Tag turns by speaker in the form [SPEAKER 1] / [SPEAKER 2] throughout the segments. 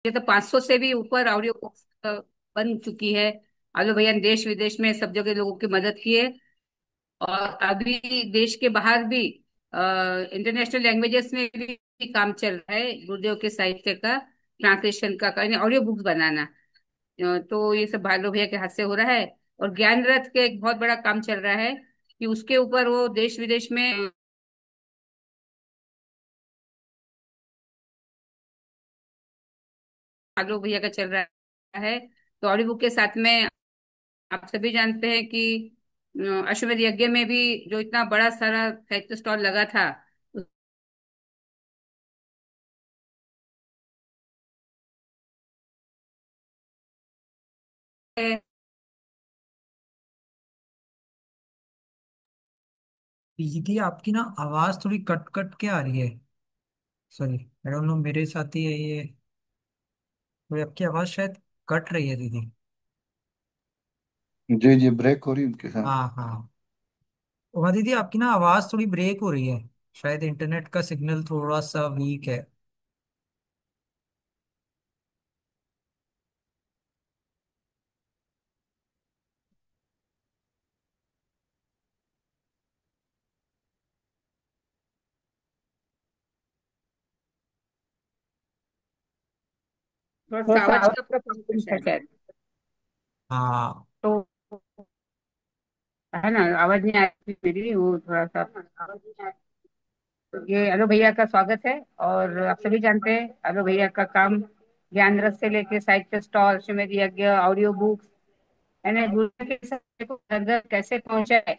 [SPEAKER 1] ये तो 500 से भी ऊपर ऑडियो बुक्स बन चुकी है। आलो भैया ने देश विदेश में सब जगह लोगों की मदद की है। और अभी देश के बाहर भी इंटरनेशनल लैंग्वेजेस में भी काम चल रहा है गुरुदेव के साहित्य का ट्रांसलेशन का ऑडियो बुक्स बनाना। तो ये सब भालो भैया के हाथ से हो रहा है। और ज्ञान रथ का एक बहुत बड़ा काम चल रहा है कि उसके ऊपर वो देश विदेश में भालो भैया का चल रहा है। तो ऑडियो बुक के साथ में आप सभी जानते हैं कि अश्वमेध यज्ञ में भी जो इतना बड़ा सारा साहित्य स्टॉल लगा था। उसमें
[SPEAKER 2] दीदी आपकी ना आवाज थोड़ी कट कट के आ रही है। सॉरी, आई डोंट नो, मेरे साथ ही है ये। थोड़ी आपकी आवाज शायद कट रही है दीदी।
[SPEAKER 3] जी जी, ब्रेक हो रही है उनके साथ।
[SPEAKER 2] हाँ हाँ। उमा दीदी आपकी ना आवाज थोड़ी ब्रेक हो रही है। शायद इंटरनेट का सिग्नल थोड़ा सा वीक है।
[SPEAKER 1] थोड़ा
[SPEAKER 2] थोड़ा
[SPEAKER 1] सा
[SPEAKER 2] सा
[SPEAKER 1] आवाज
[SPEAKER 2] आवाज
[SPEAKER 1] का
[SPEAKER 2] का
[SPEAKER 1] प्रॉब्लम
[SPEAKER 2] प्रॉब्लम
[SPEAKER 1] था
[SPEAKER 2] था शायद।
[SPEAKER 1] शायद।
[SPEAKER 2] हाँ।
[SPEAKER 1] तो है ना, आवाज नहीं आ रही थी मेरी, वो थोड़ा सा। तो ये अलो भैया का स्वागत है। और आप सभी जानते हैं अलो भैया का काम ज्ञान रस से लेके साहित्य स्टॉल, श्रीमद यज्ञ, ऑडियो बुक्स, यानी गुरु के साथ को घर घर कैसे पहुंचाए।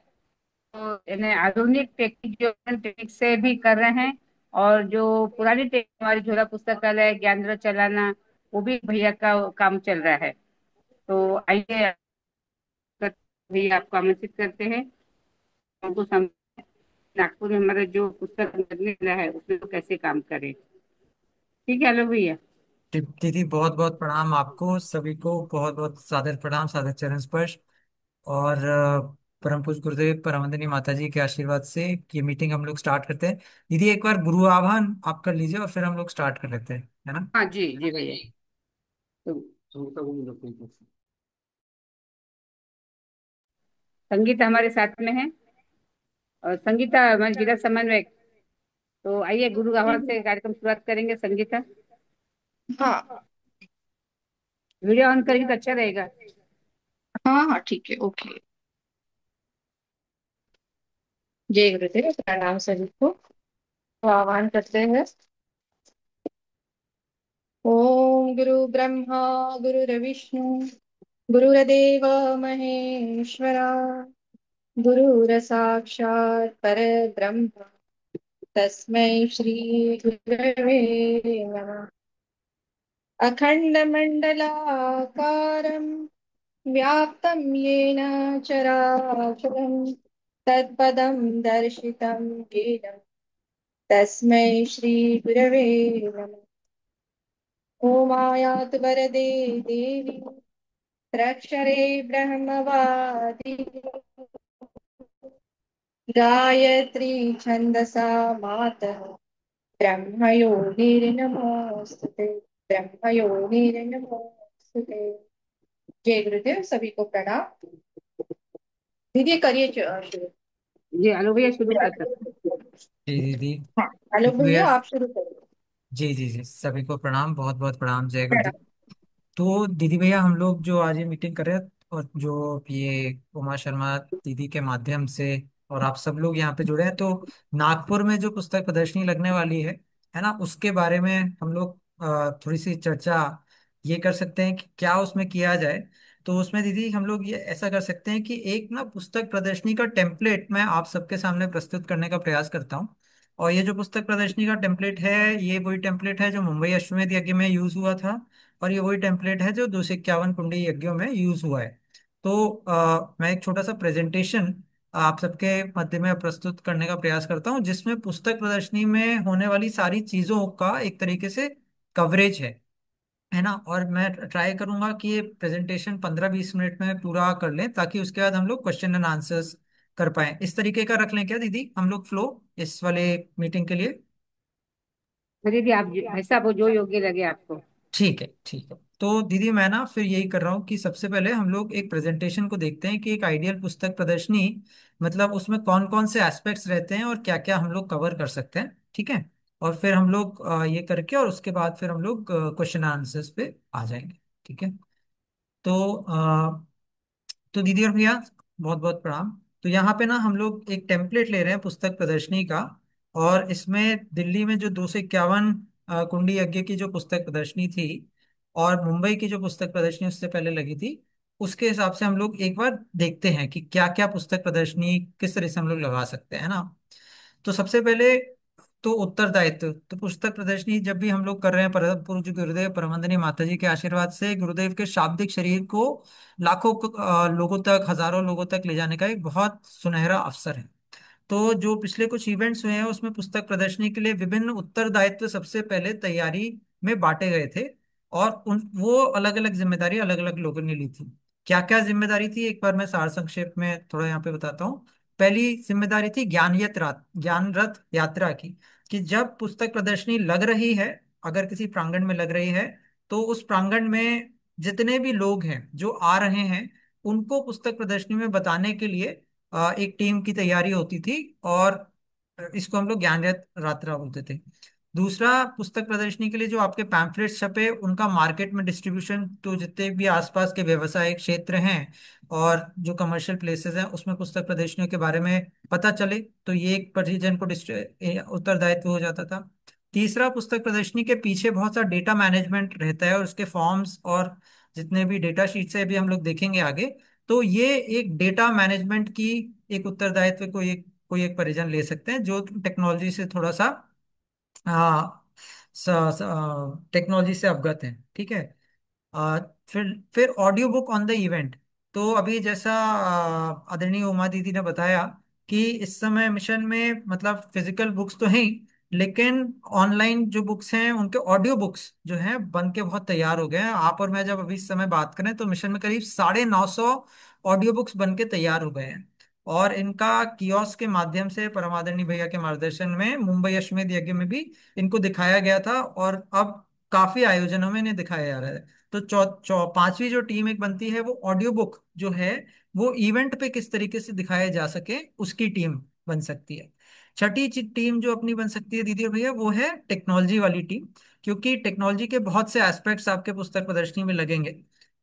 [SPEAKER 1] तो इन्हें आधुनिक टेक्निक जो टेक्निक से भी कर रहे हैं। और जो पुरानी टेक्निक हमारी झोला पुस्तकालय ज्ञान रस चलाना, वो भी भैया का काम चल रहा है। तो आइए भैया आपको आमंत्रित करते हैं। उनको नागपुर में हमारा जो पुस्तक लगने वाला है उसमें वो कैसे काम करे। ठीक है, हेलो भैया।
[SPEAKER 2] दीदी बहुत बहुत प्रणाम आपको सभी को, बहुत बहुत सादर प्रणाम, सादर चरण स्पर्श। और परम पूज्य गुरुदेव परमवंदनीय माता जी के आशीर्वाद से ये मीटिंग हम लोग स्टार्ट करते हैं। दीदी एक बार गुरु आह्वान आप कर लीजिए और फिर हम लोग स्टार्ट कर लेते हैं, है ना।
[SPEAKER 1] हाँ जी जी भैया। तो संगीता हमारे साथ में है। और संगीता हमारी जिला समन्वयक। तो आइए गुरु आह्वान से कार्यक्रम शुरुआत करेंगे संगीता।
[SPEAKER 4] हाँ
[SPEAKER 1] वीडियो ऑन करेंगे तो अच्छा रहेगा।
[SPEAKER 4] हाँ हाँ, ठीक है, ओके। जय गुरुदेव, प्रणाम सभी को। तो आह्वान करते हैं। ओम गुरु ब्रह्मा गुरुर्विष्णु गुरुर्देव महेश्वरा, गुरुर साक्षात् परब्रह्म, तस्मै श्री गुरवे नमः। अखण्डमण्डलाकारं व्याप्तं येन चराचरं, तत्पदं दर्शितं येन तस्मै श्री गुरवे नमः। ओमायातु वरदे देवी त्र्यक्षरे ब्रह्मवादिनी, गायत्री छन्दसा मातः, ब्रह्मयोनिर्नमोस्तुते, ब्रह्मयोनिर्नमोस्तुते। जय गुरुदेव, सभी को प्रणाम। दीदी करिए शुरू।
[SPEAKER 1] जी हेलो भैया, शुरू करते हैं।
[SPEAKER 2] जी दीदी।
[SPEAKER 4] हाँ, हेलो
[SPEAKER 2] दीदी भैया।
[SPEAKER 4] भैया, आप शुरू करिए।
[SPEAKER 2] जी जी जी, सभी को प्रणाम, बहुत बहुत प्रणाम, जय गुरुदेव।
[SPEAKER 4] प्रणाम।
[SPEAKER 2] तो दीदी भैया हम लोग जो आज ये मीटिंग कर रहे हैं, और जो ये उमा शर्मा दीदी के माध्यम से और आप सब लोग यहाँ पे जुड़े हैं, तो नागपुर में जो पुस्तक प्रदर्शनी लगने वाली है ना, उसके बारे में हम लोग थोड़ी सी चर्चा ये कर सकते हैं कि क्या उसमें किया जाए। तो उसमें दीदी हम लोग ये ऐसा कर सकते हैं कि एक ना पुस्तक प्रदर्शनी का टेम्पलेट मैं आप सबके सामने प्रस्तुत करने का प्रयास करता हूँ। और ये जो पुस्तक प्रदर्शनी का टेम्पलेट है, ये वही टेम्पलेट है जो मुंबई अश्वमेध यज्ञ में यूज हुआ था। और ये वही टेम्पलेट है जो 251 कुंडी यज्ञों में यूज हुआ है। तो मैं एक छोटा सा प्रेजेंटेशन आप सबके मध्य में प्रस्तुत करने का प्रयास करता हूँ, जिसमें पुस्तक प्रदर्शनी में होने वाली सारी चीजों का एक तरीके से कवरेज है ना। और मैं ट्राई करूंगा कि ये प्रेजेंटेशन 15-20 मिनट में पूरा कर लें, ताकि उसके बाद हम लोग क्वेश्चन एंड आंसर्स कर पाए। इस तरीके का रख लें क्या दीदी हम लोग फ्लो इस वाले मीटिंग के लिए।
[SPEAKER 1] तो दीदी आप ऐसा वो जो योग्य लगे आपको।
[SPEAKER 2] ठीक है, ठीक है। तो दीदी मैं ना फिर यही कर रहा हूँ कि सबसे पहले हम लोग एक प्रेजेंटेशन को देखते हैं कि एक आइडियल पुस्तक प्रदर्शनी मतलब उसमें कौन कौन से एस्पेक्ट्स रहते हैं और क्या क्या हम लोग कवर कर सकते हैं, ठीक है। और फिर हम लोग ये करके और उसके बाद फिर हम लोग क्वेश्चन आंसर्स पे आ जाएंगे, ठीक है। तो तो दीदी और भैया बहुत बहुत प्रणाम। तो यहाँ पे ना हम लोग एक टेम्पलेट ले रहे हैं पुस्तक प्रदर्शनी का। और इसमें दिल्ली में जो 251 कुंडी यज्ञ की जो पुस्तक प्रदर्शनी थी और मुंबई की जो पुस्तक प्रदर्शनी उससे पहले लगी थी, उसके हिसाब से हम लोग एक बार देखते हैं कि क्या क्या पुस्तक प्रदर्शनी किस तरह से हम लोग लगा सकते हैं ना। तो सबसे पहले तो उत्तरदायित्व। तो पुस्तक प्रदर्शनी जब भी हम लोग कर रहे हैं, परम पूज्य गुरुदेव परमवंदनीय माता जी के आशीर्वाद से गुरुदेव के शाब्दिक शरीर को लाखों लोगों तक, हजारों लोगों तक ले जाने का एक बहुत सुनहरा अवसर है। तो जो पिछले कुछ इवेंट्स हुए हैं उसमें पुस्तक प्रदर्शनी के लिए विभिन्न उत्तरदायित्व सबसे पहले तैयारी में बांटे गए थे। और उन वो अलग अलग जिम्मेदारी अलग अलग लोगों ने ली थी। क्या क्या जिम्मेदारी थी एक बार मैं सार संक्षेप में थोड़ा यहाँ पे बताता हूँ। पहली जिम्मेदारी थी ज्ञान रथ यात्रा की। कि जब पुस्तक प्रदर्शनी लग रही है, अगर किसी प्रांगण में लग रही है, तो उस प्रांगण में जितने भी लोग हैं जो आ रहे हैं उनको पुस्तक प्रदर्शनी में बताने के लिए एक टीम की तैयारी होती थी। और इसको हम लोग ज्ञान यात्रा बोलते थे। दूसरा, पुस्तक प्रदर्शनी के लिए जो आपके पैम्फलेट्स छपे उनका मार्केट में डिस्ट्रीब्यूशन, तो जितने भी आसपास के व्यवसायिक क्षेत्र हैं और जो कमर्शियल प्लेसेस हैं उसमें पुस्तक प्रदर्शनियों के बारे में पता चले, तो ये एक परिजन को उत्तरदायित्व हो जाता था। तीसरा, पुस्तक प्रदर्शनी के पीछे बहुत सा डेटा मैनेजमेंट रहता है और उसके फॉर्म्स और जितने भी डेटा शीट्स है, भी हम लोग देखेंगे आगे। तो ये एक डेटा मैनेजमेंट की एक उत्तरदायित्व को एक कोई एक परिजन ले सकते हैं जो टेक्नोलॉजी से थोड़ा सा हाँ टेक्नोलॉजी से अवगत है, ठीक है। आ, फिर audio book on the event. तो अभी जैसा आदरणीय उमा दीदी ने बताया कि इस समय मिशन में मतलब फिजिकल बुक्स तो हैं ही, लेकिन ऑनलाइन जो बुक्स हैं उनके ऑडियो बुक्स जो हैं बन के बहुत तैयार हो गए हैं। आप और मैं जब अभी इस समय बात करें तो मिशन में करीब 950 ऑडियो बुक्स बन के तैयार हो गए हैं। और इनका कियोस्क के माध्यम से परमादरणीय भैया के मार्गदर्शन में मुंबई अश्वमेध यज्ञ में भी इनको दिखाया गया था और अब काफी आयोजनों में इन्हें दिखाया जा रहा है। तो पांचवी जो टीम एक बनती है वो ऑडियो बुक जो है वो इवेंट पे किस तरीके से दिखाया जा सके उसकी टीम बन सकती है। छठी टीम जो अपनी बन सकती है दीदी और भैया वो है टेक्नोलॉजी वाली टीम। क्योंकि टेक्नोलॉजी के बहुत से एस्पेक्ट्स आपके पुस्तक प्रदर्शनी में लगेंगे,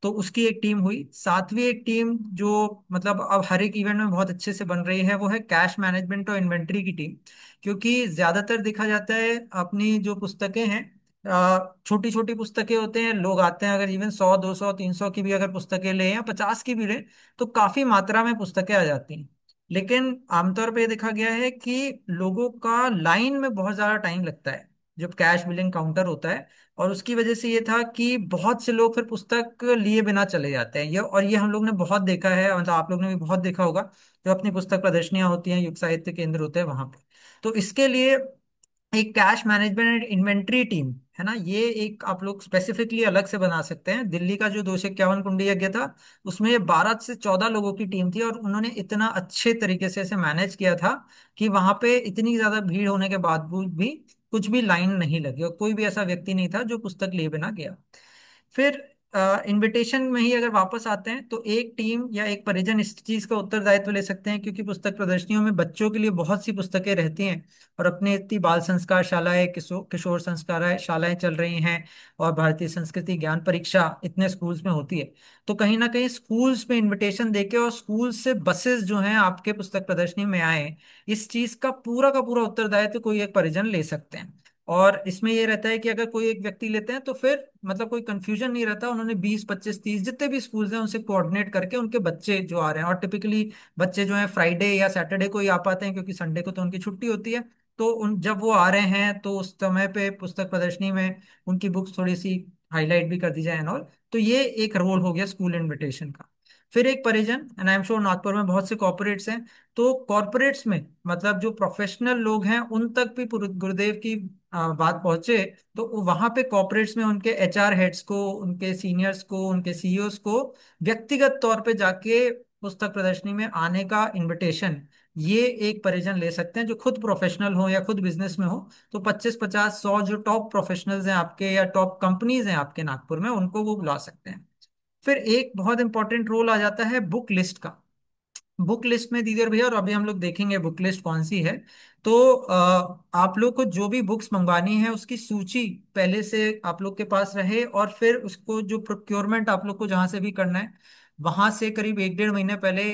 [SPEAKER 2] तो उसकी एक टीम हुई। सातवीं एक टीम जो मतलब अब हर एक इवेंट में बहुत अच्छे से बन रही है वो है कैश मैनेजमेंट और इन्वेंट्री की टीम। क्योंकि ज्यादातर देखा जाता है अपनी जो पुस्तकें हैं, छोटी छोटी पुस्तकें होते हैं, लोग आते हैं अगर इवन 100 200 300 की भी अगर पुस्तकें लें या 50 की भी लें तो काफी मात्रा में पुस्तकें आ जाती हैं। लेकिन आमतौर पे ये देखा गया है कि लोगों का लाइन में बहुत ज्यादा टाइम लगता है जब कैश बिलिंग काउंटर होता है। और उसकी वजह से ये था कि बहुत से लोग फिर पुस्तक लिए बिना चले जाते हैं। ये हम लोग ने बहुत देखा है, मतलब आप लोग ने भी बहुत देखा होगा जो अपनी पुस्तक प्रदर्शनियां होती हैं, युग साहित्य केंद्र होते हैं वहां पे। तो इसके लिए एक cash management and inventory team है ना, ये एक आप लोग स्पेसिफिकली अलग से बना सकते हैं। दिल्ली का जो 251 कुंडी यज्ञ था उसमें 12 से 14 लोगों की टीम थी और उन्होंने इतना अच्छे तरीके से इसे मैनेज किया था कि वहां पे इतनी ज्यादा भीड़ होने के बावजूद भी कुछ भी लाइन नहीं लगी और कोई भी ऐसा व्यक्ति नहीं था जो पुस्तक लिए बिना गया। फिर इनविटेशन में ही अगर वापस आते हैं तो एक टीम या एक परिजन इस चीज का उत्तरदायित्व ले सकते हैं, क्योंकि पुस्तक प्रदर्शनियों में बच्चों के लिए बहुत सी पुस्तकें रहती हैं और अपने इतनी बाल संस्कार शालाएं, किशोर संस्कार शालाएं चल रही हैं और भारतीय संस्कृति ज्ञान परीक्षा इतने स्कूल्स में होती है। तो कहीं ना कहीं स्कूल्स में इनविटेशन देके और स्कूल से बसेस जो हैं आपके पुस्तक प्रदर्शनी में आए, इस चीज का पूरा उत्तरदायित्व कोई एक परिजन ले सकते हैं। और इसमें ये रहता है कि अगर कोई एक व्यक्ति लेते हैं तो फिर मतलब कोई कंफ्यूजन नहीं रहता। उन्होंने 20 25 30 जितने भी स्कूल्स हैं उनसे कोऑर्डिनेट करके उनके बच्चे जो आ रहे हैं, और टिपिकली बच्चे जो हैं फ्राइडे या सैटरडे को ही आ पाते हैं क्योंकि संडे को तो उनकी छुट्टी होती है। तो उन जब वो आ रहे हैं तो उस समय पे पुस्तक प्रदर्शनी में उनकी बुक्स थोड़ी सी हाईलाइट भी कर दी जाए एंड ऑल। तो ये एक रोल हो गया स्कूल इनविटेशन का। फिर एक परिजन, and I am sure Nagpur में बहुत से कॉर्पोरेट्स हैं, तो कॉर्पोरेट्स में मतलब जो प्रोफेशनल लोग हैं उन तक भी गुरुदेव की बात पहुंचे। तो वहां पे कॉर्पोरेट्स में उनके एचआर हेड्स को, उनके सीनियर्स को, उनके सीईओस को व्यक्तिगत तौर पे जाके पुस्तक प्रदर्शनी में आने का इनविटेशन ये एक परिजन ले सकते हैं जो खुद प्रोफेशनल हो या खुद बिजनेस में हो। तो 25, 50, 100 जो टॉप प्रोफेशनल्स हैं आपके या टॉप कंपनीज हैं आपके नागपुर में, उनको वो बुला सकते हैं। फिर एक बहुत इंपॉर्टेंट रोल आ जाता है बुक लिस्ट का। बुक लिस्ट में दीदी और भैया, और अभी हम लोग देखेंगे बुक लिस्ट कौन सी है। तो आप लोग को जो भी बुक्स मंगवानी है उसकी सूची पहले से आप लोग के पास रहे, और फिर उसको जो प्रोक्योरमेंट आप लोग को जहां से भी करना है, वहां से करीब 1 डेढ़ महीने पहले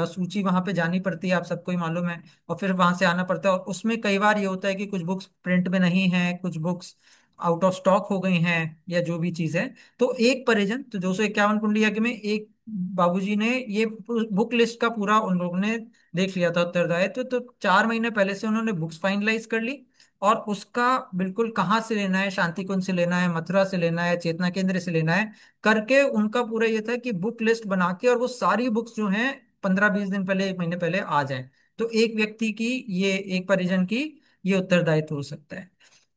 [SPEAKER 2] सूची वहां पे जानी पड़ती है, आप सबको ही मालूम है। और फिर वहां से आना पड़ता है, और उसमें कई बार ये होता है कि कुछ बुक्स प्रिंट में नहीं है, कुछ बुक्स आउट ऑफ स्टॉक हो गई हैं, या जो भी चीज है। तो एक परिजन, तो 251 कुंडली यज्ञ में एक बाबूजी ने ये बुक लिस्ट का पूरा उन लोगों ने देख लिया था उत्तरदायित्व। तो 4 महीने पहले से उन्होंने बुक्स फाइनलाइज कर ली, और उसका बिल्कुल कहाँ से लेना है, शांति कुंज से लेना है, मथुरा से लेना है, चेतना केंद्र से लेना है, करके उनका पूरा ये था कि बुक लिस्ट बना के, और वो सारी बुक्स जो हैं 15-20 दिन पहले, 1 महीने पहले आ जाए। तो एक व्यक्ति की, ये एक परिजन की ये उत्तरदायित्व हो सकता है।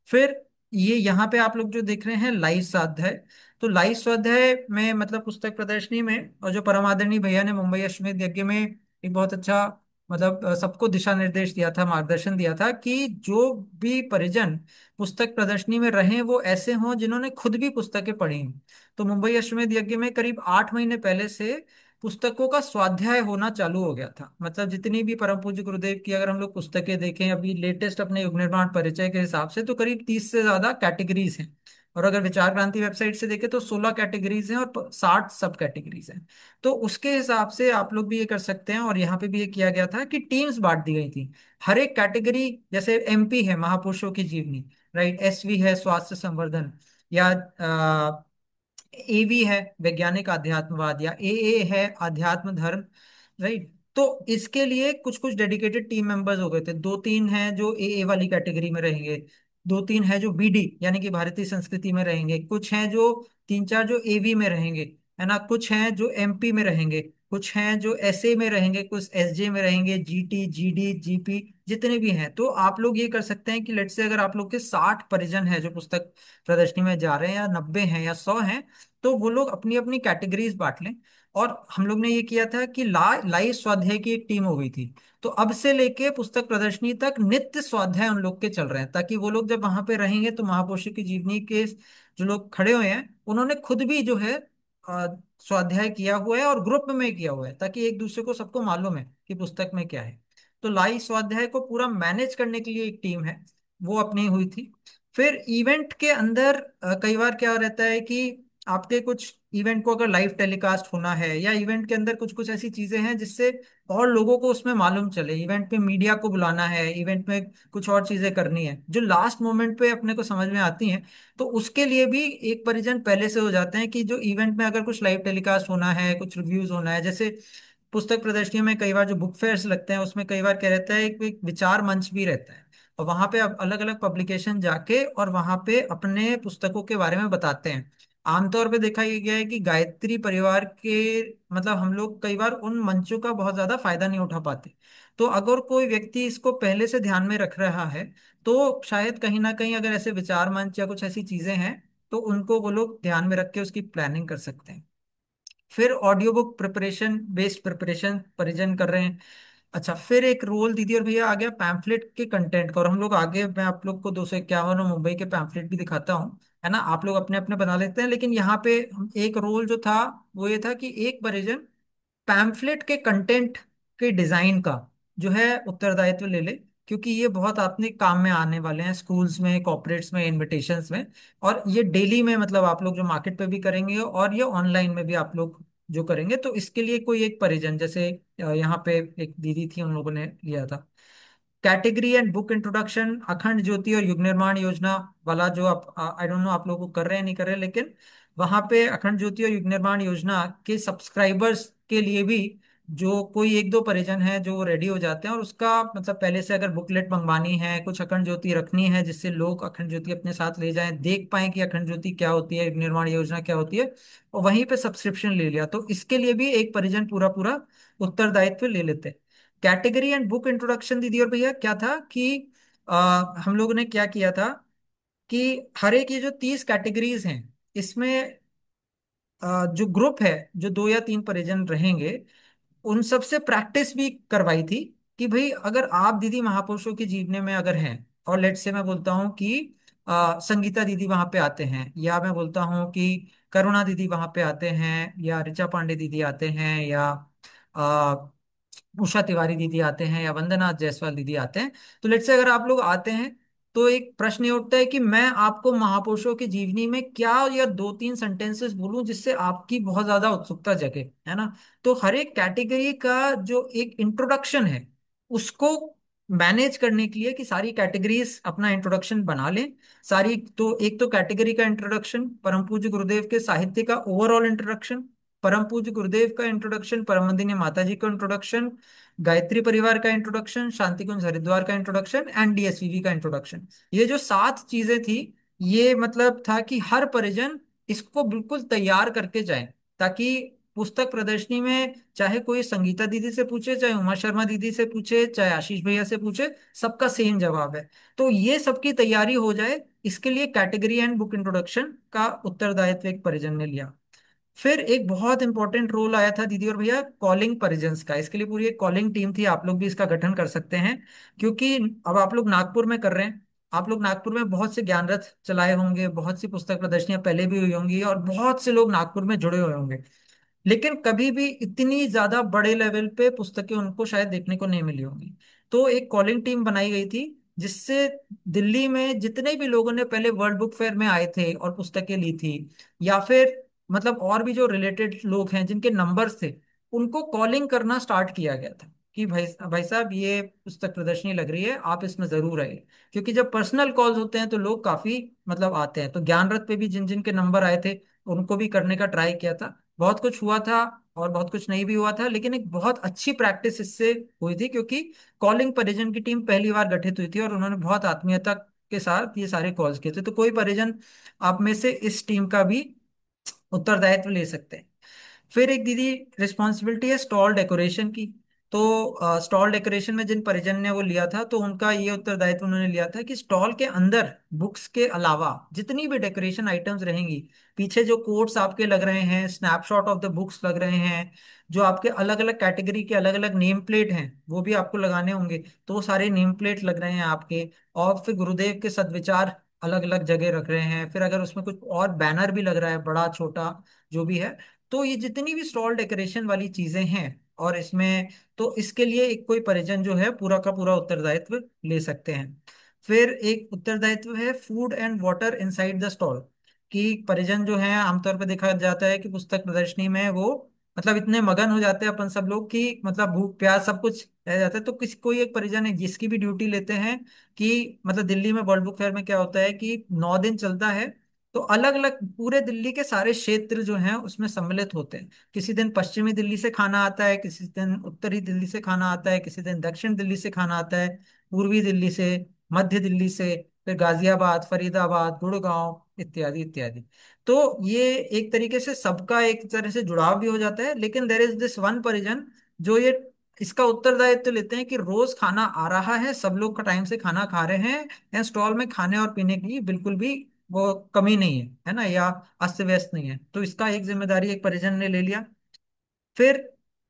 [SPEAKER 2] फिर ये यहाँ पे आप लोग जो देख रहे हैं लाइव स्वाध्याय, तो लाइव स्वाध्याय में मतलब पुस्तक प्रदर्शनी में, और जो परम आदरणीय भैया ने मुंबई अश्वमेध यज्ञ में एक बहुत अच्छा मतलब सबको दिशा निर्देश दिया था, मार्गदर्शन दिया था कि जो भी परिजन पुस्तक प्रदर्शनी में रहे वो ऐसे हों जिन्होंने खुद भी पुस्तकें पढ़ी हैं। तो मुंबई अश्वमेध यज्ञ में करीब 8 महीने पहले से पुस्तकों का स्वाध्याय होना चालू हो गया था। मतलब जितनी भी परम पूज्य गुरुदेव की अगर हम लोग पुस्तकें देखें अभी लेटेस्ट अपने युग निर्माण परिचय के हिसाब से, तो करीब 30 से ज्यादा कैटेगरीज हैं। और अगर विचार क्रांति वेबसाइट से देखें तो 16 कैटेगरीज हैं और 60 सब कैटेगरीज हैं। तो उसके हिसाब से आप लोग भी ये कर सकते हैं। और यहाँ पे भी ये किया गया था कि टीम्स बांट दी गई थी। हर एक कैटेगरी, जैसे एमपी है महापुरुषों की जीवनी, राइट, एसवी है स्वास्थ्य संवर्धन, या एवी है वैज्ञानिक आध्यात्मवाद, या ए है आध्यात्म धर्म, राइट। तो इसके लिए कुछ कुछ डेडिकेटेड टीम मेंबर्स हो गए थे। 2-3 हैं जो ए वाली कैटेगरी में रहेंगे, 2-3 हैं जो बीडी यानी कि भारतीय संस्कृति में रहेंगे, कुछ हैं जो 3-4 जो एवी में रहेंगे, है ना, कुछ हैं जो एमपी में रहेंगे, कुछ हैं जो एसए में रहेंगे, कुछ एसजे में रहेंगे, जीटी, जीडी, जीपी, जितने भी हैं। तो आप लोग ये कर सकते हैं कि लेट से अगर आप लोग के 60 परिजन हैं जो पुस्तक प्रदर्शनी में जा रहे हैं, या 90 हैं या 100 हैं, तो वो लोग अपनी अपनी कैटेगरीज बांट लें। और हम लोग ने ये किया था कि लाइव स्वाध्याय की एक टीम हो गई थी। तो अब से लेके पुस्तक प्रदर्शनी तक नित्य स्वाध्याय उन लोग के चल रहे हैं, ताकि वो लोग जब वहां पे रहेंगे तो महापुरुषों की जीवनी के जो लोग खड़े हुए हैं उन्होंने खुद भी जो है अ, स्वाध्याय किया हुआ है, और ग्रुप में किया हुआ है, ताकि एक दूसरे को सबको मालूम है कि पुस्तक में क्या है। तो लाइव स्वाध्याय को पूरा मैनेज करने के लिए एक टीम है, वो अपनी हुई थी। फिर इवेंट के अंदर कई बार क्या रहता है कि आपके कुछ इवेंट को अगर लाइव टेलीकास्ट होना है, या इवेंट के अंदर कुछ कुछ ऐसी चीजें हैं जिससे और लोगों को उसमें मालूम चले, इवेंट में मीडिया को बुलाना है, इवेंट में कुछ और चीजें करनी है जो लास्ट मोमेंट पे अपने को समझ में आती हैं, तो उसके लिए भी एक परिजन पहले से हो जाते हैं कि जो इवेंट में अगर कुछ लाइव टेलीकास्ट होना है, कुछ रिव्यूज होना है, जैसे पुस्तक प्रदर्शनी में कई बार जो बुक फेयर्स लगते हैं उसमें कई बार क्या रहता है, एक विचार मंच भी रहता है, और वहां पे अलग अलग पब्लिकेशन जाके और वहां पे अपने पुस्तकों के बारे में बताते हैं। आमतौर पे देखा ये गया है कि गायत्री परिवार के मतलब हम लोग कई बार उन मंचों का बहुत ज्यादा फायदा नहीं उठा पाते। तो अगर कोई व्यक्ति इसको पहले से ध्यान में रख रहा है, तो शायद कहीं ना कहीं अगर ऐसे विचार मंच या कुछ ऐसी चीजें हैं, तो उनको वो लोग ध्यान में रख के उसकी प्लानिंग कर सकते हैं। फिर audio book preparation, based preparation परिजन कर रहे हैं। अच्छा, फिर एक रोल दीदी और भैया आ गया पैम्फलेट के कंटेंट का। और हम लोग आगे, मैं आप लोग को 251 और मुंबई के पैम्फलेट भी दिखाता हूँ, है ना, आप लोग अपने अपने बना लेते हैं। लेकिन यहाँ पे एक रोल जो था वो ये था कि एक परिजन पैम्फलेट के कंटेंट के डिजाइन का जो है उत्तरदायित्व ले ले, क्योंकि ये बहुत अपने काम में आने वाले हैं स्कूल्स में, कॉर्पोरेट्स में, इनविटेशंस में। और ये डेली में मतलब आप लोग जो मार्केट पे भी करेंगे, और ये ऑनलाइन में भी आप लोग जो करेंगे, तो इसके लिए कोई एक परिजन, जैसे यहाँ पे एक दीदी थी उन लोगों ने लिया था। कैटेगरी एंड बुक इंट्रोडक्शन, अखंड ज्योति और युग निर्माण योजना वाला जो आप, आई डोंट नो आप लोग को कर रहे हैं नहीं कर रहे, लेकिन वहां पे अखंड ज्योति और युग निर्माण योजना के सब्सक्राइबर्स के लिए भी जो कोई एक दो परिजन है जो रेडी हो जाते हैं, और उसका मतलब पहले से अगर बुकलेट मंगवानी है, कुछ अखंड ज्योति रखनी है जिससे लोग अखंड ज्योति अपने साथ ले जाएं, देख पाएं कि अखंड ज्योति क्या होती है, युग निर्माण योजना क्या होती है, और वहीं पे सब्सक्रिप्शन ले लिया, तो इसके लिए भी एक परिजन पूरा पूरा उत्तरदायित्व ले लेते हैं। कैटेगरी एंड बुक इंट्रोडक्शन दीदी और भैया क्या था कि हम लोगों ने क्या किया था कि हर एक ये जो 30 कैटेगरीज हैं, इसमें जो ग्रुप है, जो 2 या 3 परिजन रहेंगे, उन सब से प्रैक्टिस भी करवाई थी कि भाई अगर आप दीदी महापुरुषों के जीवनी में अगर हैं, और लेट से मैं बोलता हूँ कि संगीता दीदी वहां पे आते हैं, या मैं बोलता हूँ कि करुणा दीदी वहां पे आते हैं, या ऋचा पांडे दीदी आते हैं, या उषा तिवारी दीदी आते हैं, या वंदना जायसवाल दीदी आते हैं, तो लेट से अगर आप लोग आते हैं, तो एक प्रश्न ये उठता है कि मैं आपको महापुरुषों की जीवनी में क्या या दो तीन सेंटेंसेस बोलूं जिससे आपकी बहुत ज्यादा उत्सुकता जगे, है ना। तो हर एक कैटेगरी का जो एक इंट्रोडक्शन है, उसको मैनेज करने के लिए कि सारी कैटेगरीज अपना इंट्रोडक्शन बना लें। सारी तो एक तो कैटेगरी का इंट्रोडक्शन, परम पूज्य गुरुदेव के साहित्य का ओवरऑल इंट्रोडक्शन, परम पूज्य गुरुदेव का इंट्रोडक्शन, परम वंदनीय माता जी का इंट्रोडक्शन, गायत्री परिवार का इंट्रोडक्शन, शांति कुंज हरिद्वार का इंट्रोडक्शन एंड डीएसवीवी का इंट्रोडक्शन। ये जो 7 चीजें थी, ये मतलब था कि हर परिजन इसको बिल्कुल तैयार करके जाए, ताकि पुस्तक प्रदर्शनी में चाहे कोई संगीता दीदी से पूछे, चाहे उमा शर्मा दीदी से पूछे, चाहे आशीष भैया से पूछे, सबका सेम जवाब है। तो ये सबकी तैयारी हो जाए, इसके लिए कैटेगरी एंड बुक इंट्रोडक्शन का उत्तरदायित्व एक परिजन ने लिया। फिर एक बहुत इंपॉर्टेंट रोल आया था दीदी और भैया, कॉलिंग परिजन्स का। इसके लिए पूरी एक कॉलिंग टीम थी, आप लोग भी इसका गठन कर सकते हैं, क्योंकि अब आप लोग नागपुर में कर रहे हैं। आप लोग नागपुर में बहुत से ज्ञान रथ चलाए होंगे, बहुत सी पुस्तक प्रदर्शनियां पहले भी हुई होंगी, और बहुत से लोग नागपुर में जुड़े हुए होंगे, लेकिन कभी भी इतनी ज्यादा बड़े लेवल पे पुस्तकें उनको शायद देखने को नहीं मिली होंगी। तो एक कॉलिंग टीम बनाई गई थी, जिससे दिल्ली में जितने भी लोगों ने पहले वर्ल्ड बुक फेयर में आए थे और पुस्तकें ली थी, या फिर मतलब और भी जो रिलेटेड लोग हैं जिनके नंबर्स थे, उनको कॉलिंग करना स्टार्ट किया गया था कि भाई भाई साहब ये पुस्तक प्रदर्शनी लग रही है, आप इसमें जरूर आइए। क्योंकि जब पर्सनल कॉल्स होते हैं तो लोग काफी मतलब आते हैं। तो ज्ञान रथ पे भी जिन जिन के नंबर आए थे, उनको भी करने का ट्राई किया था। बहुत कुछ हुआ था और बहुत कुछ नहीं भी हुआ था, लेकिन एक बहुत अच्छी प्रैक्टिस इससे हुई थी, क्योंकि कॉलिंग परिजन की टीम पहली बार गठित हुई थी और उन्होंने बहुत आत्मीयता के साथ ये सारे कॉल्स किए थे। तो कोई परिजन आप में से इस टीम का भी उत्तरदायित्व ले सकते हैं। फिर एक दीदी रिस्पॉन्सिबिलिटी है स्टॉल डेकोरेशन की। तो स्टॉल डेकोरेशन में जिन परिजन ने वो लिया था, तो उनका ये उत्तरदायित्व उन्होंने लिया था कि स्टॉल के अंदर बुक्स के अलावा जितनी भी डेकोरेशन आइटम्स रहेंगी, पीछे जो कोट्स आपके लग रहे हैं, स्नैपशॉट ऑफ द बुक्स लग रहे हैं, जो आपके अलग अलग कैटेगरी के अलग अलग नेम प्लेट हैं वो भी आपको लगाने होंगे, तो वो सारे नेम प्लेट लग रहे हैं आपके। और फिर गुरुदेव के सद्विचार अलग अलग जगह रख रहे हैं, फिर अगर उसमें कुछ और बैनर भी लग रहा है, बड़ा छोटा जो भी है, तो ये जितनी भी स्टॉल डेकोरेशन वाली चीजें हैं और इसमें, तो इसके लिए एक कोई परिजन जो है पूरा का पूरा उत्तरदायित्व ले सकते हैं। फिर एक उत्तरदायित्व है food and water inside the stall, कि परिजन जो है, आमतौर पर देखा जाता है कि पुस्तक प्रदर्शनी में वो मतलब इतने मगन हो जाते हैं अपन सब लोग कि मतलब भूख प्यास सब कुछ रह जाता है। तो किसी कोई एक परिजन है जिसकी भी ड्यूटी लेते हैं कि मतलब दिल्ली में वर्ल्ड बुक फेयर में क्या होता है कि 9 दिन चलता है, तो अलग अलग पूरे दिल्ली के सारे क्षेत्र जो हैं उसमें सम्मिलित होते हैं। किसी दिन पश्चिमी दिल्ली से खाना आता है, किसी दिन उत्तरी दिल्ली से खाना आता है, किसी दिन दक्षिण दिल्ली से खाना आता है, पूर्वी दिल्ली से, मध्य दिल्ली से, फिर गाजियाबाद, फरीदाबाद, गुड़गांव इत्यादि इत्यादि। तो ये एक तरीके से सबका एक तरह से जुड़ाव भी हो जाता है, लेकिन देर इज दिस वन परिजन जो ये इसका उत्तरदायित्व लेते हैं कि रोज खाना आ रहा है, सब लोग का टाइम से खाना खा रहे हैं, या स्टॉल में खाने और पीने की बिल्कुल भी वो कमी नहीं है ना, या अस्त व्यस्त नहीं है। तो इसका एक जिम्मेदारी एक परिजन ने ले लिया। फिर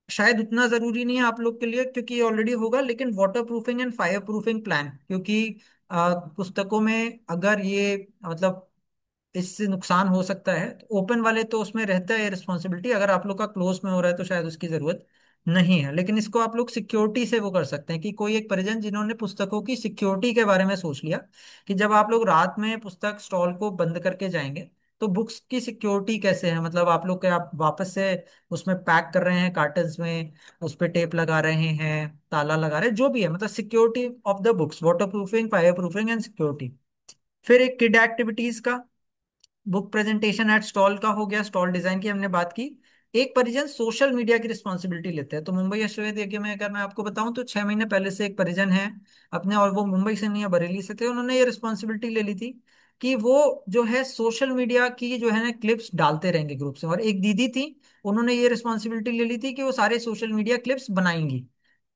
[SPEAKER 2] शायद उतना जरूरी नहीं है आप लोग के लिए क्योंकि ये ऑलरेडी होगा, लेकिन water proofing and fire proofing plan, क्योंकि पुस्तकों में अगर ये मतलब इससे नुकसान हो सकता है, तो ओपन वाले तो उसमें रहता है रिस्पॉन्सिबिलिटी, अगर आप लोग का क्लोज में हो रहा है तो शायद उसकी जरूरत नहीं है, लेकिन इसको आप लोग सिक्योरिटी से वो कर सकते हैं कि कोई एक परिजन जिन्होंने पुस्तकों की सिक्योरिटी के बारे में सोच लिया कि जब आप लोग रात में पुस्तक स्टॉल को बंद करके जाएंगे, तो बुक्स की सिक्योरिटी कैसे है, मतलब आप लोग के आप वापस से उसमें पैक कर रहे हैं कार्टन्स में, उस पे टेप लगा रहे हैं, ताला लगा रहे हैं, जो भी है, मतलब security of the books, water proofing, fire proofing and security. फिर एक किड एक्टिविटीज का, बुक प्रेजेंटेशन एट स्टॉल का हो गया, स्टॉल डिजाइन की हमने बात की। एक परिजन सोशल मीडिया की रिस्पॉन्सिबिलिटी लेते हैं। तो मुंबई अश्वमेध यज्ञ में अगर मैं आपको बताऊं तो 6 महीने पहले से एक परिजन है अपने, और वो मुंबई से नहीं है बरेली से थे, उन्होंने ये रिस्पॉन्सिबिलिटी ले ली थी कि वो जो है सोशल मीडिया की जो है ना क्लिप्स डालते रहेंगे ग्रुप से। और एक दीदी थी, उन्होंने ये रिस्पॉन्सिबिलिटी ले ली थी कि वो सारे सोशल मीडिया क्लिप्स बनाएंगी।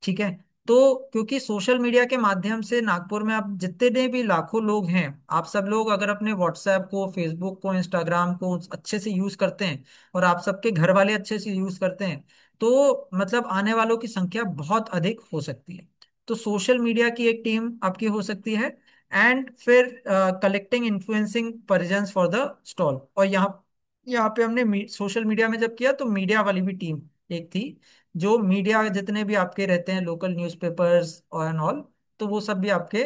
[SPEAKER 2] ठीक है। तो क्योंकि सोशल मीडिया के माध्यम से नागपुर में आप जितने भी लाखों लोग हैं, आप सब लोग अगर अपने व्हाट्सएप को, फेसबुक को, इंस्टाग्राम को अच्छे से यूज करते हैं, और आप सबके घर वाले अच्छे से यूज करते हैं, तो मतलब आने वालों की संख्या बहुत अधिक हो सकती है। तो सोशल मीडिया की एक टीम आपकी हो सकती है। एंड फिर collecting influencing persons for the stall. और यहाँ यहाँ पे हमने सोशल मीडिया में जब किया तो मीडिया वाली भी टीम एक थी, जो मीडिया जितने भी आपके रहते हैं लोकल न्यूज़पेपर्स और एंड ऑल, तो वो सब भी आपके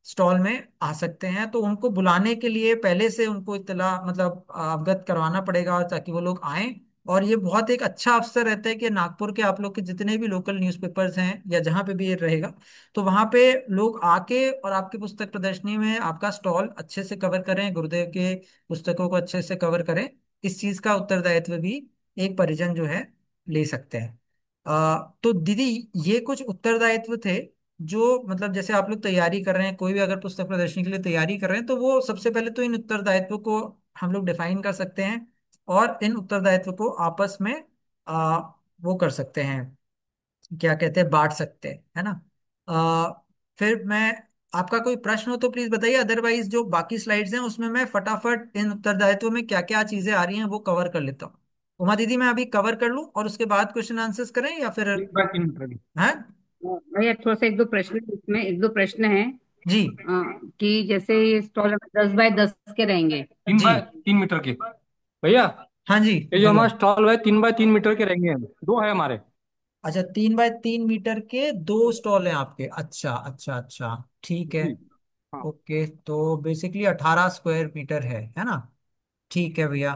[SPEAKER 2] स्टॉल में आ सकते हैं। तो उनको बुलाने के लिए पहले से उनको इत्तला मतलब अवगत करवाना पड़ेगा ताकि वो लोग आए। और ये बहुत एक अच्छा अवसर रहता है कि नागपुर के आप लोग के जितने भी लोकल न्यूज़पेपर्स हैं या जहाँ पे भी ये रहेगा, तो वहाँ पे लोग आके और आपकी पुस्तक प्रदर्शनी में आपका स्टॉल अच्छे से कवर करें, गुरुदेव के पुस्तकों को अच्छे से कवर करें। इस चीज का उत्तरदायित्व भी एक परिजन जो है ले सकते हैं। तो दीदी, ये कुछ उत्तरदायित्व थे जो मतलब जैसे आप लोग तैयारी कर रहे हैं, कोई भी अगर पुस्तक प्रदर्शनी के लिए तैयारी कर रहे हैं, तो वो सबसे पहले तो इन उत्तरदायित्व को हम लोग डिफाइन कर सकते हैं और इन उत्तरदायित्व को आपस में आ, वो कर सकते हैं, क्या कहते हैं, बांट सकते हैं, है ना। आ, फिर मैं आपका कोई प्रश्न हो तो प्लीज बताइए, अदरवाइज जो बाकी स्लाइड्स हैं उसमें मैं फटाफट इन उत्तरदायित्व में क्या क्या चीजें आ रही हैं वो कवर कर लेता हूँ। उमा दीदी, मैं अभी कवर कर लूँ और उसके बाद क्वेश्चन आंसर्स करें या फिर?
[SPEAKER 3] 3 बाय 3 मीटर की।
[SPEAKER 2] है।
[SPEAKER 1] भैया थोड़ा सा एक दो प्रश्न इसमें, एक दो प्रश्न है।
[SPEAKER 2] जी।
[SPEAKER 1] कि जैसे ये स्टॉल 10 बाय 10 के रहेंगे।
[SPEAKER 3] तीन
[SPEAKER 2] जी।
[SPEAKER 3] बाय तीन मीटर की भैया।
[SPEAKER 2] हाँ जी,
[SPEAKER 3] ये जो
[SPEAKER 2] बोलो।
[SPEAKER 3] हमारा स्टॉल है 3 बाय 3 मीटर के रहेंगे, दो है हमारे।
[SPEAKER 2] अच्छा, 3 बाय 3 मीटर के दो स्टॉल हैं आपके। अच्छा अच्छा अच्छा, ठीक है।
[SPEAKER 3] जी। हाँ।
[SPEAKER 2] ओके, तो बेसिकली 18 स्क्वायर मीटर है ना। ठीक है भैया।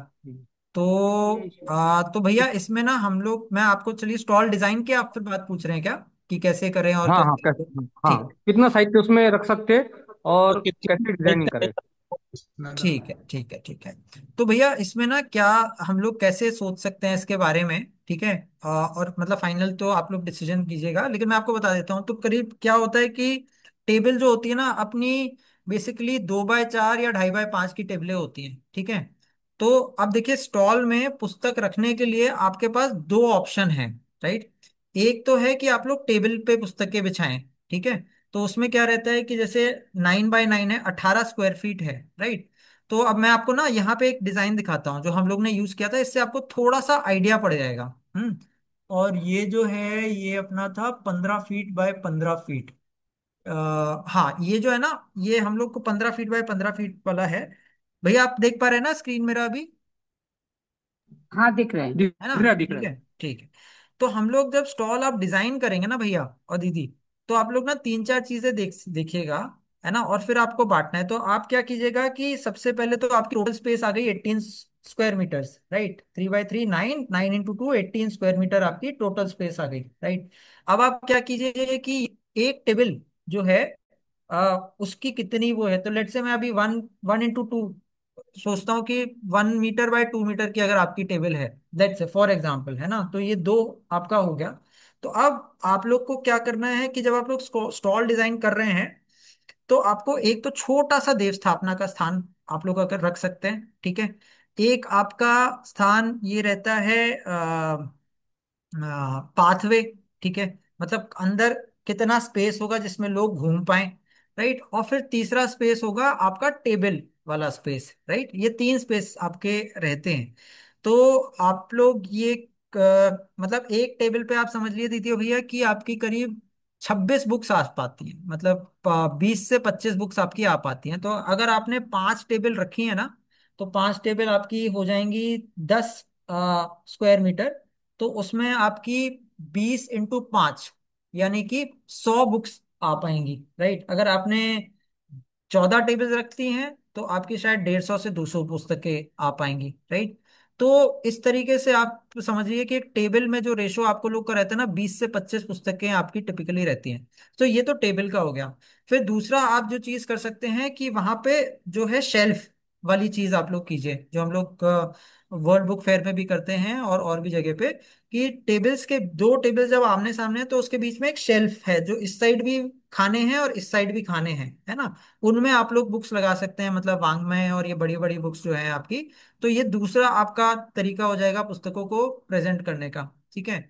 [SPEAKER 2] तो भैया इसमें ना हम लोग, मैं आपको, चलिए स्टॉल डिजाइन की आप फिर बात पूछ रहे हैं क्या, कि कैसे करें और
[SPEAKER 3] हाँ हाँ,
[SPEAKER 2] कैसे?
[SPEAKER 3] कैसे, हाँ,
[SPEAKER 2] ठीक।
[SPEAKER 3] कितना साहित्य उसमें रख सकते हैं और कैसे डिजाइनिंग करें।
[SPEAKER 2] ठीक है ठीक है ठीक है। तो भैया इसमें ना क्या हम लोग कैसे सोच सकते हैं इसके बारे में, ठीक है। और मतलब फाइनल तो आप लोग डिसीजन कीजिएगा, लेकिन मैं आपको बता देता हूँ। तो करीब क्या होता है कि टेबल जो होती है ना अपनी, बेसिकली 2 बाय 4 या 2.5 बाय 5 की टेबलें होती हैं, ठीक है। तो अब देखिए, स्टॉल में पुस्तक रखने के लिए आपके पास दो ऑप्शन हैं, राइट। एक तो है कि आप लोग टेबल पे पुस्तकें बिछाएं, ठीक है। तो उसमें क्या रहता है कि जैसे 9 बाय 9 है, 18 स्क्वायर फीट है, राइट। तो अब मैं आपको ना यहाँ पे एक डिजाइन दिखाता हूँ जो हम लोग ने यूज किया था, इससे आपको थोड़ा सा आइडिया पड़ जाएगा। और ये जो है ये अपना था 15 फीट बाय 15 फीट। हाँ, ये जो है ना, ये हम लोग को 15 फीट बाय 15 फीट वाला है। भैया आप देख पा रहे हैं ना स्क्रीन मेरा अभी,
[SPEAKER 1] हाँ दिख रहे हैं।
[SPEAKER 3] दिख
[SPEAKER 2] है ना।
[SPEAKER 3] रहा है, दिख रहा
[SPEAKER 2] ठीक
[SPEAKER 3] है।
[SPEAKER 2] है ठीक है। तो हम लोग जब स्टॉल आप डिजाइन करेंगे ना भैया और दीदी, तो आप लोग ना तीन चार चीजें देखिएगा, है ना। और फिर आपको बांटना है, तो आप क्या कीजिएगा कि सबसे पहले तो आपकी टोटल स्पेस आ गई 18 square metres, right. 3 by 3 9, 9 × 2 18 square metre आपकी टोटल स्पेस आ गई, राइट। अब आप क्या कीजिएगा कि एक टेबल जो है उसकी कितनी वो है, तो लेट से मैं अभी 1 1 × 2 सोचता हूँ कि 1 मीटर बाय 2 मीटर की अगर आपकी टेबल है, लेट्स से फॉर एग्जांपल, है ना, तो ये दो आपका हो गया। तो अब आप लोग को क्या करना है कि जब आप लोग स्टॉल डिजाइन कर रहे हैं, तो आपको एक तो छोटा सा देव स्थापना का स्थान आप लोग अगर रख सकते हैं, ठीक है। एक आपका स्थान ये रहता है पाथवे, ठीक है। मतलब अंदर कितना स्पेस होगा जिसमें लोग घूम पाए, राइट। और फिर तीसरा स्पेस होगा आपका टेबल वाला स्पेस, राइट। ये तीन स्पेस आपके रहते हैं। तो आप लोग ये मतलब एक टेबल पे आप समझ लिए दीदी भैया कि आपकी करीब 26 बुक्स आ पाती हैं, मतलब 20 से 25 बुक्स आपकी आ पाती हैं। तो अगर आपने 5 टेबल रखी है ना, तो 5 टेबल आपकी हो जाएंगी 10 स्क्वायर मीटर। तो उसमें आपकी 20 × 5 यानी कि 100 बुक्स आ पाएंगी, राइट। अगर आपने 14 टेबल्स रखती हैं तो आपकी शायद 150 से 200 पुस्तकें आ पाएंगी, राइट। तो इस तरीके से आप समझिए कि एक टेबल में जो रेशो आपको लोग का रहता है ना, 20 से 25 पुस्तकें आपकी टिपिकली रहती हैं। तो ये तो टेबल का हो गया। फिर दूसरा आप जो चीज कर सकते हैं कि वहां पे जो है शेल्फ वाली चीज आप लोग कीजिए, जो हम लोग वर्ल्ड बुक फेयर में भी करते हैं और भी जगह पे, कि टेबल्स के दो टेबल जब आमने सामने हैं तो उसके बीच में एक शेल्फ है, जो इस साइड भी खाने हैं और इस साइड भी खाने हैं, है ना। उनमें आप लोग बुक्स लगा सकते हैं, मतलब वांग्मय और ये बड़ी बड़ी बुक्स जो है आपकी। तो ये दूसरा आपका तरीका हो जाएगा पुस्तकों को प्रेजेंट करने का, ठीक है।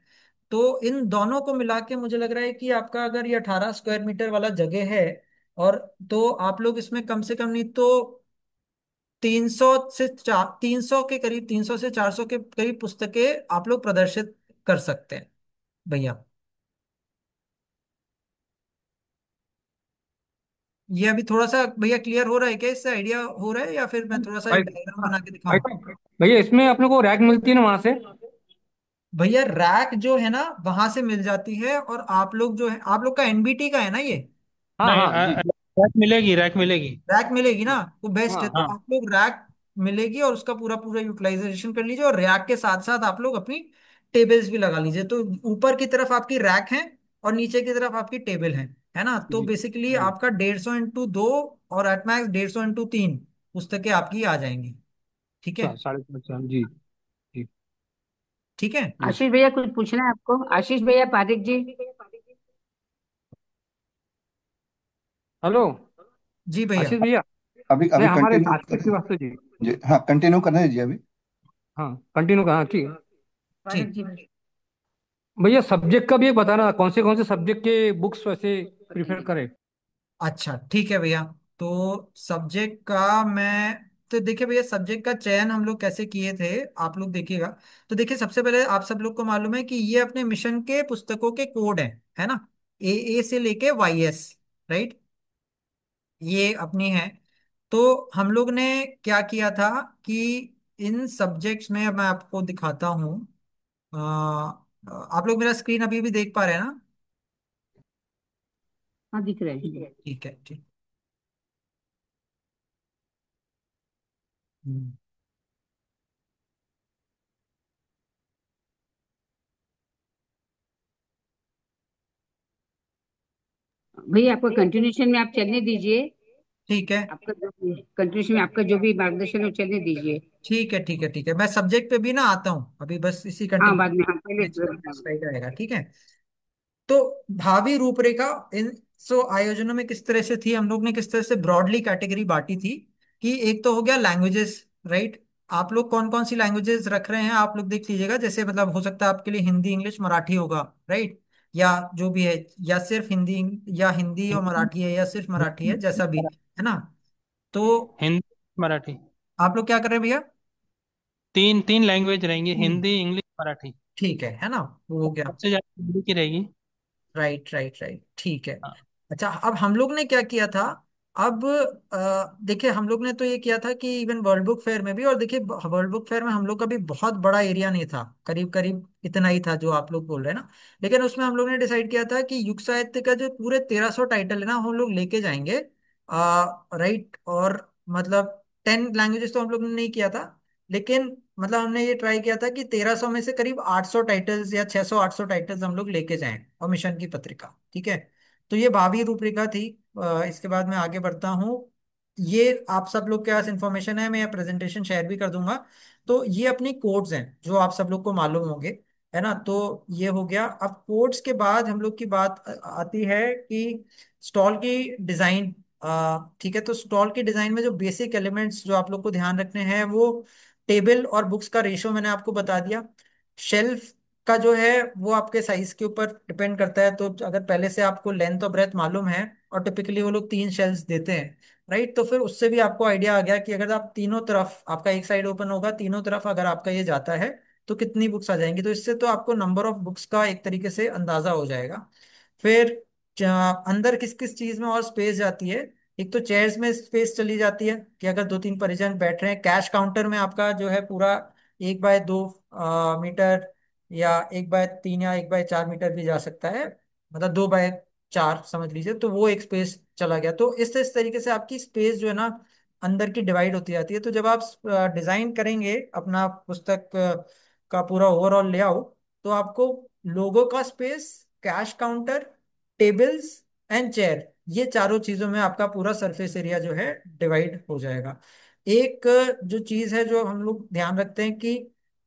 [SPEAKER 2] तो इन दोनों को मिला के मुझे लग रहा है कि आपका अगर ये 18 स्क्वायर मीटर वाला जगह है, और तो आप लोग इसमें कम से कम नहीं तो 300 के करीब, 300 से 400 के करीब पुस्तकें आप लोग प्रदर्शित कर सकते हैं भैया। ये अभी थोड़ा सा भैया क्लियर हो रहा है क्या, इससे आइडिया हो रहा है, या फिर मैं थोड़ा सा
[SPEAKER 3] भाई
[SPEAKER 2] डायग्राम बना के
[SPEAKER 3] भाई
[SPEAKER 2] दिखाऊं?
[SPEAKER 3] साहब, भैया इसमें अपने को रैक मिलती है ना वहां से?
[SPEAKER 2] भैया रैक जो है ना वहां से मिल जाती है, और आप लोग जो है, आप लोग का एनबीटी का है ना ये?
[SPEAKER 3] हाँ
[SPEAKER 5] नहीं,
[SPEAKER 3] हाँ जी।
[SPEAKER 5] रैक मिलेगी, रैक मिलेगी।
[SPEAKER 2] रैक मिलेगी ना, तो बेस्ट है।
[SPEAKER 3] हाँ
[SPEAKER 2] तो
[SPEAKER 5] हाँ।
[SPEAKER 2] आप लोग रैक मिलेगी और उसका पूरा पूरा यूटिलाइजेशन कर लीजिए, और रैक के साथ साथ आप लोग अपनी टेबल्स भी लगा लीजिए। तो ऊपर की तरफ आपकी रैक है और नीचे की तरफ आपकी टेबल है ना? तो
[SPEAKER 3] जी
[SPEAKER 2] बेसिकली
[SPEAKER 3] जी।
[SPEAKER 2] आपका 150 इंटू 2 और एट मैक्स 150 इंटू 3 पुस्तकें आपकी आ जाएंगी। ठीक है?
[SPEAKER 3] अच्छा, 5.5 जी। जी
[SPEAKER 2] ठीक है।
[SPEAKER 3] जी।
[SPEAKER 1] आशीष भैया कुछ पूछना है आपको? आशीष भैया, पारिक जी।
[SPEAKER 3] हेलो
[SPEAKER 2] जी भैया।
[SPEAKER 3] आशीष भैया।
[SPEAKER 6] अभी
[SPEAKER 3] नहीं,
[SPEAKER 6] अभी
[SPEAKER 3] हमारे
[SPEAKER 6] कंटिन्यू
[SPEAKER 3] आशीष
[SPEAKER 6] करें?
[SPEAKER 3] श्रीवास्तव जी।
[SPEAKER 6] जी हाँ, कंटिन्यू करने दीजिए अभी।
[SPEAKER 3] हाँ कंटिन्यू कहा, ठीक है।
[SPEAKER 1] पारिक
[SPEAKER 2] ठीक।
[SPEAKER 1] जी
[SPEAKER 3] भैया सब्जेक्ट का भी एक बताना, कौन से सब्जेक्ट के बुक्स वैसे प्रिफर
[SPEAKER 1] बताइए।
[SPEAKER 3] करें?
[SPEAKER 2] अच्छा ठीक है भैया। तो सब्जेक्ट का मैं, तो देखिए भैया सब्जेक्ट का चयन हम लोग कैसे किए थे, आप लोग देखिएगा। तो देखिए सबसे पहले आप सब लोग को मालूम है कि ये अपने मिशन के पुस्तकों के कोड हैं, है ना? ए से लेके YS, राइट? ये अपनी है। तो हम लोग ने क्या किया था कि इन सब्जेक्ट्स में, अब मैं आपको दिखाता हूँ। आप लोग मेरा स्क्रीन अभी भी देख पा रहे हैं ना?
[SPEAKER 1] हाँ, दिख रहे हैं।
[SPEAKER 2] ठीक है, ठीक। हम्म।
[SPEAKER 1] भैया आपको कंटिन्यूशन में आप चलने दीजिए।
[SPEAKER 2] ठीक है,
[SPEAKER 1] आपका जो कंटिन्यूशन में आपका जो भी मार्गदर्शन है वो चलने दीजिए।
[SPEAKER 2] ठीक है, ठीक है, ठीक है। मैं सब्जेक्ट पे भी ना आता हूँ अभी, बस इसी
[SPEAKER 1] हाँ,
[SPEAKER 2] कंटिन्यू
[SPEAKER 1] बाद में, हाँ, पहले
[SPEAKER 2] नेक्स्ट स्लाइड आएगा। ठीक है। तो भावी रूपरेखा इन आयोजनों में किस तरह से थी, हम लोग ने किस तरह से ब्रॉडली कैटेगरी बांटी थी कि एक तो हो गया लैंग्वेजेस, राइट? आप लोग कौन कौन सी लैंग्वेजेस रख रहे हैं आप लोग देख लीजिएगा। जैसे मतलब हो सकता है आपके लिए हिंदी इंग्लिश मराठी होगा, राइट? या जो भी है, या सिर्फ हिंदी, या हिंदी और मराठी है, या सिर्फ मराठी है, जैसा भी, है ना? तो
[SPEAKER 5] हिंदी, मराठी।
[SPEAKER 2] आप लोग क्या कर रहे हैं भैया?
[SPEAKER 5] तीन तीन लैंग्वेज रहेंगी,
[SPEAKER 2] तीन।
[SPEAKER 5] हिंदी इंग्लिश मराठी।
[SPEAKER 2] ठीक है ना? वो हो गया।
[SPEAKER 5] सबसे ज्यादा हिंदी की रहेगी।
[SPEAKER 2] राइट, राइट, राइट, ठीक है।
[SPEAKER 5] हाँ।
[SPEAKER 2] अच्छा, अब हम लोग ने क्या किया था? अब देखिए हम लोग ने तो ये किया था कि इवन वर्ल्ड बुक फेयर में भी, और देखिए वर्ल्ड बुक फेयर में हम लोग का भी बहुत बड़ा एरिया नहीं था, करीब करीब इतना ही था जो आप लोग बोल रहे हैं ना। लेकिन उसमें हम लोग ने डिसाइड किया था कि युग साहित्य का जो पूरे 1300 टाइटल है ना, हम लोग लेके जाएंगे। राइट, और मतलब 10 लैंग्वेजेस तो हम लोग ने नहीं किया था, लेकिन मतलब हमने ये ट्राई किया था कि 1300 में से करीब 800 टाइटल्स या 600 800 टाइटल्स हम लोग लेके जाएं, और मिशन की पत्रिका। ठीक है। तो ये भावी रूपरेखा थी। इसके बाद मैं आगे बढ़ता हूँ। ये आप सब लोग के पास इंफॉर्मेशन है, मैं ये प्रेजेंटेशन शेयर भी कर दूंगा। तो ये अपनी कोड्स हैं जो आप सब लोग को मालूम होंगे, है ना? तो ये हो गया। अब कोड्स के बाद हम लोग की बात आती है कि स्टॉल की डिजाइन। ठीक है। तो स्टॉल की डिजाइन में जो बेसिक एलिमेंट्स जो आप लोग को ध्यान रखने हैं, वो टेबल और बुक्स का रेशो मैंने आपको बता दिया। शेल्फ का जो है वो आपके साइज के ऊपर डिपेंड करता है। तो अगर पहले से आपको लेंथ और ब्रेथ मालूम है, और टिपिकली वो लोग 3 शेल्फ्स देते हैं, राइट? तो फिर उससे भी आपको आइडिया आ गया कि अगर आप तीनों तरफ, आपका एक साइड ओपन होगा, तीनों तरफ अगर आपका ये जाता है तो कितनी बुक्स आ जाएंगी। तो इससे तो आपको नंबर ऑफ बुक्स का एक तरीके से अंदाजा हो जाएगा। फिर अंदर किस किस चीज में और स्पेस जाती है? एक तो चेयर्स में स्पेस चली जाती है कि अगर 2-3 परिजन बैठ रहे हैं। कैश काउंटर में आपका जो है पूरा 1 बाय 2 मीटर, या 1 बाय 3, या 1 बाय 4 मीटर भी जा सकता है। मतलब 2 बाय 4 समझ लीजिए, तो वो एक स्पेस चला गया। तो इस तरीके से आपकी स्पेस जो है ना अंदर की डिवाइड होती जाती है। तो जब आप डिजाइन करेंगे अपना पुस्तक का पूरा ओवरऑल लेआउट, तो आपको लोगो का space, cash counter, tables and chair, ये चारों चीजों में आपका पूरा सरफेस एरिया जो है डिवाइड हो जाएगा। एक जो चीज है जो हम लोग ध्यान रखते हैं कि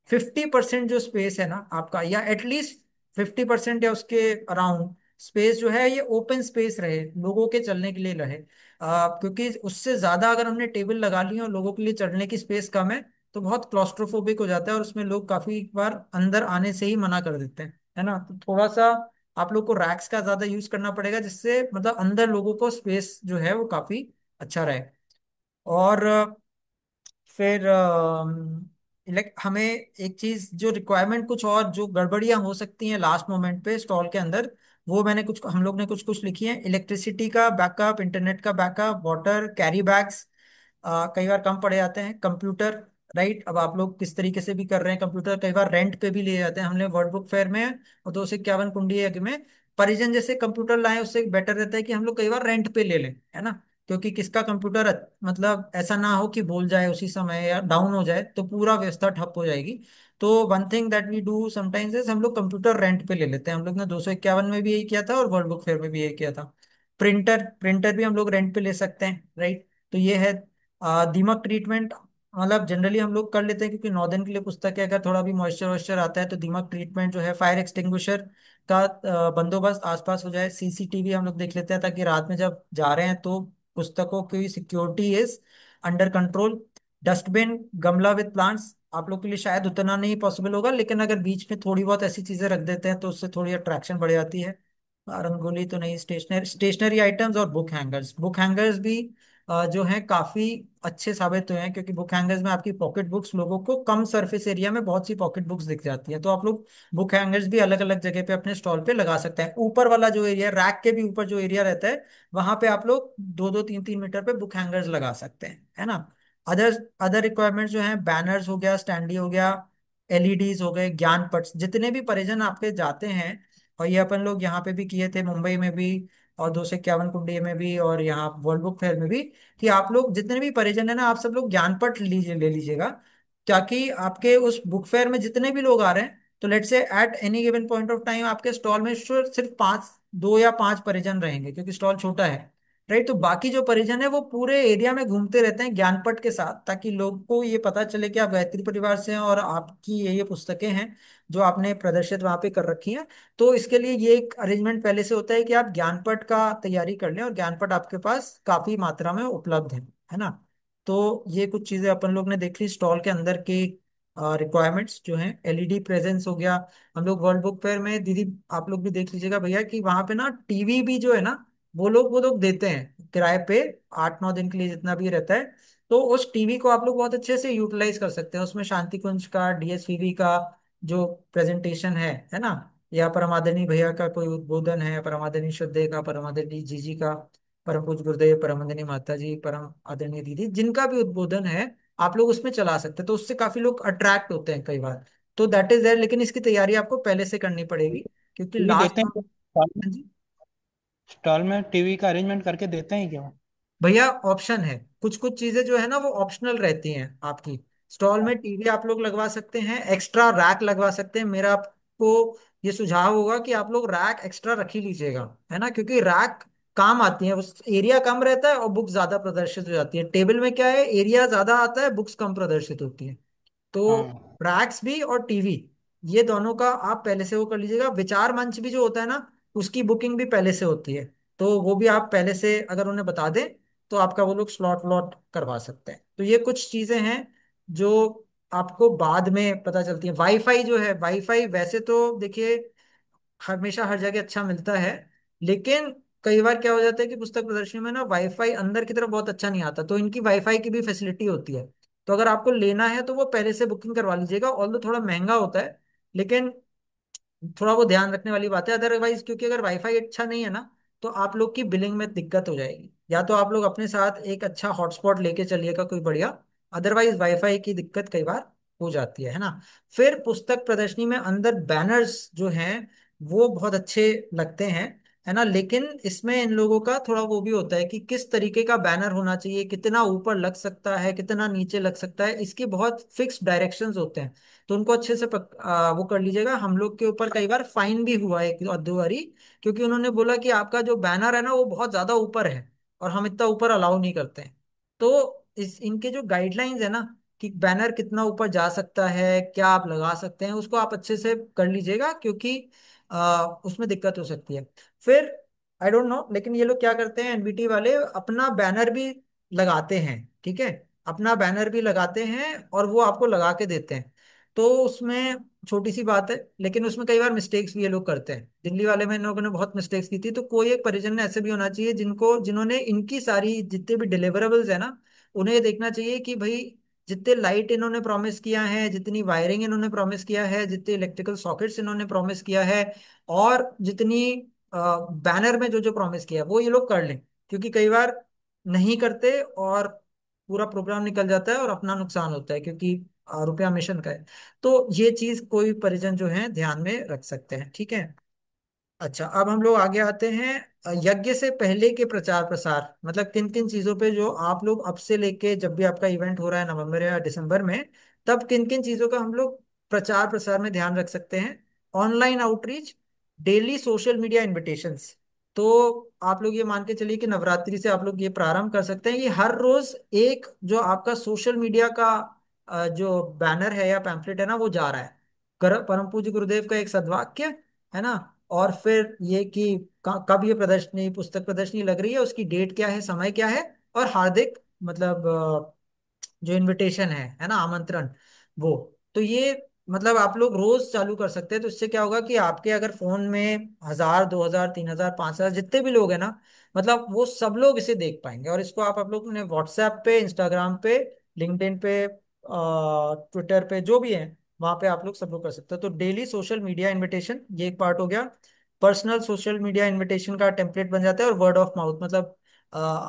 [SPEAKER 2] 50% जो स्पेस है ना आपका, या एटलीस्ट 50% या उसके अराउंड स्पेस जो है, ये ओपन स्पेस रहे, लोगों के चलने के लिए रहे। क्योंकि उससे ज्यादा अगर हमने टेबल लगा ली और लोगों के लिए चढ़ने की स्पेस कम है, तो बहुत क्लॉस्ट्रोफोबिक हो जाता है, और उसमें लोग काफी बार अंदर आने से ही मना कर देते हैं, है ना? तो थोड़ा सा आप लोग को रैक्स का ज्यादा यूज करना पड़ेगा, जिससे मतलब अंदर लोगों को स्पेस जो है वो काफी अच्छा रहे। और फिर हमें एक चीज जो रिक्वायरमेंट, कुछ और जो गड़बड़ियां हो सकती हैं लास्ट मोमेंट पे स्टॉल के अंदर, वो मैंने कुछ हम लोग ने कुछ कुछ लिखी है। इलेक्ट्रिसिटी का बैकअप, इंटरनेट का बैकअप, वाटर, कैरी बैग्स कई बार कम पड़ जाते हैं। कंप्यूटर, राइट, अब आप लोग किस तरीके से भी कर रहे हैं, कंप्यूटर कई बार रेंट पे भी ले जाते हैं। हमने वर्ड बुक फेयर में और 251 कुंडी यज्ञ में परिजन जैसे कंप्यूटर लाए, उससे बेटर रहता है कि हम लोग कई बार रेंट पे ले लें, है ना। क्योंकि किसका कंप्यूटर मतलब ऐसा ना हो कि भूल जाए उसी समय या डाउन हो जाए तो पूरा व्यवस्था ठप हो जाएगी। तो one thing that we do sometimes is हम लोग कंप्यूटर रेंट पे ले लेते हैं। हम लोग ने 251 में भी यही किया था और वर्ल्ड बुक फेयर में भी यही किया था। प्रिंटर प्रिंटर भी हम लोग रेंट पे ले सकते हैं, राइट। तो ये है। दीमक ट्रीटमेंट मतलब जनरली हम लोग कर लेते हैं क्योंकि 9 दिन के लिए पुस्तक है। अगर थोड़ा भी मॉइस्चर वॉइस्चर आता है तो दीमक ट्रीटमेंट जो है, फायर एक्सटिंग्विशर का बंदोबस्त आसपास हो जाए। सीसीटीवी हम लोग देख लेते हैं ताकि रात में जब जा रहे हैं तो पुस्तकों की security is under control. Dustbin, गमला विद प्लांट्स आप लोग के लिए शायद उतना नहीं पॉसिबल होगा, लेकिन अगर बीच में थोड़ी बहुत ऐसी चीजें रख देते हैं तो उससे थोड़ी अट्रैक्शन बढ़ जाती है। रंगोली तो नहीं। स्टेशनरी आइटम्स और बुक हैंगर्स। बुक हैंगर्स भी जो हैं काफी अच्छे साबित हुए हैं क्योंकि बुक हैंगर्स में आपकी पॉकेट बुक्स, लोगों को कम सरफेस एरिया में बहुत सी पॉकेट बुक्स दिख जाती हैं। तो आप लोग बुक हैंगर्स भी अलग अलग जगह पे अपने स्टॉल पे लगा सकते हैं। ऊपर वाला जो एरिया, रैक के भी ऊपर जो एरिया रहता है, वहां पे आप लोग 2-2 3-3 मीटर पे बुक हैंगर्स लगा सकते हैं, है ना। अदर अदर रिक्वायरमेंट जो है, बैनर्स हो गया, स्टैंडी हो गया, एलईडीज हो गए, ज्ञान पट्स, जितने भी परिजन आपके जाते हैं। और ये अपन लोग यहाँ पे भी किए थे, मुंबई में भी और 251 कुंडी में भी और यहाँ वर्ल्ड बुक फेयर में भी, कि आप लोग जितने भी परिजन है ना, आप सब लोग ज्ञानपट लीजिए, ले लीजिएगा। ताकि आपके उस बुक फेयर में जितने भी लोग आ रहे हैं, तो लेट से at any given point of time आपके स्टॉल में सिर्फ पांच, 2 या 5 परिजन रहेंगे क्योंकि स्टॉल छोटा है, राइट। तो बाकी जो परिजन है वो पूरे एरिया में घूमते रहते हैं ज्ञानपट के साथ, ताकि लोग को ये पता चले कि आप गायत्री परिवार से हैं और आपकी ये पुस्तकें हैं जो आपने प्रदर्शित वहां पे कर रखी हैं। तो इसके लिए ये एक अरेंजमेंट पहले से होता है कि आप ज्ञानपट का तैयारी कर लें और ज्ञानपट आपके पास काफी मात्रा में उपलब्ध है ना। तो ये कुछ चीजें अपन लोग ने देख ली स्टॉल के अंदर की। रिक्वायरमेंट्स जो हैं, एलईडी प्रेजेंस हो गया। हम लोग वर्ल्ड बुक फेयर में, दीदी आप लोग भी देख लीजिएगा भैया, कि वहां पे ना टीवी भी जो है ना, वो लोग देते हैं किराए पे, 8-9 दिन के लिए जितना भी रहता है। तो उस टीवी को आप लोग बहुत अच्छे से यूटिलाइज कर सकते हैं। उसमें शांति कुंज का, डीएसपीवी का जो प्रेजेंटेशन है ना, या परमादरणी भैया का कोई उद्बोधन है, परमादरणी श्रद्धेय का, परमादरणी जीजी का, परम पूज्य गुरुदेव, परमादरणी माता जी, परम आदरणीय दीदी, जिनका भी उद्बोधन है आप लोग उसमें चला सकते हैं। तो उससे काफी लोग अट्रैक्ट होते हैं कई बार। तो दैट इज देयर, लेकिन इसकी तैयारी आपको पहले से करनी पड़ेगी क्योंकि
[SPEAKER 5] टीवी देते
[SPEAKER 2] लास्ट
[SPEAKER 5] हैं
[SPEAKER 2] में।
[SPEAKER 5] क्या स्टॉल में?
[SPEAKER 2] हाँ जी
[SPEAKER 5] स्टॉल में टीवी का अरेंजमेंट करके देते हैं क्या वो?
[SPEAKER 2] भैया, ऑप्शन है। कुछ कुछ चीजें जो है ना वो ऑप्शनल रहती हैं आपकी। स्टॉल में टीवी आप लोग लगवा सकते हैं, एक्स्ट्रा रैक लगवा सकते हैं। मेरा आपको ये सुझाव होगा कि आप लोग रैक एक्स्ट्रा रख ही लीजिएगा, है ना, क्योंकि रैक काम आती है। उस एरिया कम रहता है और बुक ज्यादा प्रदर्शित हो जाती है। टेबल में क्या है, एरिया ज्यादा आता है, बुक्स कम प्रदर्शित होती है। तो
[SPEAKER 5] हाँ।
[SPEAKER 2] रैक्स भी और टीवी, ये दोनों का आप पहले से वो कर लीजिएगा। विचार मंच भी जो होता है ना, उसकी बुकिंग भी पहले से होती है। तो वो भी आप पहले से अगर उन्हें बता दें तो आपका वो लोग स्लॉट व्लॉट करवा सकते हैं। तो ये कुछ चीजें हैं जो आपको बाद में पता चलती है। वाईफाई जो है, वाईफाई वैसे तो देखिए हमेशा हर जगह अच्छा मिलता है, लेकिन कई बार क्या हो जाता है कि पुस्तक प्रदर्शनी में ना वाईफाई अंदर की तरफ बहुत अच्छा नहीं आता, तो इनकी वाईफाई की भी फैसिलिटी होती है। तो अगर आपको लेना है तो वो पहले से बुकिंग करवा लीजिएगा। ऑल्दो थोड़ा महंगा होता है, लेकिन थोड़ा वो ध्यान रखने वाली बात है। अदरवाइज क्योंकि अगर वाईफाई अच्छा नहीं है ना, तो आप लोग की बिलिंग में दिक्कत हो जाएगी। या तो आप लोग अपने साथ एक अच्छा हॉटस्पॉट लेके चलिएगा कोई बढ़िया, अदरवाइज वाईफाई की दिक्कत कई बार हो जाती है ना। फिर पुस्तक प्रदर्शनी में अंदर बैनर्स जो हैं वो बहुत अच्छे लगते हैं, है ना। लेकिन इसमें इन लोगों का थोड़ा वो भी होता है कि किस तरीके का बैनर होना चाहिए, कितना ऊपर लग सकता है, कितना नीचे लग सकता है, इसके बहुत फिक्स डायरेक्शंस होते हैं। तो उनको अच्छे से वो कर लीजिएगा। हम लोग के ऊपर कई बार फाइन भी हुआ है 1-2 बारी, क्योंकि उन्होंने बोला कि आपका जो बैनर है ना वो बहुत ज्यादा ऊपर है और हम इतना ऊपर अलाउ नहीं करते हैं। तो इस इनके जो गाइडलाइंस है ना, कि बैनर कितना ऊपर जा सकता है, क्या आप लगा सकते हैं, उसको आप अच्छे से कर लीजिएगा क्योंकि उसमें दिक्कत हो सकती है। फिर आई डोंट नो, लेकिन ये लोग क्या करते हैं एनबीटी वाले, अपना बैनर भी लगाते हैं, ठीक है, अपना बैनर भी लगाते हैं और वो आपको लगा के देते हैं। तो उसमें छोटी सी बात है, लेकिन उसमें कई बार मिस्टेक्स भी ये लोग करते हैं। दिल्ली वाले में इन लोगों ने बहुत मिस्टेक्स की थी। तो कोई एक परिजन ने ऐसे भी होना चाहिए जिन्होंने इनकी सारी जितने भी डिलीवरेबल्स है ना, उन्हें ये देखना चाहिए कि भाई जितने लाइट इन्होंने प्रॉमिस किया है, जितनी वायरिंग इन्होंने प्रॉमिस किया है, जितने इलेक्ट्रिकल सॉकेट्स इन्होंने प्रॉमिस किया है, और जितनी बैनर में जो जो प्रॉमिस किया वो ये लोग कर लें, क्योंकि कई बार नहीं करते और पूरा प्रोग्राम निकल जाता है और अपना नुकसान होता है, क्योंकि रुपया मिशन का है। तो ये चीज कोई परिजन जो है ध्यान में रख सकते हैं, ठीक है। अच्छा, अब हम लोग आगे आते हैं। यज्ञ से पहले के प्रचार प्रसार, मतलब किन किन चीजों पे जो आप लोग अब से लेके जब भी आपका इवेंट हो रहा है नवंबर या दिसंबर में, तब किन किन चीजों का हम लोग प्रचार प्रसार में ध्यान रख सकते हैं। Online outreach, daily social media invitations. तो आप लोग ये मान के चलिए कि नवरात्रि से आप लोग ये प्रारंभ कर सकते हैं कि हर रोज एक जो आपका सोशल मीडिया का जो बैनर है या पैम्फलेट है ना, वो जा रहा है। परम पूज्य गुरुदेव का एक सद्वाक्य है ना, और फिर ये कि कब ये प्रदर्शनी, पुस्तक प्रदर्शनी लग रही है, उसकी डेट क्या है, समय क्या है, और हार्दिक मतलब जो इनविटेशन है ना, आमंत्रण, वो। तो ये मतलब आप लोग रोज चालू कर सकते हैं। तो इससे क्या होगा कि आपके अगर फोन में 1000, 2000, 3000, 5000 जितने भी लोग हैं ना, मतलब वो सब लोग इसे देख पाएंगे। और इसको आप लोग ने व्हाट्सएप पे, इंस्टाग्राम पे, लिंक्डइन पे, ट्विटर पे, जो भी है वहां पे आप लोग सब लोग कर सकते हो। तो डेली सोशल मीडिया इनविटेशन ये एक पार्ट हो गया। पर्सनल सोशल मीडिया इनविटेशन का टेम्पलेट बन जाता है। और वर्ड ऑफ माउथ, मतलब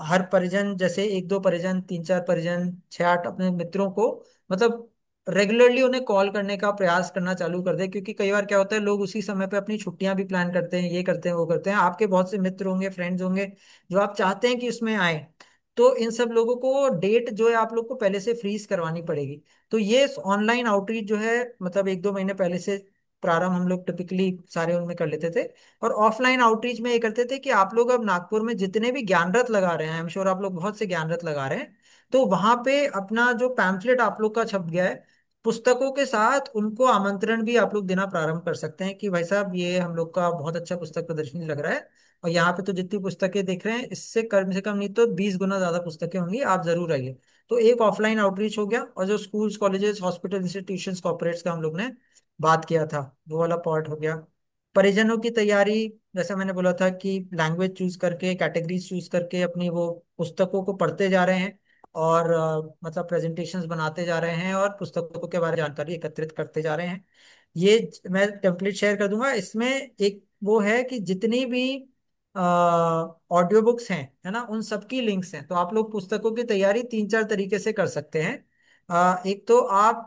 [SPEAKER 2] हर परिजन, जैसे एक दो परिजन, तीन चार परिजन, छह आठ अपने मित्रों को, मतलब रेगुलरली उन्हें कॉल करने का प्रयास करना चालू कर दे। क्योंकि कई बार क्या होता है, लोग उसी समय पे अपनी छुट्टियां भी प्लान करते हैं, ये करते हैं, वो करते हैं। आपके बहुत से मित्र होंगे, फ्रेंड्स होंगे, जो आप चाहते हैं कि उसमें आए। तो इन सब लोगों को डेट जो है आप लोग को पहले से फ्रीज करवानी पड़ेगी। तो ये ऑनलाइन आउटरीच जो है, मतलब एक दो महीने पहले से प्रारंभ हम लोग टिपिकली सारे उनमें कर लेते थे। और ऑफलाइन आउटरीच में ये करते थे कि आप लोग अब नागपुर में जितने भी ज्ञान रथ लगा रहे हैं, आई एम श्योर आप लोग बहुत से ज्ञान रथ लगा रहे हैं, तो वहां पे अपना जो पैम्फलेट आप लोग का छप गया है पुस्तकों के साथ, उनको आमंत्रण भी आप लोग देना प्रारंभ कर सकते हैं कि भाई साहब ये हम लोग का बहुत अच्छा पुस्तक प्रदर्शनी लग रहा है, और यहाँ पे तो जितनी पुस्तकें देख रहे हैं इससे कम से कम नहीं तो 20 गुना ज्यादा पुस्तकें होंगी, आप जरूर आइए। तो एक ऑफलाइन आउटरीच हो गया। और जो schools, colleges, hospital, institutions, corporates का हम लोग ने बात किया था, वो वाला पार्ट हो गया। परिजनों की तैयारी, जैसा मैंने बोला था कि लैंग्वेज चूज करके, कैटेगरीज चूज करके अपनी वो पुस्तकों को पढ़ते जा रहे हैं, और मतलब प्रेजेंटेशंस बनाते जा रहे हैं, और पुस्तकों के बारे में जानकारी एकत्रित करते जा रहे हैं। ये मैं टेम्पलेट शेयर कर दूंगा। इसमें एक वो है कि जितनी भी ऑडियो बुक्स हैं है ना, उन सबकी लिंक्स हैं। तो आप लोग पुस्तकों की तैयारी तीन चार तरीके से कर सकते हैं। एक तो आप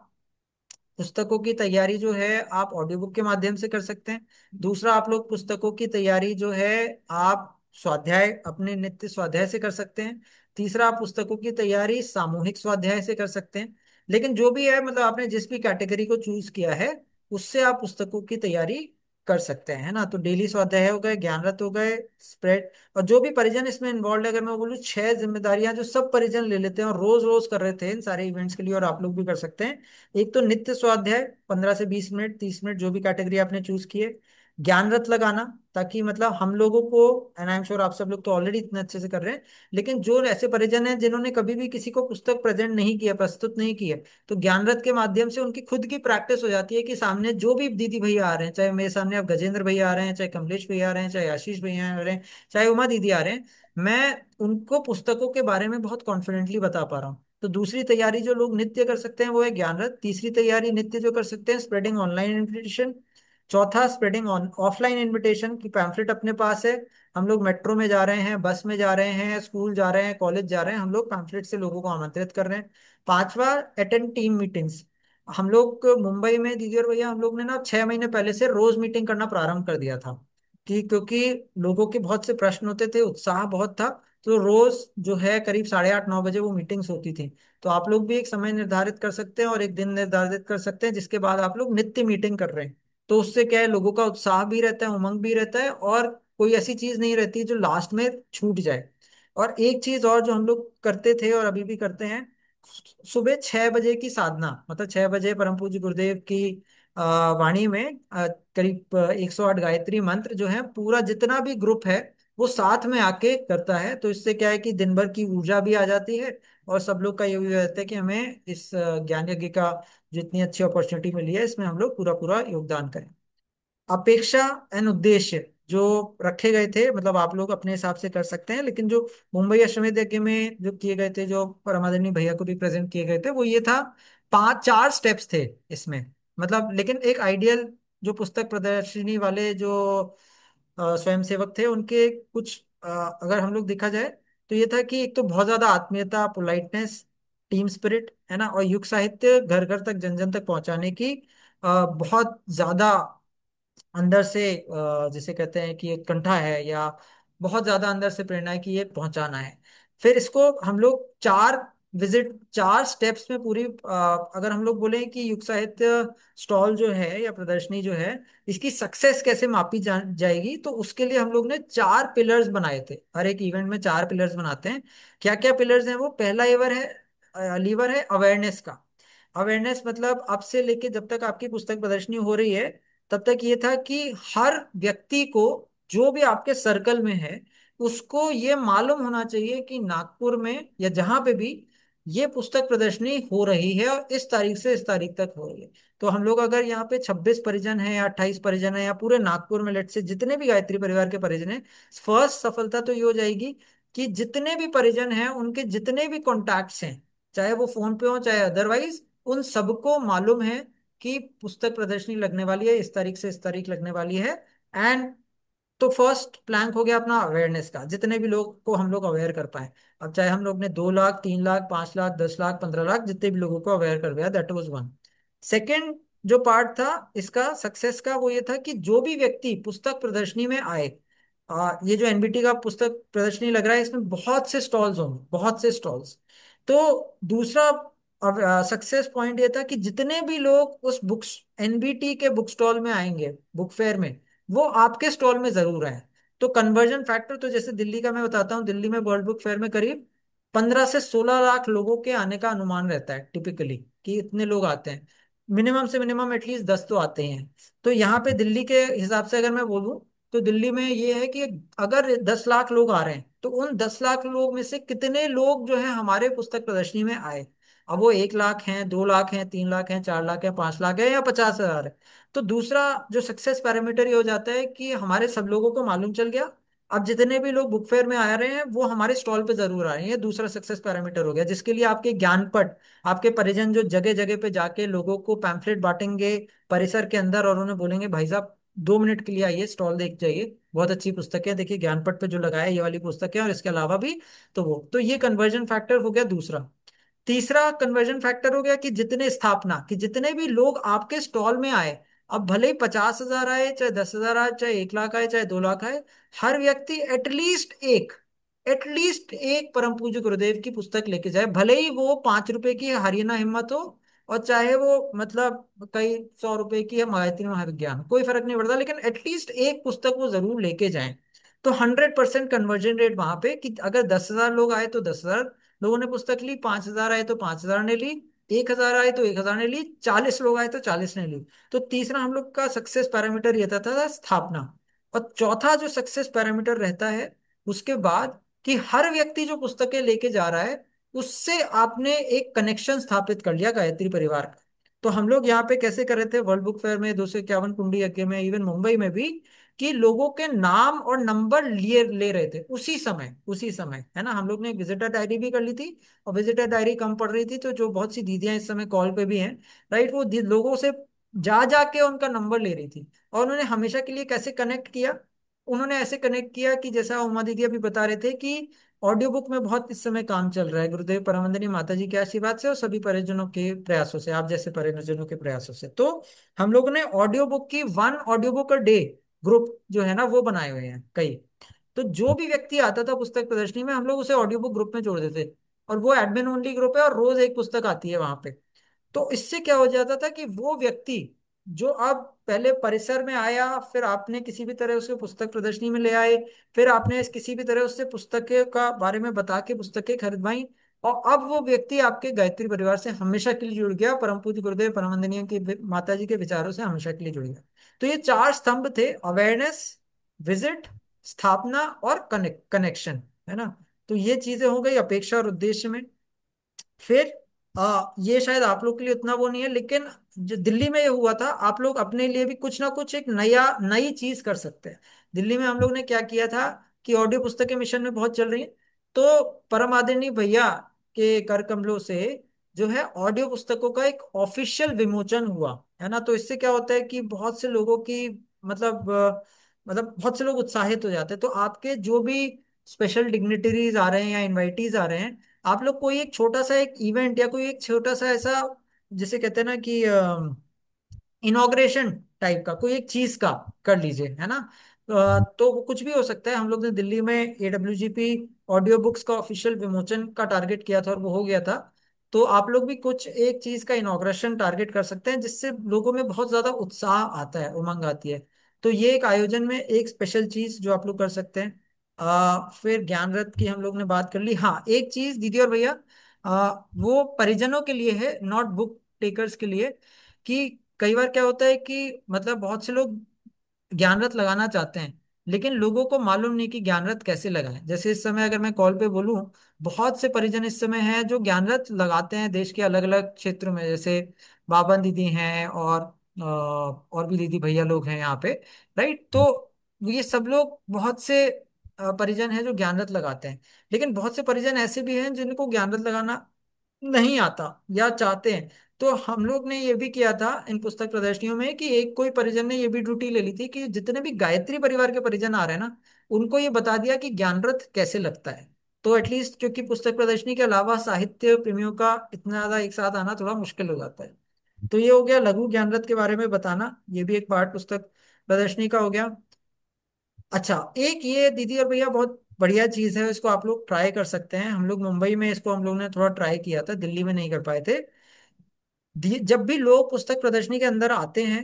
[SPEAKER 2] पुस्तकों की तैयारी जो है आप ऑडियो बुक के माध्यम से कर सकते हैं। दूसरा, आप लोग पुस्तकों की तैयारी जो है आप स्वाध्याय, अपने नित्य स्वाध्याय से कर सकते हैं। तीसरा, आप पुस्तकों की तैयारी सामूहिक स्वाध्याय से कर सकते हैं। लेकिन जो भी है, मतलब आपने जिस भी कैटेगरी को चूज किया है उससे आप पुस्तकों की तैयारी कर सकते हैं, है ना। तो डेली स्वाध्याय हो गए, ज्ञान रथ हो गए, स्प्रेड, और जो भी परिजन इसमें इन्वॉल्व है, अगर मैं बोलूँ 6 जिम्मेदारियां जो सब परिजन ले लेते हैं और रोज रोज कर रहे थे इन सारे इवेंट्स के लिए, और आप लोग भी कर सकते हैं। एक तो नित्य स्वाध्याय 15 से 20 मिनट, 30 मिनट, जो भी कैटेगरी आपने चूज की है। ज्ञान रथ लगाना, ताकि मतलब हम लोगों को, एंड आई एम श्योर आप सब लोग तो ऑलरेडी इतने अच्छे से कर रहे हैं, लेकिन जो ऐसे परिजन हैं जिन्होंने कभी भी किसी को पुस्तक प्रेजेंट नहीं किया, प्रस्तुत नहीं किया, तो ज्ञान रथ के माध्यम से उनकी खुद की प्रैक्टिस हो जाती है कि सामने जो भी दीदी भैया आ रहे हैं, चाहे मेरे सामने आप गजेंद्र भैया आ रहे हैं, चाहे कमलेश भैया आ रहे हैं, चाहे आशीष भैया आ रहे हैं, चाहे उमा दीदी आ रहे हैं, मैं उनको पुस्तकों के बारे में बहुत कॉन्फिडेंटली बता पा रहा हूँ। तो दूसरी तैयारी जो लोग नित्य कर सकते हैं वो है ज्ञान रथ। तीसरी तैयारी नित्य जो कर सकते हैं, स्प्रेडिंग ऑनलाइन इन्विटेशन। चौथा, स्प्रेडिंग ऑन ऑफलाइन इन्विटेशन की पैम्फलेट अपने पास है, हम लोग मेट्रो में जा रहे हैं, बस में जा रहे हैं, स्कूल जा रहे हैं, कॉलेज जा रहे हैं, हम लोग पैम्फलेट से लोगों को आमंत्रित कर रहे हैं। पांचवा, अटेंड टीम मीटिंग्स। हम लोग मुंबई में दीदी और भैया, हम लोग ने ना 6 महीने पहले से रोज मीटिंग करना प्रारंभ कर दिया था, कि क्योंकि लोगों के बहुत से प्रश्न होते थे, उत्साह बहुत था। तो रोज जो है करीब 8:30-9 बजे वो मीटिंग्स होती थी। तो आप लोग भी एक समय निर्धारित कर सकते हैं और एक दिन निर्धारित कर सकते हैं जिसके बाद आप लोग नित्य मीटिंग कर रहे हैं। तो उससे क्या है, लोगों का उत्साह भी रहता है, उमंग भी रहता है, और कोई ऐसी चीज नहीं रहती जो लास्ट में छूट जाए। और एक चीज और जो हम लोग करते थे और अभी भी करते हैं, सुबह 6 बजे की साधना, मतलब 6 बजे परम पूज्य गुरुदेव की वाणी में करीब 108 गायत्री मंत्र जो है, पूरा जितना भी ग्रुप है वो साथ में आके करता है। तो इससे क्या है कि दिन भर की ऊर्जा भी आ जाती है, और सब लोग का ये भी रहता है कि हमें इस ज्ञान यज्ञ का जितनी अच्छी अपॉर्चुनिटी मिली है इसमें हम लोग पूरा पूरा योगदान करें। अपेक्षा एंड उद्देश्य जो रखे गए थे, मतलब आप लोग अपने हिसाब से कर सकते हैं, लेकिन जो मुंबई अश्वमेध यज्ञ में जो किए गए थे, जो परमादरणीय भैया को भी प्रेजेंट किए गए थे, वो ये था, 4 स्टेप्स थे इसमें। मतलब लेकिन एक आइडियल जो पुस्तक प्रदर्शनी वाले जो स्वयंसेवक थे उनके कुछ अगर हम लोग देखा जाए तो ये था कि एक तो बहुत ज्यादा आत्मीयता, पोलाइटनेस, टीम स्पिरिट, है ना, और युग साहित्य घर घर तक, जन जन तक पहुंचाने की बहुत ज्यादा अंदर से जिसे कहते हैं कि एक कंठा है, या बहुत ज्यादा अंदर से प्रेरणा है कि ये पहुंचाना है। फिर इसको हम लोग चार स्टेप्स में पूरी अगर हम लोग बोले कि युग साहित्य स्टॉल जो है या प्रदर्शनी जो है, इसकी सक्सेस कैसे मापी जाएगी, तो उसके लिए हम लोग ने चार पिलर्स बनाए थे। हर एक इवेंट में चार पिलर्स बनाते हैं। क्या क्या पिलर्स हैं वो? पहला लीवर है अवेयरनेस का। अवेयरनेस मतलब अब से लेके जब तक आपकी पुस्तक प्रदर्शनी हो रही है तब तक ये था कि हर व्यक्ति को, जो भी आपके सर्कल में है, उसको ये मालूम होना चाहिए कि नागपुर में या जहां पे भी ये पुस्तक प्रदर्शनी हो रही है और इस तारीख से इस तारीख तक हो रही है। तो हम लोग अगर यहाँ पे 26 परिजन है या 28 परिजन है या पूरे नागपुर में लेट से जितने भी गायत्री परिवार के परिजन हैं, फर्स्ट सफलता तो ये हो जाएगी कि जितने भी परिजन हैं उनके जितने भी कॉन्टैक्ट्स हैं, चाहे वो फोन पे हो चाहे अदरवाइज, उन सबको मालूम है कि पुस्तक प्रदर्शनी लगने वाली है, इस तारीख से इस तारीख लगने वाली है। एंड तो फर्स्ट प्लैंक हो गया अपना अवेयरनेस का, जितने भी लोग को हम लोग अवेयर कर पाए। अब चाहे हम लोग ने 2 लाख, 3 लाख, 5 लाख, 10 लाख, 15 लाख, जितने भी लोगों को अवेयर कर दिया, दैट वाज वन। सेकेंड जो पार्ट था इसका सक्सेस का, वो ये था कि जो भी व्यक्ति पुस्तक प्रदर्शनी में आए, ये जो एनबीटी का पुस्तक प्रदर्शनी लग रहा है इसमें बहुत से स्टॉल्स होंगे, बहुत से स्टॉल्स। तो दूसरा सक्सेस पॉइंट ये था कि जितने भी लोग उस बुक्स एनबीटी के बुक स्टॉल में आएंगे, बुक फेयर में, वो आपके स्टॉल में जरूर आए। तो कन्वर्जन फैक्टर, तो जैसे दिल्ली का मैं बताता हूँ, दिल्ली में वर्ल्ड बुक फेयर में करीब 15 से 16 लाख लोगों के आने का अनुमान रहता है टिपिकली, कि इतने लोग आते हैं। मिनिमम से मिनिमम एटलीस्ट 10 तो आते ही हैं। तो यहाँ पे दिल्ली के हिसाब से अगर मैं बोलूँ तो दिल्ली में ये है कि अगर 10 लाख लोग आ रहे हैं तो उन 10 लाख लोग में से कितने लोग जो है हमारे पुस्तक प्रदर्शनी में आए। अब वो 1 लाख हैं, 2 लाख हैं, 3 लाख हैं, 4 लाख हैं, 5 लाख है, या 50 हजार है। तो दूसरा जो सक्सेस पैरामीटर ये हो जाता है कि हमारे सब लोगों को मालूम चल गया, अब जितने भी लोग बुक फेयर में आ रहे हैं वो हमारे स्टॉल पे जरूर आ रहे हैं। ये दूसरा सक्सेस पैरामीटर हो गया, जिसके लिए आपके ज्ञानपट, आपके परिजन जो जगह जगह पे जाके लोगों को पैम्फलेट बांटेंगे परिसर के अंदर, और उन्हें बोलेंगे भाई साहब 2 मिनट के लिए आइए, स्टॉल देख जाइए, बहुत अच्छी पुस्तक है, देखिए ज्ञानपट पे जो लगाया है ये वाली पुस्तक है, और इसके अलावा भी। तो ये कन्वर्जन फैक्टर हो गया दूसरा। तीसरा कन्वर्जन फैक्टर हो गया कि जितने स्थापना, कि जितने भी लोग आपके स्टॉल में आए, अब भले ही 50 हजार आए, चाहे 10 हजार आए, चाहे 1 लाख आए, चाहे 2 लाख आए, हर व्यक्ति एटलीस्ट एक परम पूज्य गुरुदेव की पुस्तक लेके जाए, भले ही वो 5 रुपए की हरियाणा हिम्मत हो, और चाहे वो मतलब कई 100 रुपए की है गायत्री महाविज्ञान, कोई फर्क नहीं पड़ता, लेकिन एटलीस्ट एक पुस्तक वो जरूर लेके जाएं। तो 100% कन्वर्जन रेट वहां पे, कि अगर 10 हजार लोग आए तो 10 हजार लोगों ने पुस्तक ली, 5 हजार आए तो 5 हजार ने ली, 1 हजार आए तो 1 हजार ने ली, 40 लोग आए तो 40 ने ली। तो तीसरा हम लोग का सक्सेस पैरामीटर ये था स्थापना। और चौथा जो सक्सेस पैरामीटर रहता है उसके बाद, कि हर व्यक्ति जो पुस्तकें लेके जा रहा है उससे आपने एक कनेक्शन स्थापित कर लिया गायत्री परिवार का। तो हम लोग यहाँ पे कैसे कर रहे थे वर्ल्ड बुक फेयर में, 251 कुंडी यज्ञ में, इवन मुंबई में भी, कि लोगों के नाम और नंबर लिए ले रहे थे उसी समय, है ना। हम लोग ने एक विजिटर डायरी भी कर ली थी, और विजिटर डायरी कम पड़ रही थी तो जो बहुत सी दीदियां इस समय कॉल पे भी हैं, राइट, वो लोगों से जा जाके उनका नंबर ले रही थी। और उन्होंने हमेशा के लिए कैसे कनेक्ट किया? उन्होंने ऐसे कनेक्ट किया कि जैसा उमा दीदी अभी बता रहे थे कि ऑडियो बुक में बहुत इस समय काम चल रहा है, गुरुदेव परमवंदनीय माता जी के आशीर्वाद से और सभी परिजनों के प्रयासों से, आप जैसे परिजनों के प्रयासों से। तो हम लोगों ने ऑडियो बुक की 1 audio book a day group जो है ना वो बनाए हुए हैं कई। तो जो भी व्यक्ति आता था पुस्तक प्रदर्शनी में हम लोग उसे ऑडियो बुक ग्रुप में जोड़ देते, और वो एडमिन ओनली ग्रुप है और रोज एक पुस्तक आती है वहां पे। तो इससे क्या हो जाता था कि वो व्यक्ति जो अब पहले परिसर में आया, फिर आपने किसी भी तरह उसे पुस्तक प्रदर्शनी में ले आए, फिर आपने इस किसी भी तरह उससे पुस्तकें का बारे में बता के पुस्तकें खरीदवाई, और अब वो व्यक्ति आपके गायत्री परिवार से हमेशा के लिए जुड़ गया, परम पूज्य गुरुदेव परमवंदनीय की माता जी के विचारों से हमेशा के लिए जुड़ गया। तो ये चार स्तंभ थे: अवेयरनेस, विजिट, स्थापना और कनेक्शन, है ना। तो ये चीजें हो गई अपेक्षा और उद्देश्य में। फिर ये शायद आप लोग के लिए उतना वो नहीं है, लेकिन जो दिल्ली में ये हुआ था, आप लोग अपने लिए भी कुछ ना कुछ एक नई चीज कर सकते हैं। दिल्ली में हम लोग ने क्या किया था कि ऑडियो पुस्तकें मिशन में बहुत चल रही हैं, तो परम आदरणीय भैया के कर कमलों से जो है ऑडियो पुस्तकों का एक ऑफिशियल विमोचन हुआ, है ना। तो इससे क्या होता है कि बहुत से लोगों की मतलब मतलब बहुत से लोग उत्साहित हो जाते हैं। तो आपके जो भी स्पेशल डिग्निटरीज आ रहे हैं या इनवाइटीज आ रहे हैं, आप लोग कोई एक छोटा सा एक इवेंट या कोई एक छोटा सा ऐसा, जिसे कहते हैं ना कि इनॉग्रेशन टाइप का कोई एक चीज का कर लीजिए, है ना। तो वो कुछ भी हो सकता है। हम लोग ने दिल्ली में AWGP ऑडियो बुक्स का ऑफिशियल विमोचन का टारगेट किया था और वो हो गया था। तो आप लोग भी कुछ एक चीज का इनॉग्रेशन टारगेट कर सकते हैं, जिससे लोगों में बहुत ज्यादा उत्साह आता है, उमंग आती है। तो ये एक आयोजन में एक स्पेशल चीज जो आप लोग कर सकते हैं। फिर ज्ञान रथ की हम लोग ने बात कर ली। हाँ, एक चीज दीदी और भैया, वो परिजनों के लिए है, नॉट बुक टेकर्स के लिए। कि कई बार क्या होता है कि मतलब बहुत से लोग ज्ञान रथ लगाना चाहते हैं, लेकिन लोगों को मालूम नहीं कि ज्ञान रथ कैसे लगाएं। जैसे इस समय अगर मैं कॉल पे बोलूं, बहुत से परिजन इस समय हैं जो ज्ञान रथ लगाते हैं देश के अलग अलग क्षेत्रों में। जैसे बाबा दीदी हैं और भी दीदी भैया लोग हैं यहाँ पे, राइट। तो ये सब लोग, बहुत से परिजन हैं जो ज्ञान रथ लगाते हैं। लेकिन बहुत से परिजन ऐसे भी हैं जिनको ज्ञान रथ लगाना नहीं आता या चाहते हैं। तो हम लोग ने ये भी किया था इन पुस्तक प्रदर्शनियों में कि एक कोई परिजन ने ये भी ड्यूटी ले ली थी कि जितने भी गायत्री परिवार के परिजन आ रहे हैं ना, उनको ये बता दिया कि ज्ञान रथ कैसे लगता है। तो एटलीस्ट, क्योंकि पुस्तक प्रदर्शनी के अलावा साहित्य प्रेमियों का इतना ज्यादा एक साथ आना थोड़ा मुश्किल हो जाता है। तो ये हो गया लघु ज्ञान रथ के बारे में बताना, ये भी एक पार्ट पुस्तक प्रदर्शनी का हो गया। अच्छा, एक ये दीदी और भैया बहुत बढ़िया चीज है, इसको आप लोग ट्राई कर सकते हैं। हम लोग मुंबई में इसको हम लोग ने थोड़ा ट्राई किया था, दिल्ली में नहीं कर पाए थे। जब भी लोग पुस्तक प्रदर्शनी के अंदर आते हैं,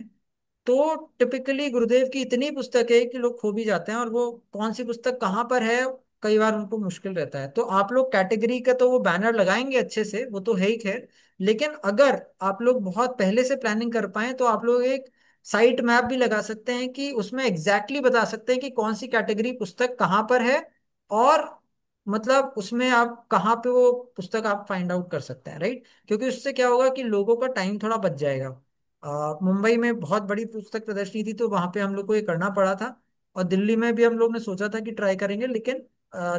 [SPEAKER 2] तो टिपिकली गुरुदेव की इतनी पुस्तक है कि लोग खो भी जाते हैं, और वो कौन सी पुस्तक कहाँ पर है कई बार उनको मुश्किल रहता है। तो आप लोग कैटेगरी का तो वो बैनर लगाएंगे अच्छे से, वो तो है ही खैर। लेकिन अगर आप लोग बहुत पहले से प्लानिंग कर पाए तो आप लोग एक साइट मैप भी लगा सकते हैं कि उसमें एग्जैक्टली बता सकते हैं कि कौन सी कैटेगरी पुस्तक कहाँ पर है। और मतलब उसमें आप कहाँ पे वो पुस्तक आप फाइंड आउट कर सकते हैं, राइट। क्योंकि उससे क्या होगा कि लोगों का टाइम थोड़ा बच जाएगा। मुंबई में बहुत बड़ी पुस्तक प्रदर्शनी थी, तो वहां पे हम लोग को ये करना पड़ा था। और दिल्ली में भी हम लोग ने सोचा था कि ट्राई करेंगे, लेकिन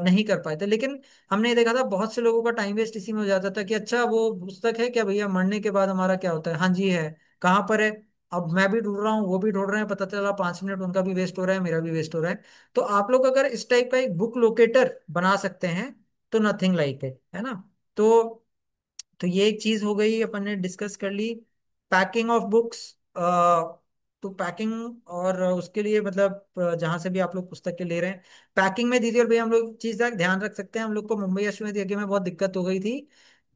[SPEAKER 2] नहीं कर पाए थे। लेकिन हमने ये देखा था बहुत से लोगों का टाइम वेस्ट इसी में हो जाता था कि अच्छा वो पुस्तक है क्या भैया, मरने के बाद हमारा क्या होता है, हाँ जी है, कहाँ पर है। अब मैं भी ढूंढ रहा हूँ, वो भी ढूंढ रहे हैं, पता चला 5 मिनट उनका भी वेस्ट हो रहा है, मेरा भी वेस्ट हो रहा है। तो आप लोग अगर इस टाइप का एक बुक लोकेटर बना सकते हैं, तो नथिंग लाइक इट, है ना। तो ये एक चीज हो गई, अपन ने डिस्कस कर ली। पैकिंग ऑफ बुक्स, तो पैकिंग और उसके लिए मतलब जहां से भी आप लोग पुस्तक के ले रहे हैं, पैकिंग में दीदी और भैया हम लोग चीज का ध्यान रख सकते हैं। हम लोग को मुंबई अश्वमेध यज्ञ में बहुत दिक्कत हो गई थी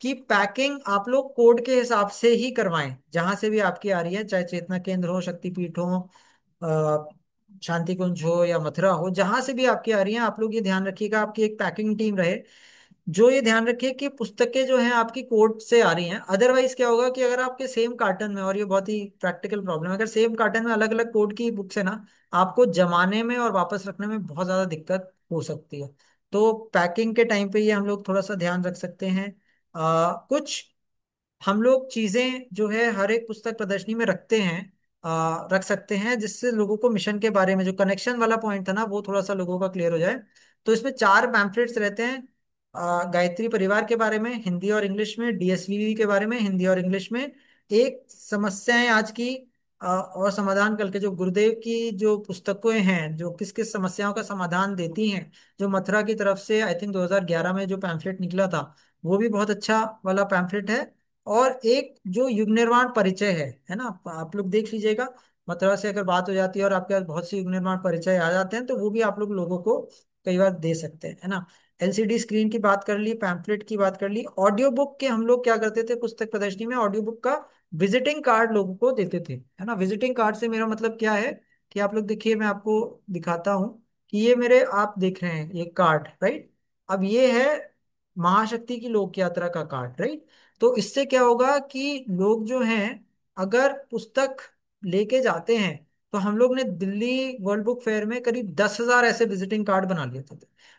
[SPEAKER 2] कि पैकिंग आप लोग कोड के हिसाब से ही करवाएं, जहां से भी आपकी आ रही है, चाहे चेतना केंद्र हो, शक्तिपीठ हो, शांति कुंज हो या मथुरा हो, जहां से भी आपकी आ रही है, आप लोग ये ध्यान रखिएगा आपकी एक पैकिंग टीम रहे जो ये ध्यान रखे कि पुस्तकें जो हैं आपकी कोर्ट से आ रही हैं। अदरवाइज क्या होगा कि अगर आपके सेम कार्टन में, और ये बहुत ही प्रैक्टिकल प्रॉब्लम है, अगर सेम कार्टन में अलग अलग कोड की बुक्स है ना, आपको जमाने में और वापस रखने में बहुत ज्यादा दिक्कत हो सकती है। तो पैकिंग के टाइम पे ये हम लोग थोड़ा सा ध्यान रख सकते हैं। कुछ हम लोग चीजें जो है हर एक पुस्तक प्रदर्शनी में रखते हैं, रख सकते हैं, जिससे लोगों को मिशन के बारे में, जो कनेक्शन वाला पॉइंट था ना, वो थोड़ा सा लोगों का क्लियर हो जाए। तो इसमें 4 पैम्फलेट्स रहते हैं। गायत्री परिवार के बारे में हिंदी और इंग्लिश में, DSVV के बारे में हिंदी और इंग्लिश में, एक समस्याएं आज की और समाधान कल के, जो गुरुदेव की जो पुस्तकें हैं जो किस किस समस्याओं का समाधान देती हैं, जो मथुरा की तरफ से आई थिंक 2011 में जो पैम्फलेट निकला था, वो भी बहुत अच्छा वाला पैम्फलेट है। और एक जो युग निर्माण परिचय है ना, आप लोग देख लीजिएगा। मथुरा से अगर बात हो जाती है और आपके पास बहुत सी युग निर्माण परिचय आ जाते हैं, तो वो भी आप लोग लोगों को कई बार दे सकते हैं, है ना। LCD स्क्रीन की बात कर ली, पैम्फलेट की बात कर ली। ऑडियो बुक के हम लोग क्या करते थे पुस्तक प्रदर्शनी में, ऑडियो बुक का विजिटिंग कार्ड लोगों को देते थे, है ना। विजिटिंग कार्ड से मेरा मतलब क्या है कि आप लोग देखिए, मैं आपको दिखाता हूँ कि ये मेरे, आप देख रहे हैं ये कार्ड, राइट। अब ये है महाशक्ति की लोक यात्रा का कार्ड, राइट। तो इससे क्या होगा कि लोग जो हैं, अगर पुस्तक लेके जाते हैं, तो हम लोग ने दिल्ली वर्ल्ड बुक फेयर में करीब 10,000 ऐसे विजिटिंग कार्ड बना लिए थे।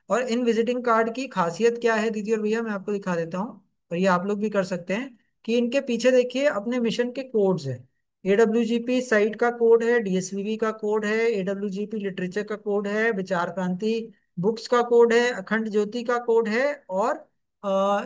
[SPEAKER 2] और इन विजिटिंग कार्ड की खासियत क्या है दीदी और भैया, मैं आपको दिखा देता हूँ, और ये आप लोग भी कर सकते हैं। कि इनके पीछे देखिए अपने मिशन के कोड्स हैं। AWGP साइट का कोड है, DSVV का कोड है, AWGP लिटरेचर का कोड है, विचार क्रांति बुक्स का कोड है, अखंड ज्योति का कोड है, और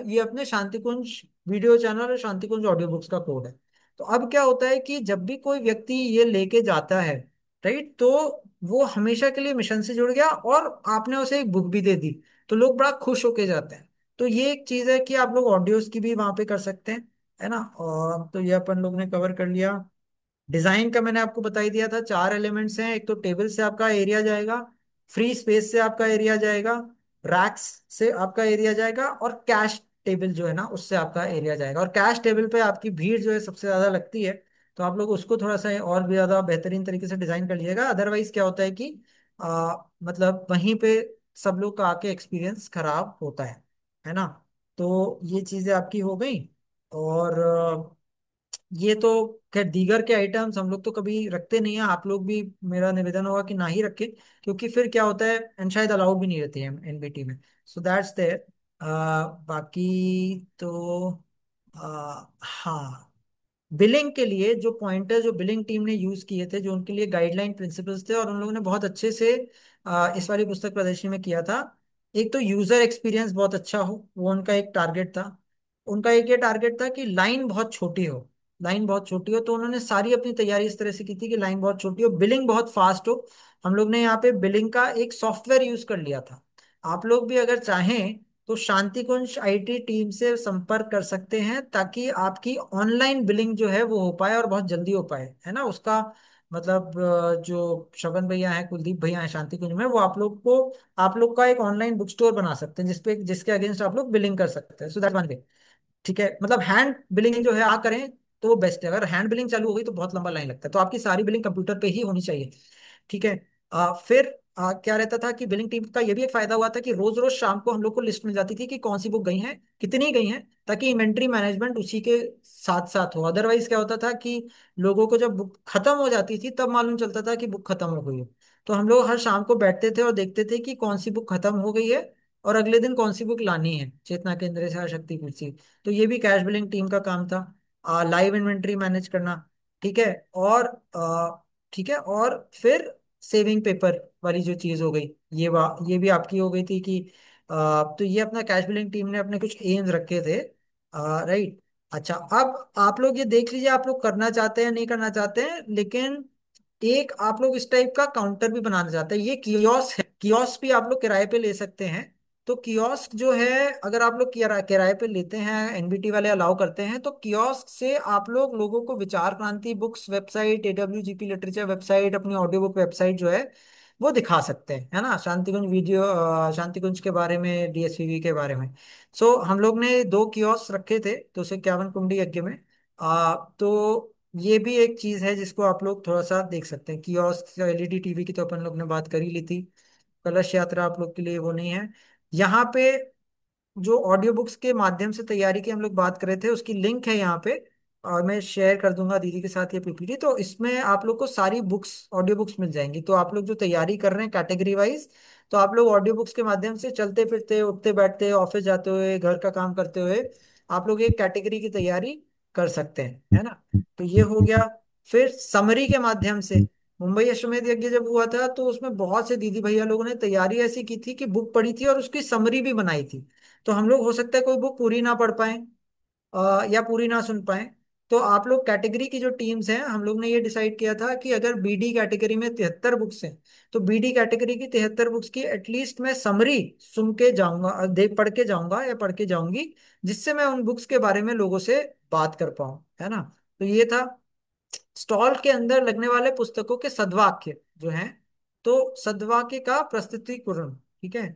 [SPEAKER 2] ये अपने शांति कुंज वीडियो चैनल और शांति कुंज ऑडियो बुक्स का कोड है। तो अब क्या होता है कि जब भी कोई व्यक्ति ये लेके जाता है, राइट, तो वो हमेशा के लिए मिशन से जुड़ गया और आपने उसे एक बुक भी दे दी, तो लोग बड़ा खुश होके जाते हैं। तो ये एक चीज है कि आप लोग ऑडियोज की भी वहां पे कर सकते हैं, है ना। और तो ये अपन लोग ने कवर कर लिया। डिजाइन का मैंने आपको बता ही दिया था, 4 एलिमेंट्स हैं। एक तो टेबल से आपका एरिया जाएगा, फ्री स्पेस से आपका एरिया जाएगा, रैक्स से आपका एरिया जाएगा, और कैश टेबल जो है ना उससे आपका एरिया जाएगा। और कैश टेबल पे आपकी भीड़ जो है सबसे ज्यादा लगती है, तो आप लोग उसको थोड़ा सा और भी ज्यादा बेहतरीन तरीके से डिजाइन कर लीजिएगा। अदरवाइज क्या होता है कि मतलब वहीं पे सब लोग का आके एक्सपीरियंस खराब होता है ना। तो ये चीजें आपकी हो गई। और ये तो खैर दीगर के आइटम्स हम लोग तो कभी रखते नहीं है, आप लोग भी, मेरा निवेदन होगा कि ना ही रखें, क्योंकि फिर क्या होता है, एंड शायद अलाउड भी नहीं रहती है एनबीटी में। So that's there. बाकी तो हाँ, बिलिंग के लिए जो पॉइंटर जो बिलिंग टीम ने यूज किए थे, जो उनके लिए गाइडलाइन प्रिंसिपल्स थे, और उन लोगों ने बहुत अच्छे से इस वाली पुस्तक प्रदर्शनी में किया था। एक तो यूजर एक्सपीरियंस बहुत अच्छा हो, वो उनका एक टारगेट था। उनका एक ये टारगेट था कि लाइन बहुत छोटी हो, लाइन बहुत छोटी हो। तो उन्होंने सारी अपनी तैयारी इस तरह से की थी कि लाइन बहुत छोटी हो, बिलिंग बहुत फास्ट हो। हम लोग ने यहाँ पे बिलिंग का एक सॉफ्टवेयर यूज कर लिया था। आप लोग भी अगर चाहें तो शांति कुंज आईटी टीम से संपर्क कर सकते हैं, ताकि आपकी ऑनलाइन बिलिंग जो है वो हो पाए और बहुत जल्दी हो पाए, है ना। उसका मतलब जो श्रवण भैया हैं, कुलदीप भैया हैं शांति कुंज में, वो आप लोग का एक ऑनलाइन बुक स्टोर बना सकते हैं, जिसके अगेंस्ट आप लोग बिलिंग कर सकते हैं। So that one way. ठीक है, मतलब हैंड बिलिंग जो है आ करें तो वो बेस्ट है। अगर हैंड बिलिंग चालू हो गई तो बहुत लंबा लाइन लगता है, तो आपकी सारी बिलिंग कंप्यूटर पे ही होनी चाहिए। ठीक है। फिर क्या रहता था कि बिलिंग टीम का ये भी एक फायदा हुआ था कि रोज रोज शाम को हम लोग को लिस्ट मिल जाती थी कि कौन सी बुक गई है, कितनी गई है, ताकि इन्वेंट्री मैनेजमेंट उसी के साथ साथ हो। अदरवाइज क्या होता था कि लोगों को जब बुक खत्म हो जाती थी तब मालूम चलता था कि बुक खत्म हो गई है। तो हम लोग हर शाम को बैठते थे और देखते थे कि कौन सी बुक खत्म हो गई है और अगले दिन कौन सी बुक लानी है, चेतना केंद्र से शक्ति पीठ से। तो ये भी कैश बिलिंग टीम का काम था, लाइव इन्वेंट्री मैनेज करना। ठीक है। और ठीक है, और फिर सेविंग पेपर वाली जो चीज हो गई, ये भी आपकी हो गई थी कि तो ये अपना कैश बिलिंग टीम ने अपने कुछ एम्स रखे थे। राइट। अच्छा, अब आप लोग ये देख लीजिए, आप लोग करना चाहते हैं नहीं करना चाहते हैं, लेकिन एक आप लोग इस टाइप का काउंटर भी बनाना चाहते हैं। ये कियोस्क है, कियोस्क भी आप लोग किराए पे ले सकते हैं। तो कियोस्क जो है, अगर आप लोग किराए पे लेते हैं, एनबीटी वाले अलाउ करते हैं, तो कियोस्क से आप लोग लोगों को विचार क्रांति बुक्स वेबसाइट, एडब्ल्यूजीपी लिटरेचर वेबसाइट, अपनी ऑडियो बुक वेबसाइट जो है वो दिखा सकते हैं, है ना। शांति कुंज के बारे में, डीएसपीवी के बारे में। सो हम लोग ने 2 कियोस्क रखे थे 251 कुंडी यज्ञ में। तो ये भी एक चीज है जिसको आप लोग थोड़ा सा देख सकते हैं। कियोस्क, एलईडी टीवी की तो अपन लोग ने बात कर ही ली थी। कलश यात्रा आप लोग के लिए वो नहीं है। यहाँ पे जो ऑडियो बुक्स के माध्यम से तैयारी की हम लोग बात कर रहे थे, उसकी लिंक है यहाँ पे, और मैं शेयर कर दूंगा दीदी के साथ ये पीपीटी। तो इसमें आप लोग को सारी बुक्स, ऑडियो बुक्स मिल जाएंगी। तो आप लोग जो तैयारी कर रहे हैं कैटेगरी वाइज, तो आप लोग ऑडियो बुक्स के माध्यम से चलते फिरते, उठते बैठते, ऑफिस जाते हुए, घर का काम करते हुए, आप लोग एक कैटेगरी की तैयारी कर सकते हैं, है ना। तो ये हो गया। फिर समरी के माध्यम से, मुंबई अश्वमेध यज्ञ जब हुआ था तो उसमें बहुत से दीदी भैया लोगों ने तैयारी ऐसी की थी कि बुक पढ़ी थी और उसकी समरी भी बनाई थी। तो हम लोग हो सकता है कोई बुक पूरी ना पढ़ पाए, या पूरी ना सुन पाए। तो आप लोग कैटेगरी की जो टीम्स हैं, हम लोग ने ये डिसाइड किया था कि अगर बीडी कैटेगरी में 73 बुक्स हैं, तो बीडी कैटेगरी की 73 बुक्स की एटलीस्ट मैं समरी सुन के जाऊंगा, देख पढ़ के जाऊंगा या पढ़ के जाऊंगी, जिससे मैं उन बुक्स के बारे में लोगों से बात कर पाऊं, है ना। तो ये था। स्टॉल के अंदर लगने वाले पुस्तकों के सद्वाक्य जो हैं, तो सद्वाक्य का प्रस्तुतिकरण। ठीक है।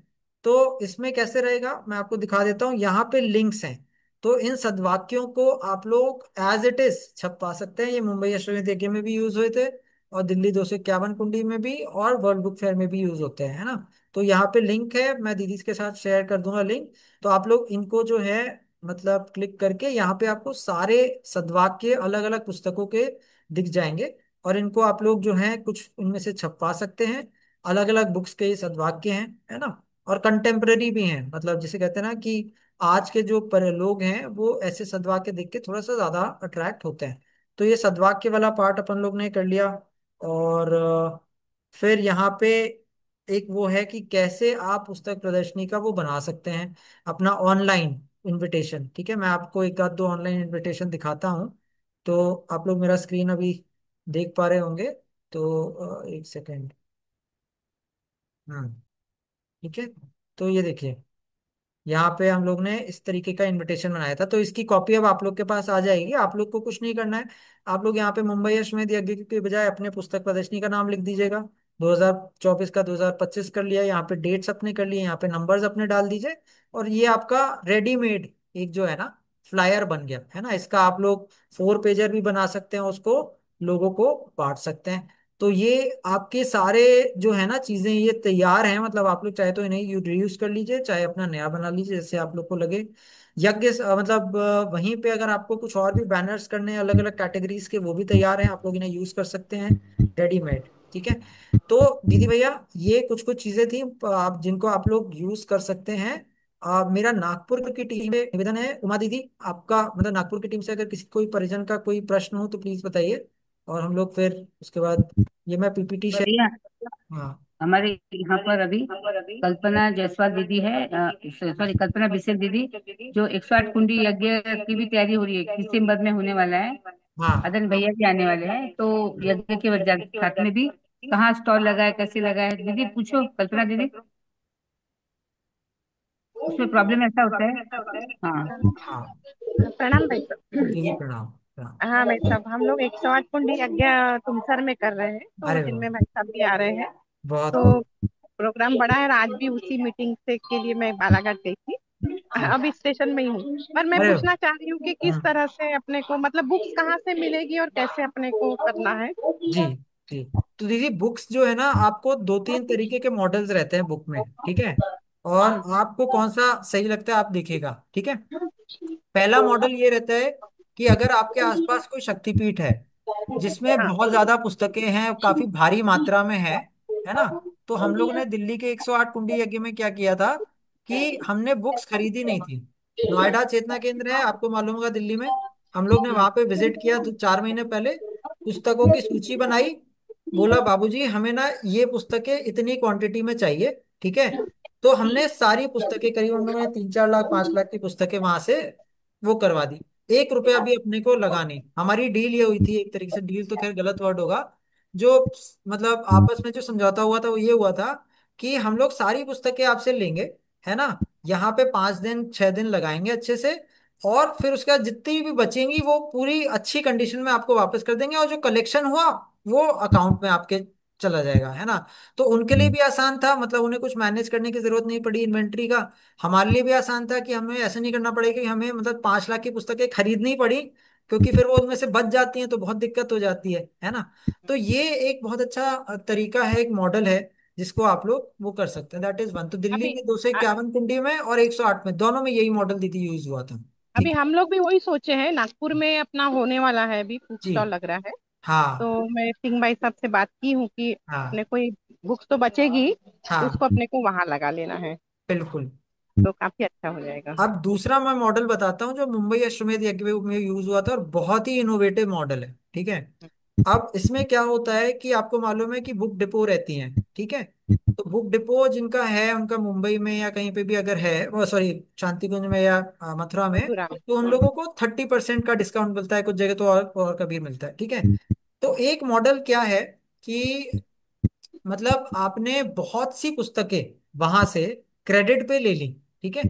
[SPEAKER 2] तो इसमें कैसे रहेगा मैं आपको दिखा देता हूँ, यहाँ पे लिंक्स हैं। तो इन सद्वाक्यों को आप लोग एज इट इज छपवा सकते हैं। ये मुंबई अश्वमेध यज्ञ में भी यूज हुए थे, और दिल्ली 251 कुंडी में भी, और वर्ल्ड बुक फेयर में भी यूज होते हैं, है ना। तो यहाँ पे लिंक है, मैं दीदी के साथ शेयर कर दूंगा लिंक। तो आप लोग इनको जो है मतलब क्लिक करके, यहाँ पे आपको सारे सद्वाक्य अलग अलग पुस्तकों के दिख जाएंगे, और इनको आप लोग जो हैं कुछ इनमें से छपवा सकते हैं। अलग अलग बुक्स के ये सद्वाक्य हैं, है ना। और कंटेम्प्रेरी भी हैं, मतलब जिसे कहते हैं ना कि आज के जो पर लोग हैं वो ऐसे सद्वाक्य देख के थोड़ा सा ज्यादा अट्रैक्ट होते हैं। तो ये सद्वाक्य वाला पार्ट अपन लोग ने कर लिया। और फिर यहाँ पे एक वो है कि कैसे आप पुस्तक प्रदर्शनी का वो बना सकते हैं, अपना ऑनलाइन इनविटेशन। ठीक है, मैं आपको एक आध दो ऑनलाइन इनविटेशन दिखाता हूँ। तो आप लोग मेरा स्क्रीन अभी देख पा रहे होंगे। तो एक सेकेंड। हम्म। ठीक है। तो ये देखिए, यहाँ पे हम लोग ने इस तरीके का इनविटेशन बनाया था, तो इसकी कॉपी अब आप लोग के पास आ जाएगी। आप लोग को कुछ नहीं करना है। आप लोग यहाँ पे मुंबई अश्वमेध यज्ञ के बजाय अपने पुस्तक प्रदर्शनी का नाम लिख दीजिएगा। 2024 का 2025 कर लिया, यहाँ पे डेट्स अपने कर लिए, यहाँ पे नंबर्स अपने डाल दीजिए। और ये आपका रेडीमेड एक जो है ना फ्लायर बन गया है ना। इसका आप लोग 4 पेजर भी बना सकते हैं, उसको लोगों को बांट सकते हैं। तो ये आपके सारे जो है ना चीजें ये तैयार हैं। मतलब आप लोग चाहे तो इन्हें रीयूज कर लीजिए, चाहे अपना नया बना लीजिए जैसे आप लोग को लगे। यज्ञ मतलब वहीं पे अगर आपको कुछ और भी बैनर्स करने हैं अलग अलग कैटेगरीज के, वो भी तैयार हैं, आप लोग इन्हें यूज कर सकते हैं रेडीमेड। ठीक है। तो दीदी भैया ये कुछ कुछ चीजें थी आप जिनको आप लोग यूज कर सकते हैं। मेरा नागपुर की टीम में निवेदन है, उमा दीदी आपका मतलब नागपुर की टीम से अगर किसी कोई परिजन का कोई प्रश्न हो तो प्लीज बताइए, और हम लोग फिर उसके बाद ये मैं पीपीटी शेयर।
[SPEAKER 1] भैया
[SPEAKER 2] हाँ।
[SPEAKER 1] हमारे यहाँ पर अभी कल्पना जायसवाल दीदी है, सॉरी कल्पना बिसेल दीदी, जो 108 कुंडी यज्ञ की भी तैयारी हो रही है, दिसंबर में होने वाला है।
[SPEAKER 2] हाँ।
[SPEAKER 1] अदन भैया भी आने वाले हैं, तो यज्ञ के साथ में भी कहाँ स्टॉल लगा है, कैसे लगा है, दीदी पूछो कल्पना दीदी। उसमें प्रॉब्लम ऐसा होता है। हाँ।
[SPEAKER 2] हाँ।
[SPEAKER 7] प्रणाम भाई साहब।
[SPEAKER 2] दीदी प्रणाम प्रणाम।
[SPEAKER 7] हाँ भाई साहब, हम लोग 108 कुंडी यज्ञ तुमसर में कर रहे हैं, तो
[SPEAKER 2] अरे वाह,
[SPEAKER 7] जिनमें भाई साहब भी आ रहे हैं।
[SPEAKER 2] बहुत
[SPEAKER 7] तो
[SPEAKER 2] खूब।
[SPEAKER 7] प्रोग्राम बड़ा है, और आज भी उसी मीटिंग से के लिए मैं बालाघाट गई थी।
[SPEAKER 2] जी।
[SPEAKER 7] अब स्टेशन में ही हूँ, पर मैं
[SPEAKER 2] अरे।
[SPEAKER 7] पूछना चाह रही हूँ कि किस
[SPEAKER 2] हम्म।
[SPEAKER 7] तरह से अपने को मतलब बुक्स कहाँ से मिलेगी और कैसे अपने को करना है।
[SPEAKER 2] जी। जी। तो दीदी बुक्स जो है ना, आपको 2-3 तरीके के मॉडल्स रहते हैं बुक में, ठीक है। और आपको कौन सा सही लगता है आप देखिएगा, ठीक है। पहला मॉडल ये रहता है कि अगर आपके आसपास कोई शक्तिपीठ है जिसमें
[SPEAKER 7] हाँ
[SPEAKER 2] बहुत ज्यादा पुस्तकें हैं, काफी भारी मात्रा में है ना। तो हम लोग ने दिल्ली के 108 कुंडी यज्ञ में क्या किया था कि हमने बुक्स खरीदी नहीं थी। नोएडा चेतना केंद्र है, आपको मालूम होगा दिल्ली में। हम लोग ने वहां पे विजिट किया 4 महीने पहले, पुस्तकों की सूची बनाई, बोला बाबूजी हमें ना ये पुस्तकें इतनी क्वांटिटी में चाहिए, ठीक है। तो हमने सारी पुस्तकें करीब हम लोगों ने 3-4 लाख 5 लाख की पुस्तकें वहां से वो करवा दी। 1 रुपया भी अपने को लगा नहीं। हमारी डील ये हुई थी, एक तरीके से डील तो खैर गलत वर्ड होगा, जो मतलब आपस में जो समझौता हुआ था वो ये हुआ था कि हम लोग सारी पुस्तकें आपसे लेंगे, है ना। यहाँ पे 5 दिन 6 दिन लगाएंगे अच्छे से, और फिर उसके बाद जितनी भी बचेंगी वो पूरी अच्छी कंडीशन में आपको वापस कर देंगे, और जो कलेक्शन हुआ वो अकाउंट में आपके चला जाएगा, है ना। तो उनके लिए भी आसान था, मतलब उन्हें कुछ मैनेज करने की जरूरत नहीं पड़ी इन्वेंट्री का। हमारे लिए भी आसान था कि हमें ऐसा नहीं करना पड़ेगा कि हमें मतलब 5 लाख की पुस्तकें खरीदनी पड़ी, क्योंकि फिर वो उनमें से बच जाती हैं तो बहुत दिक्कत हो जाती है ना। तो ये एक बहुत अच्छा तरीका है, एक मॉडल है जिसको आप लोग वो कर सकते हैं, दैट इज वन। तो दिल्ली
[SPEAKER 7] अभी
[SPEAKER 2] में 251 कुंडी में और 108 में दोनों में यही मॉडल दीदी यूज हुआ था।
[SPEAKER 7] अभी
[SPEAKER 2] ठीक।
[SPEAKER 7] हम लोग भी वही सोचे हैं, नागपुर में अपना होने वाला है, अभी बुक
[SPEAKER 2] जी।
[SPEAKER 7] स्टॉल लग रहा है। तो
[SPEAKER 2] हाँ।
[SPEAKER 7] मैं सिंह भाई साहब से बात की हूँ कि अपने
[SPEAKER 2] हाँ।
[SPEAKER 7] कोई बुक्स तो बचेगी, तो
[SPEAKER 2] हाँ।
[SPEAKER 7] उसको अपने को वहां लगा लेना है,
[SPEAKER 2] बिल्कुल।
[SPEAKER 7] तो काफी अच्छा हो जाएगा।
[SPEAKER 2] अब दूसरा मैं मॉडल बताता हूँ जो मुंबई अश्वमेध यज्ञ में यूज हुआ था, और बहुत ही इनोवेटिव मॉडल है, ठीक है। अब इसमें क्या होता है कि आपको मालूम है कि बुक डिपो रहती हैं, ठीक है। तो बुक डिपो जिनका है उनका मुंबई में या कहीं पे भी अगर है, वो सॉरी शांतिकुंज में या मथुरा में,
[SPEAKER 7] मथुरा में।
[SPEAKER 2] तो उन लोगों को 30% का डिस्काउंट मिलता है, कुछ जगह तो और कभी मिलता है, ठीक है। तो एक मॉडल क्या है कि मतलब आपने बहुत सी पुस्तकें वहां से क्रेडिट पे ले ली, ठीक है।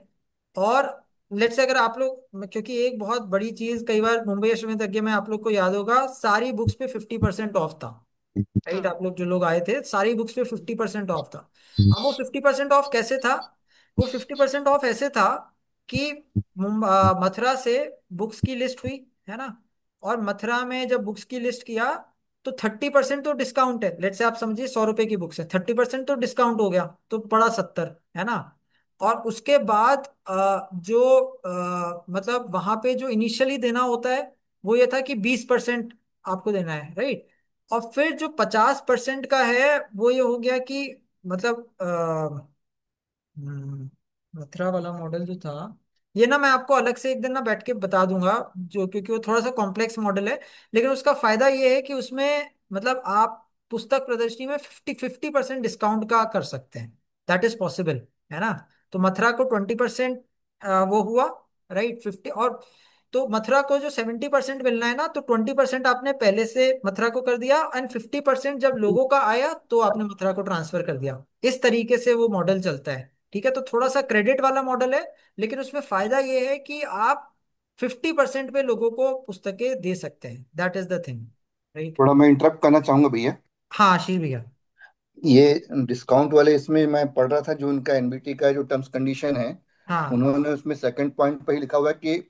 [SPEAKER 2] और लेट्स से अगर आप लोग, क्योंकि एक बहुत बड़ी चीज कई बार मुंबई अश्वमेध यज्ञ में आप लोग को याद होगा सारी बुक्स पे 50% ऑफ था, राइट।
[SPEAKER 7] हाँ
[SPEAKER 2] आप लोग जो लोग आए थे सारी बुक्स पे 50% ऑफ था। अब वो 50% ऑफ कैसे था? वो 50% ऑफ ऐसे था कि मथुरा से बुक्स की लिस्ट हुई, है ना। और मथुरा में जब बुक्स की लिस्ट किया तो 30% तो डिस्काउंट है। लेट से आप समझिए 100 रुपए की बुक्स है, 30% तो डिस्काउंट हो गया तो पड़ा 70, है ना। और उसके बाद जो मतलब वहां पे जो इनिशियली देना होता है वो ये था कि 20% आपको देना है, राइट। और फिर जो 50% का है वो ये हो गया कि मतलब मथुरा वाला मॉडल जो था, ये ना मैं आपको अलग से एक दिन ना बैठ के बता दूंगा, जो क्योंकि वो थोड़ा सा कॉम्प्लेक्स मॉडल है। लेकिन उसका फायदा ये है कि उसमें मतलब आप पुस्तक प्रदर्शनी में 50% डिस्काउंट का कर सकते हैं, दैट इज पॉसिबल, है ना। तो मथुरा को 20% वो हुआ, राइट। 50 और तो मथुरा को जो 70% मिलना है ना, तो 20% आपने पहले से मथुरा को कर दिया, एंड 50% जब लोगों का आया तो आपने मथुरा को ट्रांसफर कर दिया। इस तरीके से वो मॉडल चलता है। ठीक है, तो थोड़ा सा क्रेडिट वाला मॉडल है, लेकिन उसमें फायदा ये है कि आप 50% पे लोगों को पुस्तकें दे सकते हैं। That is the thing, right.
[SPEAKER 6] थोड़ा मैं इंटरप्ट करना चाहूंगा भैया।
[SPEAKER 2] हाँ आशीष भैया।
[SPEAKER 6] ये डिस्काउंट वाले इसमें मैं पढ़ रहा था, जो उनका एनबीटी का जो टर्म्स कंडीशन है,
[SPEAKER 2] हाँ।
[SPEAKER 6] उन्होंने उसमें सेकंड पॉइंट पे ही लिखा हुआ है कि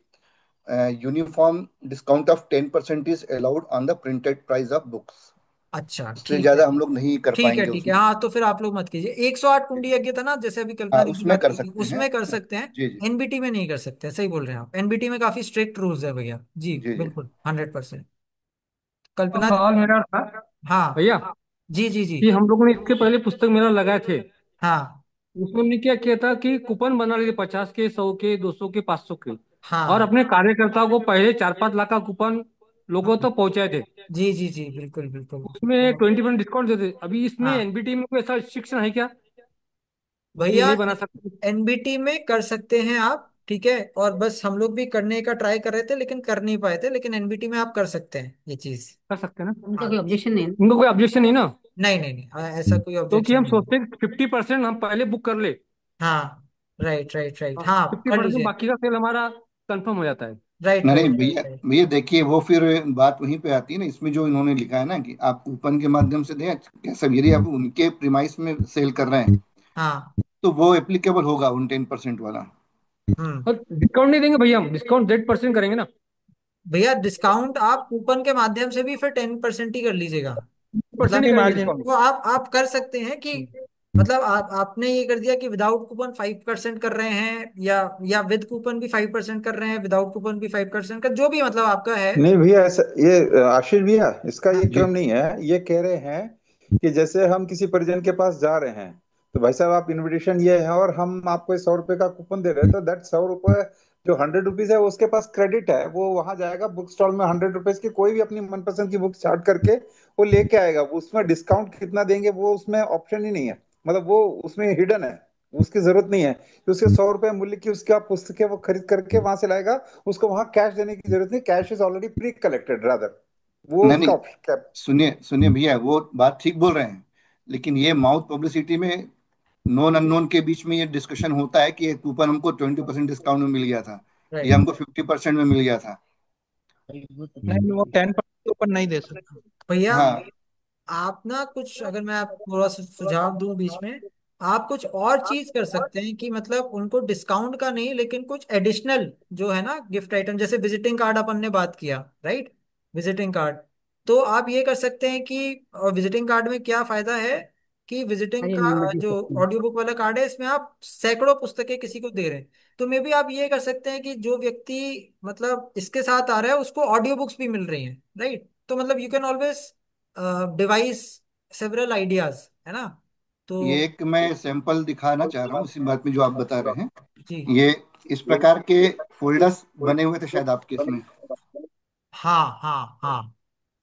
[SPEAKER 6] uniform discount of 10% is allowed on the printed price of books.
[SPEAKER 2] अच्छा
[SPEAKER 6] इससे
[SPEAKER 2] ठीक है।
[SPEAKER 6] ज्यादा हम लोग नहीं कर
[SPEAKER 2] ठीक है
[SPEAKER 6] पाएंगे
[SPEAKER 2] ठीक है,
[SPEAKER 6] उसमें।
[SPEAKER 2] हाँ तो फिर आप लोग मत कीजिए। 108 कुंडी यज्ञ था ना, जैसे अभी कल्पना
[SPEAKER 6] हाँ,
[SPEAKER 2] दीदी
[SPEAKER 6] उसमें
[SPEAKER 2] बात
[SPEAKER 6] कर
[SPEAKER 2] कर रही थी,
[SPEAKER 6] सकते हैं।
[SPEAKER 2] उसमें कर सकते हैं।
[SPEAKER 6] जी जी।
[SPEAKER 2] एनबीटी में नहीं कर सकते, सही बोल रहे हैं आप। एनबीटी में काफी स्ट्रिक्ट रूल्स है भैया जी,
[SPEAKER 6] जी जी।
[SPEAKER 2] बिल्कुल 100%। कल्पना
[SPEAKER 3] सवाल
[SPEAKER 2] दीदी।
[SPEAKER 3] मेरा था
[SPEAKER 2] हाँ।
[SPEAKER 3] भैया
[SPEAKER 2] जी जी जी।
[SPEAKER 3] कि हम लोगों ने इसके पहले पुस्तक मेला लगाए थे,
[SPEAKER 2] हाँ
[SPEAKER 3] उसमें हमने क्या किया था कि कूपन बना लिए थे, 50 के, 100 के, 200 के, 500 के। और
[SPEAKER 2] हाँ।
[SPEAKER 3] अपने कार्यकर्ताओं को पहले 4-5 लाख का कूपन लोगों
[SPEAKER 2] हाँ
[SPEAKER 3] तक पहुंचाए थे।
[SPEAKER 2] जी जी जी, बिल्कुल बिल्कुल।
[SPEAKER 3] उसमें 20% डिस्काउंट देते थे। अभी इसमें
[SPEAKER 2] हाँ
[SPEAKER 3] एनबीटी में कोई ऐसा रिस्ट्रिक्शन है क्या कि
[SPEAKER 2] भैया,
[SPEAKER 3] नहीं बना सकते?
[SPEAKER 2] एनबीटी में कर सकते हैं आप, ठीक है। और बस हम लोग भी करने का ट्राई कर रहे थे लेकिन कर नहीं पाए थे, लेकिन एनबीटी में आप कर सकते हैं ये चीज।
[SPEAKER 3] कर सकते हैं ना?
[SPEAKER 1] उनका
[SPEAKER 2] हाँ।
[SPEAKER 1] कोई ऑब्जेक्शन नहीं है
[SPEAKER 3] उनको कोई ऑब्जेक्शन नहीं ना?
[SPEAKER 2] नहीं नहीं नहीं, ऐसा कोई
[SPEAKER 3] तो कि
[SPEAKER 2] ऑब्जेक्शन
[SPEAKER 3] हम
[SPEAKER 2] नहीं है।
[SPEAKER 3] सोचते हैं 50% हम पहले बुक कर ले।
[SPEAKER 2] हाँ राइट राइट राइट, हाँ
[SPEAKER 3] फिफ्टी
[SPEAKER 2] कर
[SPEAKER 3] परसेंट
[SPEAKER 2] लीजिए।
[SPEAKER 3] बाकी का सेल हमारा कंफर्म हो जाता है।
[SPEAKER 2] राइट
[SPEAKER 6] नहीं नहीं
[SPEAKER 2] राइट राइट
[SPEAKER 6] भैया,
[SPEAKER 2] राइट।
[SPEAKER 6] भैया देखिए, वो फिर बात वहीं पे आती है ना। इसमें जो इन्होंने लिखा है ना कि आप कूपन के माध्यम से दें, कैसा भी, यदि आप उनके प्रीमाइस में सेल कर रहे हैं
[SPEAKER 2] हाँ।
[SPEAKER 6] तो वो एप्लीकेबल होगा उन 10% वाला।
[SPEAKER 2] हम्म।
[SPEAKER 3] और डिस्काउंट नहीं देंगे भैया, हम डिस्काउंट 100% करेंगे ना?
[SPEAKER 2] भैया डिस्काउंट आप कूपन के माध्यम से भी फिर 10% ही कर लीजिएगा।
[SPEAKER 3] परसेंट
[SPEAKER 2] मतलब
[SPEAKER 3] ही
[SPEAKER 5] अपनी
[SPEAKER 3] करेंगे
[SPEAKER 5] मार्जिन।
[SPEAKER 3] डिस्काउंट।
[SPEAKER 2] वो आप कर सकते हैं कि, मतलब आपने ये कर दिया कि विदाउट कूपन 5% कर रहे हैं, या विद कूपन भी 5% कर रहे हैं, विदाउट कूपन भी 5% का, जो भी मतलब आपका है।
[SPEAKER 8] नहीं भैया, ऐसा ये आशीष भैया, इसका
[SPEAKER 2] हाँ
[SPEAKER 8] ये
[SPEAKER 6] जी।
[SPEAKER 8] क्रम नहीं है। ये कह रहे हैं कि जैसे हम किसी परिजन के पास जा रहे हैं, तो भाई साहब आप इनविटेशन ये है और हम आपको 100 रुपए का कूपन दे रहे हैं, तो दैट 100 रुपए जो 100 रुपीज है, वो उसके पास क्रेडिट है, वो वहां जाएगा बुक स्टॉल में, 100 रुपीज की कोई भी अपनी मनपसंद की बुक छाट करके वो लेके आएगा। वो उसमें डिस्काउंट कितना देंगे वो उसमें ऑप्शन ही नहीं है, मतलब वो उसमें हिडन है, उसकी जरूरत नहीं है कि उसके 100 रुपए मूल्य की उसकी आप पुस्तकें वो खरीद करके वहां से लाएगा। उसको वहां कैश देने की जरूरत नहीं, cash is already pre collected rather, वो
[SPEAKER 6] नहीं
[SPEAKER 8] उसका
[SPEAKER 6] नहीं,
[SPEAKER 8] ऑप्शन।
[SPEAKER 6] सुनिए सुनिए भैया, वो बात ठीक बोल रहे हैं, लेकिन ये माउथ पब्लिसिटी में नॉन अननोन के बीच में ये डिस्कशन होता है कि ये कूपन हमको 20% डिस्काउंट में मिल गया था, या
[SPEAKER 2] राइट।
[SPEAKER 6] हमको 50% में मिल गया था।
[SPEAKER 5] नहीं, वो 10% ऊपर नहीं दे सकता।
[SPEAKER 2] भैया
[SPEAKER 6] हाँ,
[SPEAKER 2] आप ना कुछ, अगर मैं आप थोड़ा सा सुझाव दूं बीच में, आप कुछ और चीज कर सकते हैं कि मतलब उनको डिस्काउंट का नहीं, लेकिन कुछ एडिशनल जो है ना गिफ्ट आइटम, जैसे विजिटिंग कार्ड अपन ने बात किया, राइट। विजिटिंग कार्ड, तो आप ये कर सकते हैं कि, और विजिटिंग कार्ड में क्या फायदा है कि विजिटिंग
[SPEAKER 1] सारी
[SPEAKER 2] का
[SPEAKER 1] एनोनिमिटी
[SPEAKER 2] जो
[SPEAKER 1] सकती है।
[SPEAKER 2] ऑडियो बुक वाला कार्ड है, इसमें आप सैकड़ों पुस्तकें किसी को दे रहे हैं। तो मे भी आप ये कर सकते हैं कि जो व्यक्ति मतलब इसके साथ आ रहा है उसको ऑडियो बुक्स भी मिल रही हैं, राइट। तो मतलब you can always device several ideas, है ना। तो
[SPEAKER 6] ये एक मैं सैंपल दिखाना चाह रहा हूँ इसी बात में जो आप बता रहे हैं।
[SPEAKER 2] जी।
[SPEAKER 6] ये इस प्रकार के फोल्डर्स बने हुए थे शायद आपके इसमें।
[SPEAKER 2] हाँ हाँ हाँ।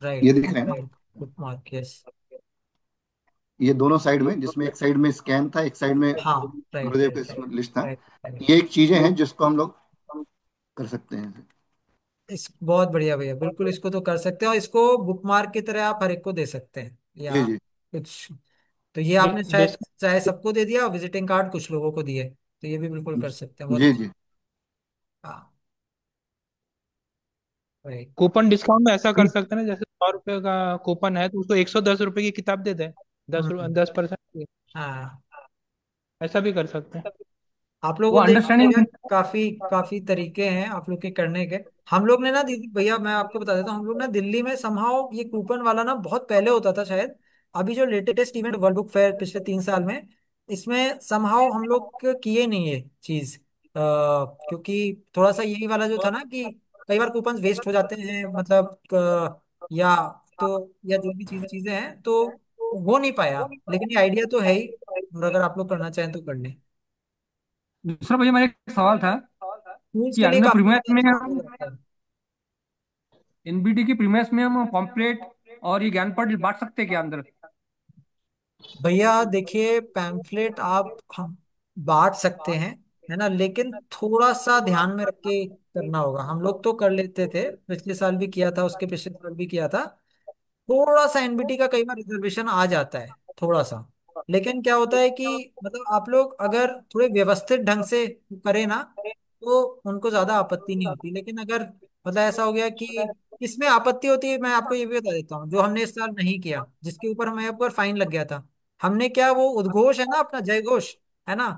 [SPEAKER 6] ये
[SPEAKER 2] राइट
[SPEAKER 6] दिख रहे हैं ना?
[SPEAKER 2] राइट। Good mark, yes.
[SPEAKER 6] ये दोनों साइड में, जिसमें एक साइड में स्कैन था, एक साइड में
[SPEAKER 2] हाँ राइट
[SPEAKER 6] गुरुदेव
[SPEAKER 2] राइट
[SPEAKER 6] का
[SPEAKER 2] राइट
[SPEAKER 6] लिस्ट था।
[SPEAKER 2] Right right.
[SPEAKER 6] ये एक चीजें हैं जिसको हम लोग कर सकते हैं।
[SPEAKER 2] इस बहुत बढ़िया भैया, बिल्कुल इसको तो कर सकते हैं, और इसको बुकमार्क की तरह आप हर एक को दे सकते हैं,
[SPEAKER 6] जी
[SPEAKER 2] या
[SPEAKER 6] जी।
[SPEAKER 2] कुछ। तो ये आपने शायद
[SPEAKER 5] डिस
[SPEAKER 2] चाहे सबको दे दिया, और विजिटिंग कार्ड कुछ लोगों को दिए, तो ये भी बिल्कुल कर सकते हैं, बहुत
[SPEAKER 6] जी
[SPEAKER 2] अच्छा।
[SPEAKER 6] जी।
[SPEAKER 2] हाँ राइट।
[SPEAKER 5] कूपन डिस्काउंट में ऐसा कर सकते हैं ना, जैसे 100 रुपए का कूपन है तो उसको 110 रुपए की किताब दे दें,
[SPEAKER 2] हम्म।
[SPEAKER 5] 10%
[SPEAKER 2] हाँ
[SPEAKER 5] ऐसा भी कर सकते हैं।
[SPEAKER 2] आप
[SPEAKER 3] वो
[SPEAKER 2] लोगों को देखिए भैया,
[SPEAKER 3] अंडरस्टैंडिंग।
[SPEAKER 2] काफी काफी तरीके हैं आप लोग के करने के। हम लोग ने ना दीदी भैया, मैं आपको बता देता हूँ, हम लोग ना दिल्ली में समहाउ ये कूपन वाला ना बहुत पहले होता था शायद। अभी जो latest event world book fair पिछले 3 साल में, इसमें समहाउ हम लोग किए नहीं ये चीज। क्योंकि थोड़ा सा यही वाला जो था ना कि कई बार कूपन वेस्ट हो जाते हैं, मतलब या या जो भी चीजें हैं, तो हो नहीं पाया। लेकिन ये आइडिया तो है ही, और अगर आप लोग करना चाहें तो कर लें।
[SPEAKER 3] दूसरा भैया मेरा एक सवाल था
[SPEAKER 2] स्कूल्स
[SPEAKER 3] कि
[SPEAKER 2] के लिए
[SPEAKER 3] अंदर
[SPEAKER 2] काफी
[SPEAKER 3] प्रीमियस
[SPEAKER 2] ज्यादा
[SPEAKER 3] में
[SPEAKER 2] अच्छा हो
[SPEAKER 3] हम
[SPEAKER 2] जाता है।
[SPEAKER 3] एनबीटी की प्रीमियस में हम पॉम्पलेट और ये ज्ञान पढ़ बांट सकते हैं क्या अंदर?
[SPEAKER 2] भैया देखिए पैम्फलेट आप हम बांट सकते हैं, है ना, लेकिन थोड़ा सा ध्यान में रख के करना होगा। हम लोग तो कर लेते थे, पिछले साल भी किया था, उसके पिछले साल भी किया था। थोड़ा सा एनबीटी का कई बार रिजर्वेशन आ जाता है, थोड़ा सा। लेकिन क्या होता है कि मतलब आप लोग अगर थोड़े व्यवस्थित ढंग से करें ना, तो उनको ज्यादा आपत्ति नहीं होती। लेकिन अगर मतलब ऐसा हो गया कि इसमें आपत्ति होती है, मैं आपको ये भी बता देता हूँ, जो हमने इस साल नहीं किया, जिसके ऊपर हमें ऊपर फाइन लग गया था। हमने क्या, वो उद्घोष है ना अपना, जय घोष, है ना,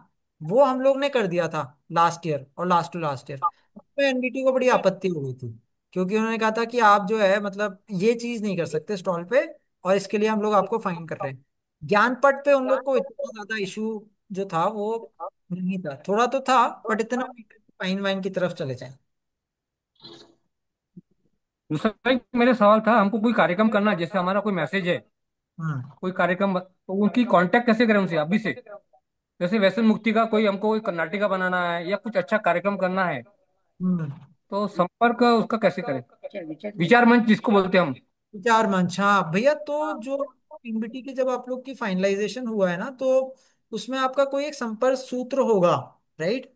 [SPEAKER 2] वो हम लोग ने कर दिया था लास्ट ईयर और लास्ट टू लास्ट ईयर। उसमें एनबीटी को बड़ी आपत्ति हो गई थी, क्योंकि उन्होंने कहा था कि आप जो है मतलब ये चीज नहीं कर सकते स्टॉल पे, और इसके लिए हम लोग आपको फाइन कर रहे हैं। ज्ञानपट पे उन लोग को इतना ज्यादा इशू जो था वो नहीं था, थोड़ा तो था, बट इतना फाइन वाइन की तरफ चले जाए।
[SPEAKER 3] दूसरा एक मेरे सवाल था, हमको कोई कार्यक्रम करना है, जैसे हमारा कोई मैसेज है,
[SPEAKER 2] हम्म।
[SPEAKER 3] कोई कार्यक्रम, तो उनकी कांटेक्ट कैसे करें उनसे अभी से? जैसे व्यसन मुक्ति का कोई हमको कोई कर्नाटिका बनाना है या कुछ अच्छा कार्यक्रम करना है,
[SPEAKER 2] हम्म।
[SPEAKER 3] तो संपर्क उसका कैसे करें?
[SPEAKER 1] विचार विचार
[SPEAKER 3] विचार मंच जिसको बोलते हैं हम।
[SPEAKER 2] विचार मंच, हाँ भैया। तो जो एनबीटी की जब आप लोग की फाइनलाइजेशन हुआ है ना, तो उसमें आपका कोई एक संपर्क सूत्र होगा, राइट?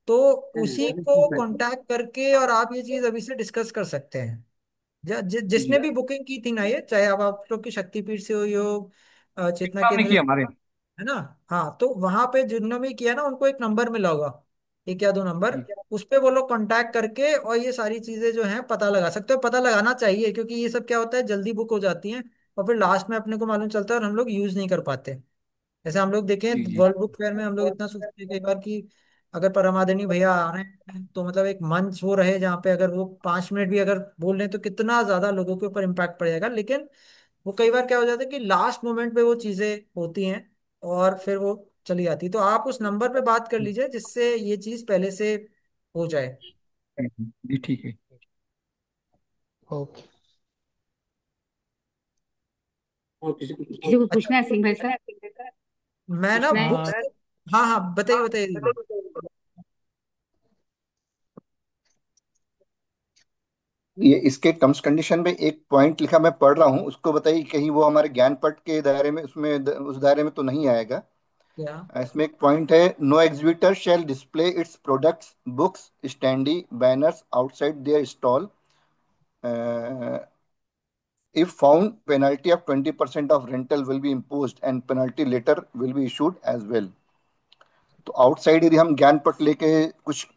[SPEAKER 2] तो उसी को कांटेक्ट करके और आप ये चीज अभी से डिस्कस कर सकते हैं। जिसने भी बुकिंग की थी ना, ये चाहे आप लोग की शक्तिपीठ से हुई हो, चेतना
[SPEAKER 3] काम नहीं
[SPEAKER 2] केंद्र,
[SPEAKER 3] किया हमारे।
[SPEAKER 2] है ना। हाँ, तो वहां पे जिन्होंने भी किया ना, उनको एक नंबर मिला होगा, एक या दो नंबर।
[SPEAKER 3] जी
[SPEAKER 2] उस पे वो लोग कांटेक्ट करके और ये सारी चीजें जो हैं पता लगा सकते हो। पता लगाना चाहिए, क्योंकि ये सब क्या होता है, जल्दी बुक हो जाती हैं और फिर लास्ट में अपने को मालूम चलता है और हम लोग यूज नहीं कर पाते। जैसे हम लोग देखें
[SPEAKER 3] जी जी।
[SPEAKER 2] वर्ल्ड बुक फेयर में, हम लोग इतना सोचते हैं कई बार कि अगर परमादेनी भैया आ रहे हैं तो मतलब एक मंच वो रहे जहाँ पे अगर वो 5 मिनट भी अगर बोल रहे हैं तो कितना ज्यादा लोगों के ऊपर इम्पैक्ट पड़ेगा। लेकिन वो कई बार क्या हो जाता है कि लास्ट मोमेंट पे वो चीजें होती हैं और फिर वो चली जाती। तो आप उस नंबर पे बात कर लीजिए जिससे ये चीज पहले से हो जाए।
[SPEAKER 3] जी ठीक है।
[SPEAKER 5] ओके।
[SPEAKER 1] किसी को
[SPEAKER 2] अच्छा,
[SPEAKER 1] पूछना है सिंह भाई सर?
[SPEAKER 2] मैं ना
[SPEAKER 1] पूछना है
[SPEAKER 2] बुक्स,
[SPEAKER 5] हाँ,
[SPEAKER 1] सर?
[SPEAKER 2] हाँ हाँ, बताइए बताइए दीदी।
[SPEAKER 6] ये इसके टर्म्स कंडीशन में एक पॉइंट लिखा, मैं पढ़ रहा हूँ, उसको बताइए कहीं वो हमारे ज्ञानपट के दायरे में, उसमें उस दायरे में तो नहीं आएगा।
[SPEAKER 2] क्या?
[SPEAKER 6] इसमें एक पॉइंट है, no exhibitor shall display its products books standee banners outside their stall, if found penalty of 20% of rental will be imposed and penalty later will be issued as well। तो आउटसाइड यदि हम ज्ञानपट लेके कुछ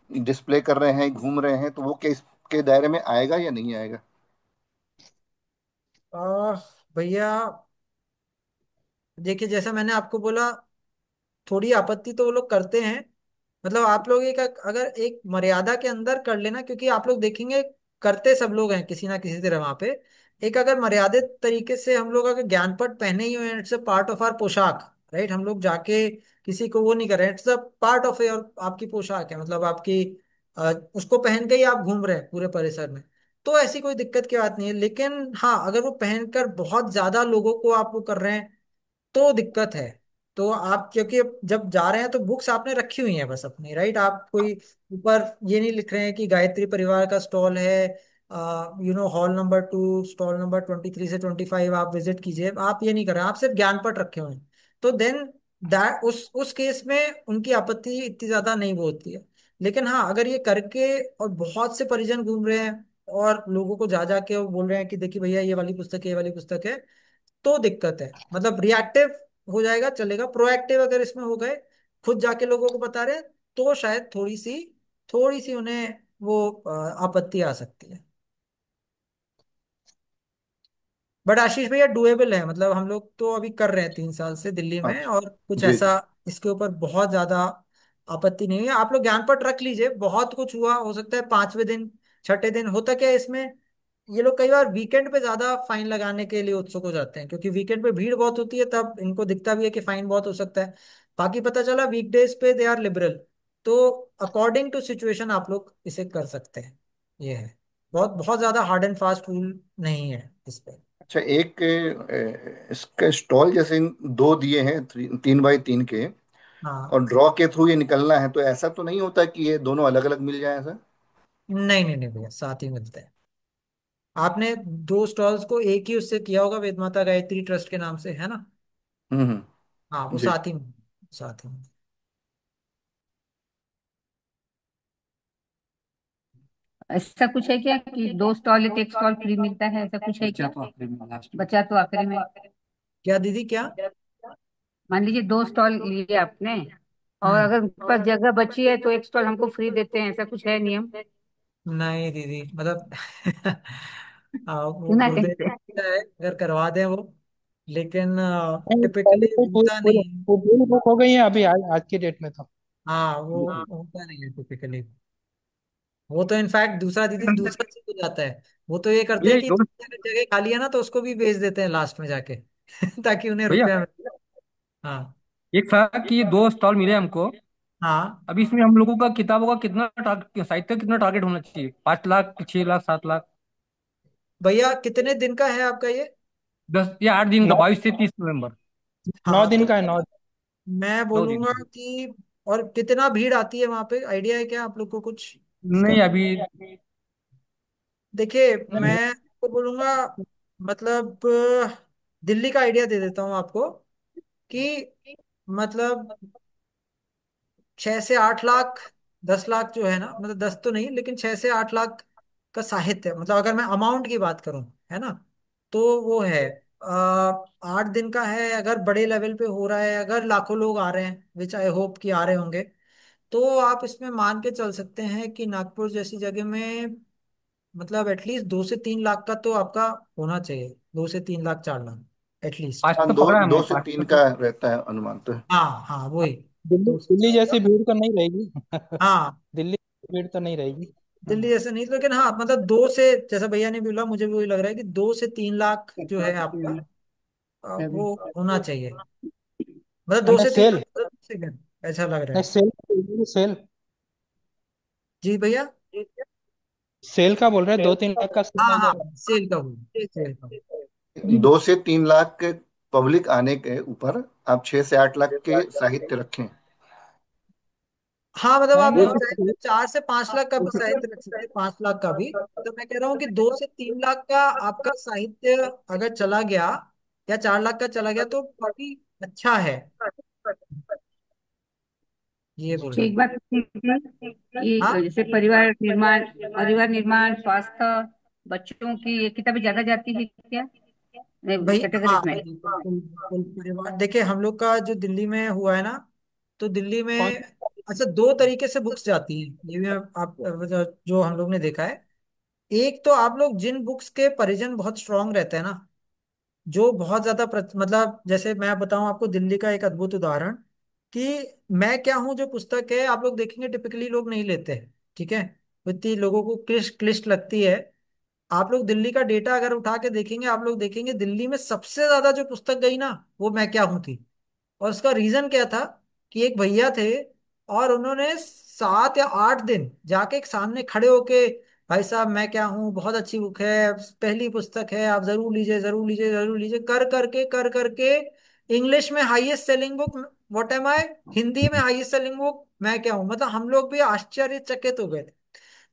[SPEAKER 6] display कर रहे हैं, घूम रहे हैं, तो वो क्या इसके दायरे में आएगा या नहीं आएगा?
[SPEAKER 2] भैया देखिए, जैसा मैंने आपको बोला, थोड़ी आपत्ति तो वो लोग करते हैं। मतलब आप लोग एक अगर एक मर्यादा के अंदर कर लेना, क्योंकि आप लोग देखेंगे करते सब लोग हैं किसी ना किसी तरह वहां पे। एक अगर मर्यादित तरीके से हम लोग अगर ज्ञानपट पहने ही हुए हैं, it's a part of our पोशाक, राइट? हम लोग जाके किसी को वो नहीं कर रहे हैं, it's a part of your, आपकी पोशाक है, मतलब आपकी उसको पहन के ही आप घूम रहे हैं पूरे परिसर में। तो ऐसी कोई दिक्कत की बात नहीं है। लेकिन हाँ, अगर वो पहनकर बहुत ज्यादा लोगों को आप वो कर रहे हैं तो दिक्कत है। तो आप क्योंकि जब जा रहे हैं तो बुक्स आपने रखी हुई हैं बस अपनी, राइट? आप कोई ऊपर ये नहीं लिख रहे हैं कि गायत्री परिवार का स्टॉल है, हॉल नंबर 2 स्टॉल नंबर 23 से 25 आप विजिट कीजिए, आप ये नहीं कर रहे हैं, आप सिर्फ ज्ञानपट रखे हुए हैं। तो देन दैट उस केस में उनकी आपत्ति इतनी ज्यादा नहीं वो होती है। लेकिन हाँ, अगर ये करके और बहुत से परिजन घूम रहे हैं और लोगों को जा जाके वो बोल रहे हैं कि देखिए भैया ये वाली पुस्तक है, ये वाली पुस्तक है, तो दिक्कत है। मतलब रिएक्टिव हो जाएगा चलेगा, प्रोएक्टिव अगर इसमें हो गए, खुद जाके लोगों को बता रहे हैं, तो शायद थोड़ी सी उन्हें वो आपत्ति आ सकती है। बट आशीष भैया डुएबल है, मतलब हम लोग तो अभी कर रहे हैं 3 साल से दिल्ली में,
[SPEAKER 6] अच्छा।
[SPEAKER 2] और कुछ
[SPEAKER 6] जी
[SPEAKER 2] ऐसा
[SPEAKER 6] जी।
[SPEAKER 2] इसके ऊपर बहुत ज्यादा आपत्ति नहीं है। आप लोग ज्ञानपट रख लीजिए, बहुत कुछ हुआ हो सकता है 5वें दिन 6ठे दिन। होता क्या है इसमें, ये लोग कई बार वीकेंड पे ज्यादा फाइन लगाने के लिए उत्सुक हो जाते हैं, क्योंकि वीकेंड पे भीड़ बहुत होती है, तब इनको दिखता भी है कि फाइन बहुत हो सकता है। बाकी पता चला वीकडेज पे दे आर लिबरल। तो अकॉर्डिंग टू सिचुएशन आप लोग इसे कर सकते हैं। ये है, बहुत बहुत ज्यादा हार्ड एंड फास्ट रूल नहीं है इस पे।
[SPEAKER 6] अच्छा, एक इसका स्टॉल जैसे दो दिए हैं, 3x3 के,
[SPEAKER 2] हाँ,
[SPEAKER 6] और ड्रॉ के थ्रू ये निकलना है, तो ऐसा तो नहीं होता कि ये दोनों अलग अलग मिल जाए ऐसा?
[SPEAKER 2] नहीं नहीं नहीं भैया, साथ ही मिलते हैं। आपने 2 स्टॉल्स को एक ही उससे किया होगा, वेद माता गायत्री ट्रस्ट के नाम से, है ना? हाँ, वो
[SPEAKER 6] जी।
[SPEAKER 2] साथ ही, साथ ही।
[SPEAKER 1] ऐसा कुछ है क्या कि दो स्टॉल लेते एक स्टॉल फ्री मिलता है, ऐसा कुछ है क्या? बचा तो आखिरी में।
[SPEAKER 2] क्या दीदी, क्या?
[SPEAKER 1] मान लीजिए दो स्टॉल लिए आपने, और
[SPEAKER 2] हम्म।
[SPEAKER 1] अगर उनके पास जगह बची है तो एक स्टॉल हमको फ्री देते हैं, ऐसा कुछ है नियम?
[SPEAKER 2] नहीं दीदी, मतलब वो
[SPEAKER 1] सुना कहीं
[SPEAKER 2] गुरुदेव
[SPEAKER 1] से।
[SPEAKER 2] है, अगर करवा दें वो, लेकिन
[SPEAKER 5] नहीं, पहले
[SPEAKER 2] टिपिकली
[SPEAKER 5] तो
[SPEAKER 2] होता नहीं है।
[SPEAKER 5] पूरी बुक हो गई है अभी, आज की डेट में तो।
[SPEAKER 2] हाँ, वो होता नहीं है टिपिकली। वो तो इनफैक्ट दूसरा दीदी, दूसरा चीज हो जाता है। वो तो ये करते
[SPEAKER 3] भैया
[SPEAKER 2] हैं
[SPEAKER 3] एक
[SPEAKER 2] कि
[SPEAKER 3] दोस्त,
[SPEAKER 2] अगर जगह खाली है ना तो उसको भी बेच देते हैं लास्ट में जाके ताकि उन्हें
[SPEAKER 3] भैया
[SPEAKER 2] रुपया मिले। हाँ।
[SPEAKER 3] एक साथ कि ये दो स्टॉल मिले हमको।
[SPEAKER 2] हाँ
[SPEAKER 3] अभी इसमें हम लोगों का किताबों का कितना टारगेट, साहित्य का कितना टारगेट होना चाहिए? 5 लाख, 6 लाख, 7 लाख?
[SPEAKER 2] भैया, कितने दिन का है आपका ये?
[SPEAKER 3] 10 या 8 दिन का,
[SPEAKER 5] नौ
[SPEAKER 3] 22 से 30 नवंबर।
[SPEAKER 2] हाँ, तो
[SPEAKER 3] तो
[SPEAKER 5] दिन का है, 9।
[SPEAKER 2] मैं
[SPEAKER 3] 9 दिन।
[SPEAKER 2] बोलूंगा कि, और कितना भीड़ आती है वहां पे, आइडिया है क्या आप लोग को कुछ इसका?
[SPEAKER 3] नहीं अभी।
[SPEAKER 2] देखिए, मैं आपको बोलूंगा, मतलब दिल्ली का आइडिया दे देता हूँ आपको कि मतलब 6 से 8 लाख, 10 लाख जो है ना, मतलब 10 तो नहीं, लेकिन 6 से 8 लाख का साहित्य, मतलब अगर मैं अमाउंट की बात करूं, है ना, तो वो है। 8 दिन का है, अगर बड़े लेवल पे हो रहा है, अगर लाखों लोग आ रहे हैं, विच आई होप कि आ रहे होंगे, तो आप इसमें मान के चल सकते हैं कि नागपुर जैसी जगह में मतलब एटलीस्ट 2 से 3 लाख का तो आपका होना चाहिए। 2 से 3 लाख, 4 लाख एटलीस्ट।
[SPEAKER 3] पाँच
[SPEAKER 6] हाँ,
[SPEAKER 3] तो
[SPEAKER 6] दो
[SPEAKER 3] पकड़ा
[SPEAKER 6] दो
[SPEAKER 3] हमने,
[SPEAKER 6] से
[SPEAKER 3] पाँच
[SPEAKER 6] तीन
[SPEAKER 3] तो।
[SPEAKER 6] का रहता है अनुमान तो।
[SPEAKER 2] हाँ हाँ, वही।
[SPEAKER 5] दिल्ली
[SPEAKER 2] दो से
[SPEAKER 5] दिल्ली
[SPEAKER 2] चार
[SPEAKER 5] जैसी भीड़ तो नहीं रहेगी।
[SPEAKER 2] हाँ,
[SPEAKER 5] दिल्ली की भीड़ तो नहीं रहेगी।
[SPEAKER 2] दिल्ली
[SPEAKER 5] हाँ।
[SPEAKER 2] जैसे नहीं, लेकिन हाँ, मतलब जैसा भैया ने बोला, मुझे भी वही लग रहा है कि 2 से 3 लाख जो है आपका, वो होना चाहिए। मतलब दो
[SPEAKER 5] नहीं,
[SPEAKER 2] से तीन
[SPEAKER 5] सेल।
[SPEAKER 2] लाख सेकंड ऐसा लग रहा
[SPEAKER 5] नहीं,
[SPEAKER 2] है।
[SPEAKER 5] सेल।
[SPEAKER 2] जी भैया।
[SPEAKER 5] सेल का बोल रहे हैं, 2-3 लाख का सेल
[SPEAKER 2] हाँ
[SPEAKER 5] आ
[SPEAKER 2] हाँ,
[SPEAKER 5] जाएगा।
[SPEAKER 2] सेल का हुआ, सेल का।
[SPEAKER 6] 2 से 3 लाख के पब्लिक आने के ऊपर आप 6 से 8 लाख के साहित्य रखें।
[SPEAKER 2] हाँ, मतलब
[SPEAKER 5] नहीं
[SPEAKER 2] आप
[SPEAKER 5] नहीं,
[SPEAKER 2] चाहे तो 4 से 5 लाख का भी साहित्य रख सकते हैं, 5 लाख का भी। तो मैं कह रहा हूँ कि 2 से 3 लाख का आपका साहित्य अगर चला गया, या 4 लाख का चला गया, तो काफी अच्छा है, ये बोल
[SPEAKER 1] तो
[SPEAKER 2] रहा
[SPEAKER 1] एक
[SPEAKER 2] हूँ।
[SPEAKER 1] बात पूछनी थी कि
[SPEAKER 2] हाँ
[SPEAKER 1] जैसे परिवार निर्माण, स्वास्थ्य, बच्चों की ये किताबें ज्यादा जाती है क्या
[SPEAKER 2] भाई, हाँ,
[SPEAKER 1] कैटेगरीज में?
[SPEAKER 2] बिल्कुल बिल्कुल परिवार, देखिए हम लोग का जो दिल्ली में हुआ है ना, तो दिल्ली में
[SPEAKER 5] कौन।
[SPEAKER 2] अच्छा 2 तरीके से बुक्स जाती हैं, ये भी आप जो हम लोग ने देखा है। एक तो आप लोग जिन बुक्स के परिजन बहुत स्ट्रांग रहते हैं ना, जो बहुत ज्यादा मतलब जैसे मैं बताऊं आपको दिल्ली का एक अद्भुत उदाहरण, कि मैं क्या हूं जो पुस्तक है, आप लोग देखेंगे टिपिकली लोग नहीं लेते हैं, ठीक है, इतनी लोगों को क्लिष्ट क्लिष्ट लगती है। आप लोग दिल्ली का डेटा अगर उठा के देखेंगे, आप लोग देखेंगे दिल्ली में सबसे ज्यादा जो पुस्तक गई ना, वो मैं क्या हूं थी। और उसका रीजन क्या था, कि एक भैया थे, और उन्होंने 7 या 8 दिन जाके एक सामने खड़े होके, भाई साहब मैं क्या हूँ, बहुत अच्छी बुक है, पहली पुस्तक है, आप जरूर लीजिए, जरूर लीजिए, जरूर लीजिए, कर करके इंग्लिश में highest selling book what am I, Hindi में हाईएस्ट सेलिंग बुक मैं क्या हूँ, मतलब हम लोग भी आश्चर्यचकित हो गए थे।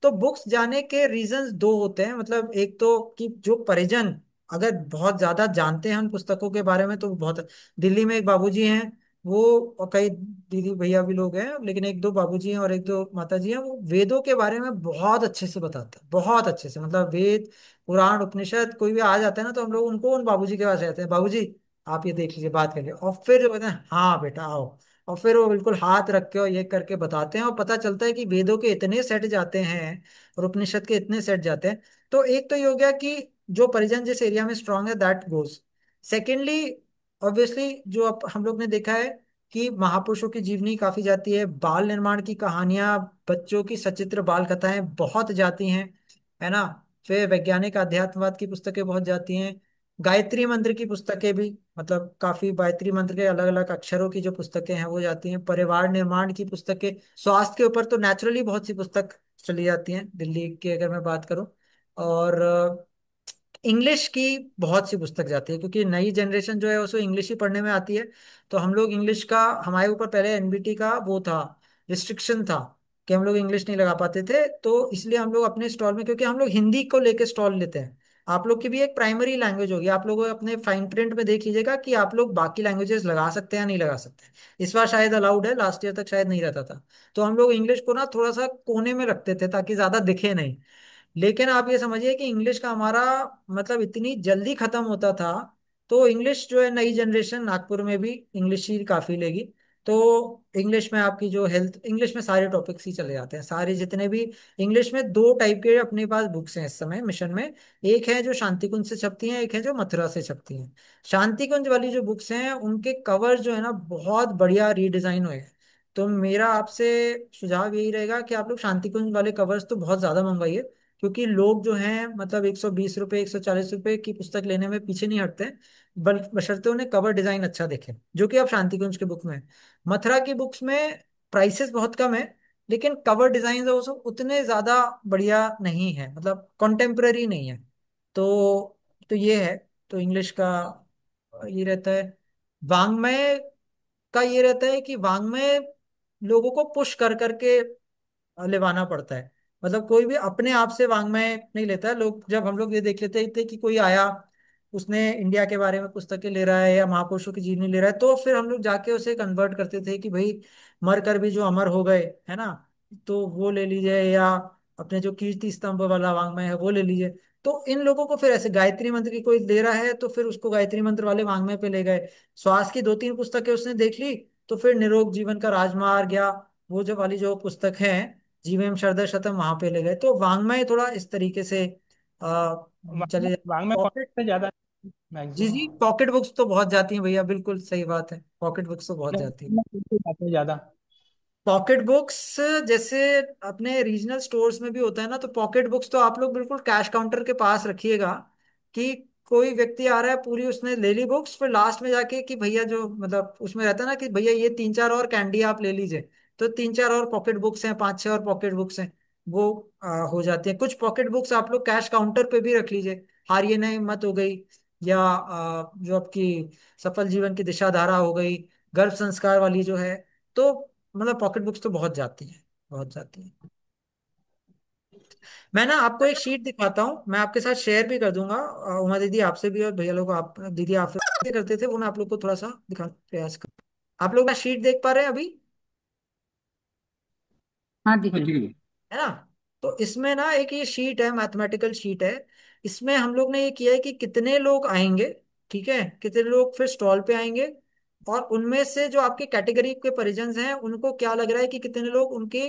[SPEAKER 2] तो बुक्स जाने के रीजंस दो होते हैं, मतलब एक तो कि जो परिजन अगर बहुत ज्यादा जानते हैं उन पुस्तकों के बारे में, तो बहुत। दिल्ली में एक बाबूजी हैं, वो, और कई दीदी भैया भी लोग हैं, लेकिन एक दो बाबूजी हैं और एक दो माता जी हैं, वो वेदों के बारे में बहुत अच्छे से बताते हैं, बहुत अच्छे से, मतलब वेद, पुराण, उपनिषद, कोई भी आ जाता है ना, तो हम लोग उनको उन बाबूजी के पास जाते हैं, बाबूजी आप ये देख लीजिए, बात करिए, और फिर वो कहते हैं हाँ बेटा आओ, और फिर वो बिल्कुल हाथ रख के और ये करके बताते हैं, और पता चलता है कि वेदों के इतने सेट जाते हैं और उपनिषद के इतने सेट जाते हैं। तो एक तो ये हो गया कि जो परिजन जिस एरिया में स्ट्रांग है, दैट गोज। सेकेंडली, ऑब्वियसली जो अब हम लोग ने देखा है कि महापुरुषों की जीवनी काफी जाती है, बाल निर्माण की कहानियां, बच्चों की सचित्र बाल कथाएं बहुत जाती हैं, है ना। फिर वैज्ञानिक अध्यात्मवाद की पुस्तकें बहुत जाती हैं, गायत्री मंत्र की पुस्तकें भी, मतलब काफी गायत्री मंत्र के अलग अलग अक्षरों की जो पुस्तकें हैं वो जाती हैं, परिवार निर्माण की पुस्तकें, स्वास्थ्य के ऊपर तो नेचुरली बहुत सी पुस्तक चली जाती हैं दिल्ली की अगर मैं बात करूं। और इंग्लिश की बहुत सी पुस्तक जाती है, क्योंकि नई जनरेशन जो है उसको इंग्लिश ही पढ़ने में आती है। तो हम लोग इंग्लिश का, हमारे ऊपर पहले एनबीटी का वो था, रिस्ट्रिक्शन था, कि हम लोग इंग्लिश नहीं लगा पाते थे, तो इसलिए हम लोग अपने स्टॉल में, क्योंकि हम लोग हिंदी को लेके स्टॉल लेते हैं, आप लोग की भी एक प्राइमरी लैंग्वेज होगी। आप लोग अपने फाइन प्रिंट में देख लीजिएगा कि आप लोग बाकी लैंग्वेजेस लगा सकते हैं या नहीं लगा सकते हैं। इस बार शायद अलाउड है, लास्ट ईयर तक शायद नहीं रहता था। तो हम लोग इंग्लिश को ना थोड़ा सा कोने में रखते थे ताकि ज्यादा दिखे नहीं। लेकिन आप ये समझिए कि इंग्लिश का हमारा मतलब इतनी जल्दी खत्म होता था। तो इंग्लिश जो है, नई जनरेशन नागपुर में भी इंग्लिश ही काफी लेगी। तो इंग्लिश में आपकी जो हेल्थ, इंग्लिश में सारे टॉपिक्स ही चले जाते हैं, सारे जितने भी। इंग्लिश में दो टाइप के अपने पास बुक्स हैं इस समय मिशन में। एक है जो शांति कुंज से छपती हैं, एक है जो मथुरा से छपती हैं। शांति कुंज वाली जो बुक्स हैं उनके कवर जो है ना बहुत बढ़िया रीडिजाइन हुए हैं। तो मेरा आपसे सुझाव यही रहेगा कि आप लोग शांति कुंज वाले कवर्स तो बहुत ज्यादा मंगवाइए। क्योंकि लोग जो हैं मतलब 120 रुपए 140 रुपए की पुस्तक लेने में पीछे नहीं हटते हैं। बशर्ते उन्हें कवर डिजाइन अच्छा दिखे, जो कि आप शांति कुंज के बुक में है। मथुरा की बुक्स में प्राइसेस बहुत कम है, लेकिन कवर डिजाइन वो सब उतने ज्यादा बढ़िया नहीं है, मतलब कॉन्टेम्पररी नहीं है। तो ये है। तो इंग्लिश का ये रहता है। वांग्मय का ये रहता है कि वांग्मय लोगों को पुश कर करके लेवाना पड़ता है। मतलब कोई भी अपने आप से वांग्मय नहीं लेता है। लोग जब हम लोग ये देख लेते थे कि कोई आया, उसने इंडिया के बारे में पुस्तकें ले रहा है या महापुरुषों की जीवनी ले रहा है, तो फिर हम लोग जाके उसे कन्वर्ट करते थे कि भाई मर कर भी जो अमर हो गए है ना, तो वो ले लीजिए, या अपने जो कीर्ति स्तंभ वाला वांग्मय है वो ले लीजिए। तो इन लोगों को फिर ऐसे गायत्री मंत्र की कोई दे रहा है तो फिर उसको गायत्री मंत्र वाले वांग्मय पे ले गए। श्वास की दो तीन पुस्तकें उसने देख ली, तो फिर निरोग जीवन का राजमार्ग या वो जो वाली जो पुस्तक है जीवेम शरद शतम वहां पे ले गए। तो वांग्मय थोड़ा इस तरीके से आ,
[SPEAKER 5] वांग
[SPEAKER 2] चले
[SPEAKER 5] में
[SPEAKER 2] जाते।
[SPEAKER 5] वांग में
[SPEAKER 2] पॉकेट,
[SPEAKER 5] कंटेंट ज्यादा
[SPEAKER 2] जी
[SPEAKER 5] मैक्सिमम
[SPEAKER 2] जी, पॉकेट बुक्स तो बहुत जाती हैं भैया, बिल्कुल सही बात है, पॉकेट बुक्स तो बहुत जाती हैं।
[SPEAKER 5] जाते हैं ज्यादा।
[SPEAKER 2] पॉकेट बुक्स जैसे अपने रीजनल स्टोर्स में भी होता है ना, तो पॉकेट बुक्स तो आप लोग बिल्कुल कैश काउंटर के पास रखिएगा कि कोई व्यक्ति आ रहा है, पूरी उसने ले ली बुक्स, फिर लास्ट में जाके कि भैया जो मतलब उसमें रहता है ना कि भैया ये तीन चार और कैंडी आप ले लीजिए। तो तीन चार और पॉकेट बुक्स हैं, पांच छह और पॉकेट बुक्स हैं, वो हो जाती है। कुछ पॉकेट बुक्स आप लोग कैश काउंटर पे भी रख लीजिए। हार नहीं हिम्मत हो गई, या जो आपकी सफल जीवन की दिशा धारा हो गई, गर्भ संस्कार वाली जो है। तो मतलब पॉकेट बुक्स तो बहुत जाती हैं, बहुत जाती हैं। मैं ना आपको एक शीट दिखाता हूँ, मैं आपके साथ शेयर भी कर दूंगा। उमा दीदी आपसे भी, और भैया लोग आप दीदी आपसे करते थे वो, मैं आप लोग को थोड़ा सा दिखा प्रयास कर। आप लोग ना शीट देख पा रहे हैं अभी,
[SPEAKER 1] हाँ दिख रही है।
[SPEAKER 2] है ना? तो इसमें ना एक ये शीट है, मैथमेटिकल शीट है। इसमें हम लोग ने ये किया है कि कितने लोग आएंगे, ठीक है, कितने लोग फिर स्टॉल पे आएंगे, और उनमें से जो आपके कैटेगरी के परिजन हैं उनको क्या लग रहा है कि कितने लोग उनके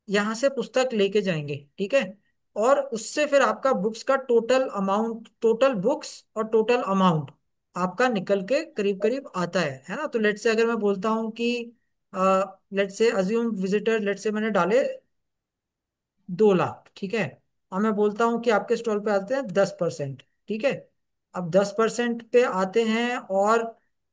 [SPEAKER 2] यहाँ से पुस्तक लेके जाएंगे, ठीक है। और उससे फिर आपका बुक्स का टोटल अमाउंट, टोटल बुक्स और टोटल अमाउंट आपका निकल के करीब करीब आता है ना? तो लेट से अगर मैं बोलता हूँ कि लेट से अज्यूम विजिटर, लेट से मैंने डाले 2 लाख, ठीक है। और मैं बोलता हूँ कि आपके स्टॉल पे आते हैं 10%, ठीक है। अब 10% पे आते हैं, और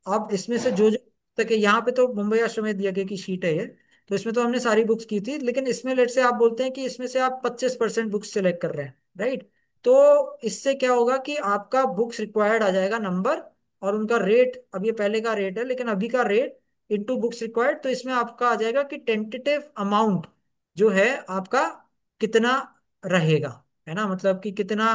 [SPEAKER 2] अब इसमें से जो जो तक है, यहाँ पे तो मुंबई अश्वमेध यज्ञ की शीट है ये, तो इसमें तो हमने सारी बुक्स की थी, लेकिन इसमें लेट से आप बोलते हैं कि इसमें से आप 25% बुक्स सेलेक्ट कर रहे हैं, राइट। तो इससे क्या होगा कि आपका बुक्स रिक्वायर्ड आ जाएगा नंबर, और उनका रेट, अब ये पहले का रेट है लेकिन अभी का रेट इंटू बुक्स रिक्वायर्ड, तो इसमें आपका आ जाएगा कि टेंटेटिव अमाउंट जो है आपका कितना रहेगा, है ना? मतलब कि कितना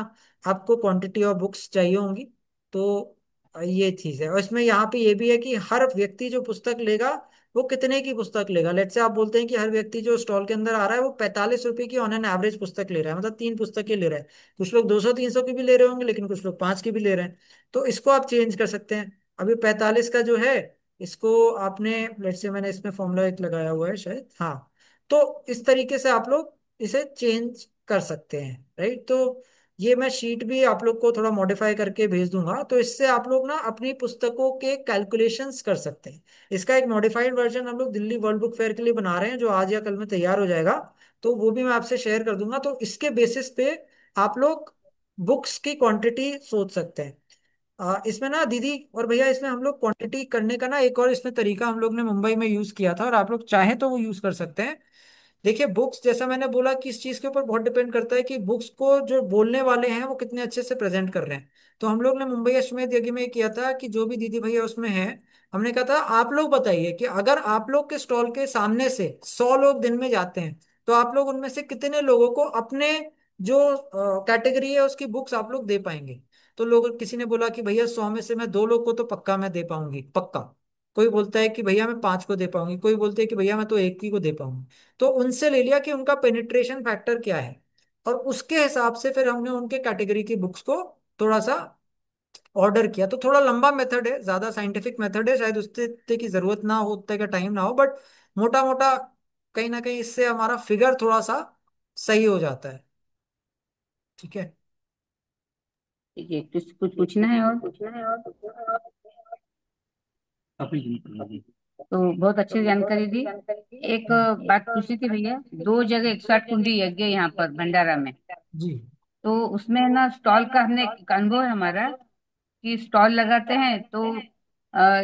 [SPEAKER 2] आपको क्वांटिटी ऑफ बुक्स चाहिए होंगी। तो ये चीज है, और इसमें यहाँ पे ये भी है कि हर व्यक्ति जो पुस्तक लेगा वो कितने की पुस्तक लेगा। लेट से आप बोलते हैं कि हर व्यक्ति जो स्टॉल के अंदर आ रहा है वो 45 रुपए की ऑन एन एवरेज पुस्तक ले रहा है, मतलब 3 पुस्तकें ले रहा है। कुछ लोग 200 300 की भी ले रहे होंगे, लेकिन कुछ लोग 5 की भी ले रहे हैं। तो इसको आप चेंज कर सकते हैं। अभी 45 का जो है, इसको आपने, लेट से मैंने इसमें फॉर्मूला एक लगाया हुआ है शायद, हाँ। तो इस तरीके से आप लोग इसे चेंज कर सकते हैं, राइट। तो ये मैं शीट भी आप लोग को थोड़ा मॉडिफाई करके भेज दूंगा, तो इससे आप लोग ना अपनी पुस्तकों के कैलकुलेशंस कर सकते हैं। इसका एक मॉडिफाइड वर्जन हम लोग दिल्ली वर्ल्ड बुक फेयर के लिए बना रहे हैं, जो आज या कल में तैयार हो जाएगा। तो वो भी मैं आपसे शेयर कर दूंगा, तो इसके बेसिस पे आप लोग बुक्स की क्वांटिटी सोच सकते हैं। इसमें ना दीदी और भैया, इसमें हम लोग क्वांटिटी करने का ना एक और इसमें तरीका हम लोग ने मुंबई में यूज किया था, और आप लोग चाहें तो वो यूज कर सकते हैं। देखिए बुक्स, जैसा मैंने बोला कि इस चीज के ऊपर बहुत डिपेंड करता है कि बुक्स को जो बोलने वाले हैं वो कितने अच्छे से प्रेजेंट कर रहे हैं। तो हम लोग ने मुंबई अश्वमेध यज्ञ में किया था कि जो भी दीदी भैया उसमें हैं, हमने कहा था आप लोग बताइए कि अगर आप लोग के स्टॉल के सामने से 100 लोग दिन में जाते हैं, तो आप लोग उनमें से कितने लोगों को अपने जो कैटेगरी है उसकी बुक्स आप लोग दे पाएंगे। तो लोग, किसी ने बोला कि भैया 100 में से मैं 2 लोग को तो पक्का मैं दे पाऊंगी, पक्का। कोई बोलता है कि भैया मैं 5 को दे पाऊंगी, कोई बोलते हैं कि भैया मैं तो एक ही को दे पाऊंगी। तो उनसे ले लिया कि उनका पेनिट्रेशन फैक्टर क्या है, और उसके हिसाब से फिर हमने उनके कैटेगरी की बुक्स को थोड़ा सा ऑर्डर किया। तो थोड़ा लंबा मेथड है, ज्यादा साइंटिफिक मेथड है, शायद उससे इतने की जरूरत ना हो, उतने का टाइम ना हो, बट मोटा मोटा कहीं ना कहीं इससे हमारा फिगर थोड़ा सा सही हो जाता है। ठीक है।
[SPEAKER 1] ठीक है, कुछ कुछ पूछना है और? तो बहुत अच्छी जानकारी दी। एक बात पूछनी थी भैया, 2 जगह 160 कुंडी यज्ञ यहाँ पर भंडारा में।
[SPEAKER 2] जी
[SPEAKER 1] तो उसमें ना स्टॉल का हमने एक अनुभव है हमारा, कि स्टॉल लगाते हैं तो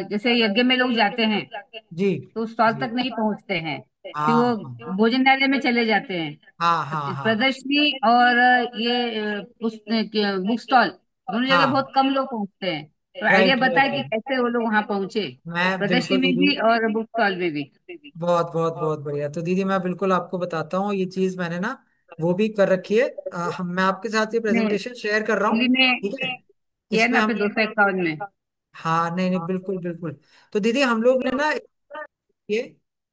[SPEAKER 1] जैसे यज्ञ में लोग जाते हैं
[SPEAKER 2] जी
[SPEAKER 1] तो स्टॉल
[SPEAKER 2] जी।
[SPEAKER 1] तक नहीं पहुंचते हैं, फिर
[SPEAKER 2] हाँ
[SPEAKER 1] वो
[SPEAKER 2] हाँ
[SPEAKER 1] भोजनालय में चले जाते हैं।
[SPEAKER 2] हाँ हाँ हाँ हाँ
[SPEAKER 1] प्रदर्शनी और ये बुक स्टॉल, दोनों जगह
[SPEAKER 2] हाँ।
[SPEAKER 1] बहुत कम लोग पहुंचते हैं। तो आइडिया
[SPEAKER 2] राइट
[SPEAKER 1] बताए
[SPEAKER 2] राइट
[SPEAKER 1] कि
[SPEAKER 2] राइट।
[SPEAKER 1] कैसे वो लोग वहां पहुंचे,
[SPEAKER 2] मैं
[SPEAKER 1] प्रदर्शनी
[SPEAKER 2] बिल्कुल
[SPEAKER 1] में
[SPEAKER 2] दीदी,
[SPEAKER 1] भी और बुक स्टॉल में भी।
[SPEAKER 2] बहुत बहुत बहुत बढ़िया। तो दीदी मैं बिल्कुल आपको बताता हूँ, ये चीज मैंने ना वो भी कर रखी है। मैं आपके साथ ये
[SPEAKER 1] ने
[SPEAKER 2] प्रेजेंटेशन शेयर कर रहा
[SPEAKER 1] दिल्ली
[SPEAKER 2] हूँ।
[SPEAKER 1] में
[SPEAKER 2] ठीक है।
[SPEAKER 1] किया
[SPEAKER 2] इसमें
[SPEAKER 1] ना
[SPEAKER 2] हम,
[SPEAKER 1] फिर 251 में।
[SPEAKER 2] हाँ नहीं नहीं बिल्कुल बिल्कुल। तो दीदी हम लोग ने ना ये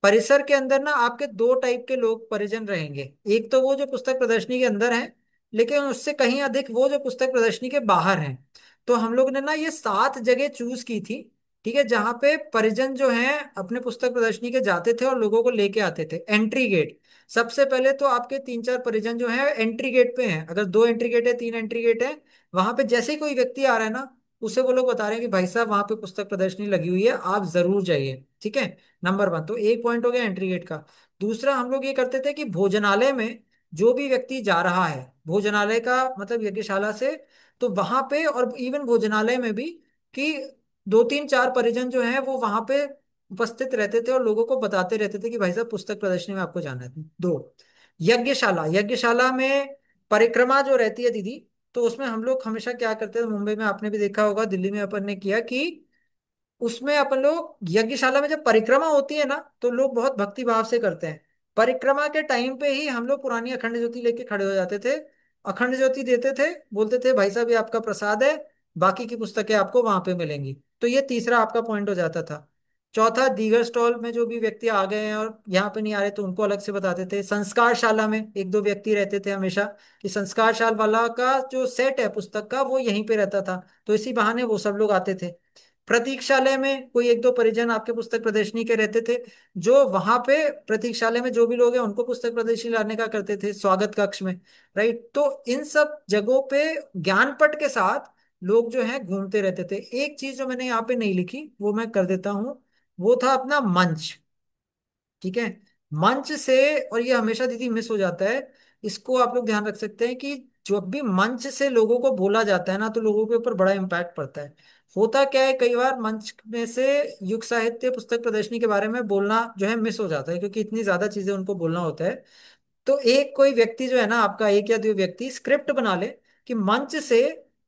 [SPEAKER 2] परिसर के अंदर ना आपके 2 टाइप के लोग परिजन रहेंगे। एक तो वो जो पुस्तक प्रदर्शनी के अंदर हैं, लेकिन उससे कहीं अधिक वो जो पुस्तक प्रदर्शनी के बाहर हैं। तो हम लोग ने ना ये 7 जगह चूज की थी, ठीक है, जहाँ पे परिजन जो हैं अपने पुस्तक प्रदर्शनी के जाते थे और लोगों को लेके आते थे। एंट्री गेट, सबसे पहले तो आपके 3-4 परिजन जो हैं एंट्री गेट पे हैं। अगर 2 एंट्री गेट है, 3 एंट्री गेट है, वहां पे जैसे ही कोई व्यक्ति आ रहा है ना, उसे वो लोग बता रहे हैं कि भाई साहब वहां पे पुस्तक प्रदर्शनी लगी हुई है, आप जरूर जाइए। ठीक है, नंबर 1 तो एक पॉइंट हो गया एंट्री गेट का। दूसरा हम लोग ये करते थे कि भोजनालय में जो भी व्यक्ति जा रहा है, भोजनालय का मतलब यज्ञशाला से, तो वहां पे और इवन भोजनालय में भी, कि 2-3-4 परिजन जो हैं वो वहां पे उपस्थित रहते थे और लोगों को बताते रहते थे कि भाई साहब पुस्तक प्रदर्शनी में आपको जाना है। 2, यज्ञशाला, यज्ञशाला में परिक्रमा जो रहती है दीदी, तो उसमें हम लोग हमेशा क्या करते थे, मुंबई में आपने भी देखा होगा, दिल्ली में अपन ने किया कि उसमें अपन लोग यज्ञशाला में जब परिक्रमा होती है ना, तो लोग बहुत भक्ति भाव से करते हैं। परिक्रमा के टाइम पे ही हम लोग पुरानी अखंड ज्योति लेके खड़े हो जाते थे, अखंड ज्योति देते थे, बोलते थे भाई साहब ये आपका प्रसाद है, बाकी की पुस्तकें आपको वहां पे मिलेंगी। तो ये तीसरा आपका पॉइंट हो जाता था। चौथा, दीगर स्टॉल में जो भी व्यक्ति आ गए हैं और यहाँ पे नहीं आ रहे तो उनको अलग से बताते थे। संस्कारशाला में 1-2 व्यक्ति रहते थे हमेशा, कि संस्कारशाला वाला का जो सेट है पुस्तक का वो यहीं पे रहता था, तो इसी बहाने वो सब लोग आते थे। प्रतीक्षालय में कोई 1-2 परिजन आपके पुस्तक प्रदर्शनी के रहते थे, जो वहां पे प्रतीक्षालय में जो भी लोग हैं उनको पुस्तक प्रदर्शनी लाने का करते थे स्वागत कक्ष में। राइट, तो इन सब जगहों पे ज्ञानपट के साथ लोग जो हैं घूमते रहते थे। एक चीज जो मैंने यहाँ पे नहीं लिखी वो मैं कर देता हूँ, वो था अपना मंच। ठीक है, मंच से, और ये हमेशा दीदी मिस हो जाता है, इसको आप लोग ध्यान रख सकते हैं कि जब भी मंच से लोगों को बोला जाता है ना, तो लोगों के ऊपर बड़ा इम्पैक्ट पड़ता है। होता क्या है, कई बार मंच में से युग साहित्य पुस्तक प्रदर्शनी के बारे में बोलना जो है मिस हो जाता है, क्योंकि इतनी ज्यादा चीजें उनको बोलना होता है। तो एक कोई व्यक्ति जो है ना आपका, 1 या 2 व्यक्ति स्क्रिप्ट बना ले कि मंच से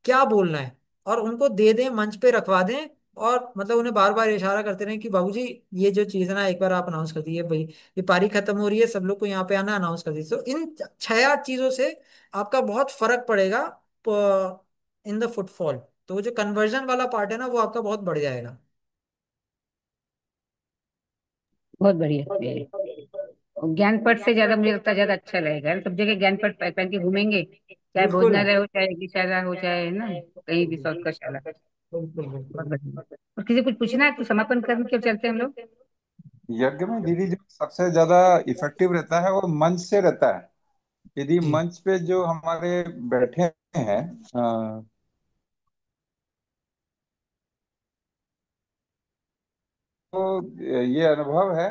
[SPEAKER 2] क्या बोलना है, और उनको दे दें, मंच पे रखवा दें, और मतलब उन्हें बार बार इशारा करते रहें कि बाबूजी ये जो चीज है ना एक बार आप अनाउंस कर दीजिए भाई, ये पारी खत्म हो रही है, सब लोग को यहाँ पे आना, अनाउंस कर दीजिए। तो इन 6-8 चीजों से आपका बहुत फर्क पड़ेगा इन द फुटफॉल। तो वो जो कन्वर्जन वाला पार्ट है ना वो आपका बहुत बढ़ जाएगा।
[SPEAKER 1] बहुत बढ़िया ये। और ज्ञान पट से ज्यादा मुझे लगता है ज्यादा अच्छा रहेगा, सब जगह ज्ञान पट पहन के घूमेंगे, चाहे
[SPEAKER 2] बिल्कुल
[SPEAKER 1] भोजनालय हो चाहे यज्ञशाला हो चाहे, है ना, कहीं भी शौच का शाला।
[SPEAKER 2] बिल्कुल
[SPEAKER 1] बहुत
[SPEAKER 2] बिल्कुल।
[SPEAKER 1] बढ़िया। और किसी कुछ पूछना है तो समापन करके क्यों चलते हैं हम लोग?
[SPEAKER 8] यज्ञ में दीदी जो सबसे ज्यादा इफेक्टिव रहता है वो मंच से रहता है। यदि
[SPEAKER 2] जी
[SPEAKER 8] मंच पे जो हमारे बैठे हैं, तो ये अनुभव है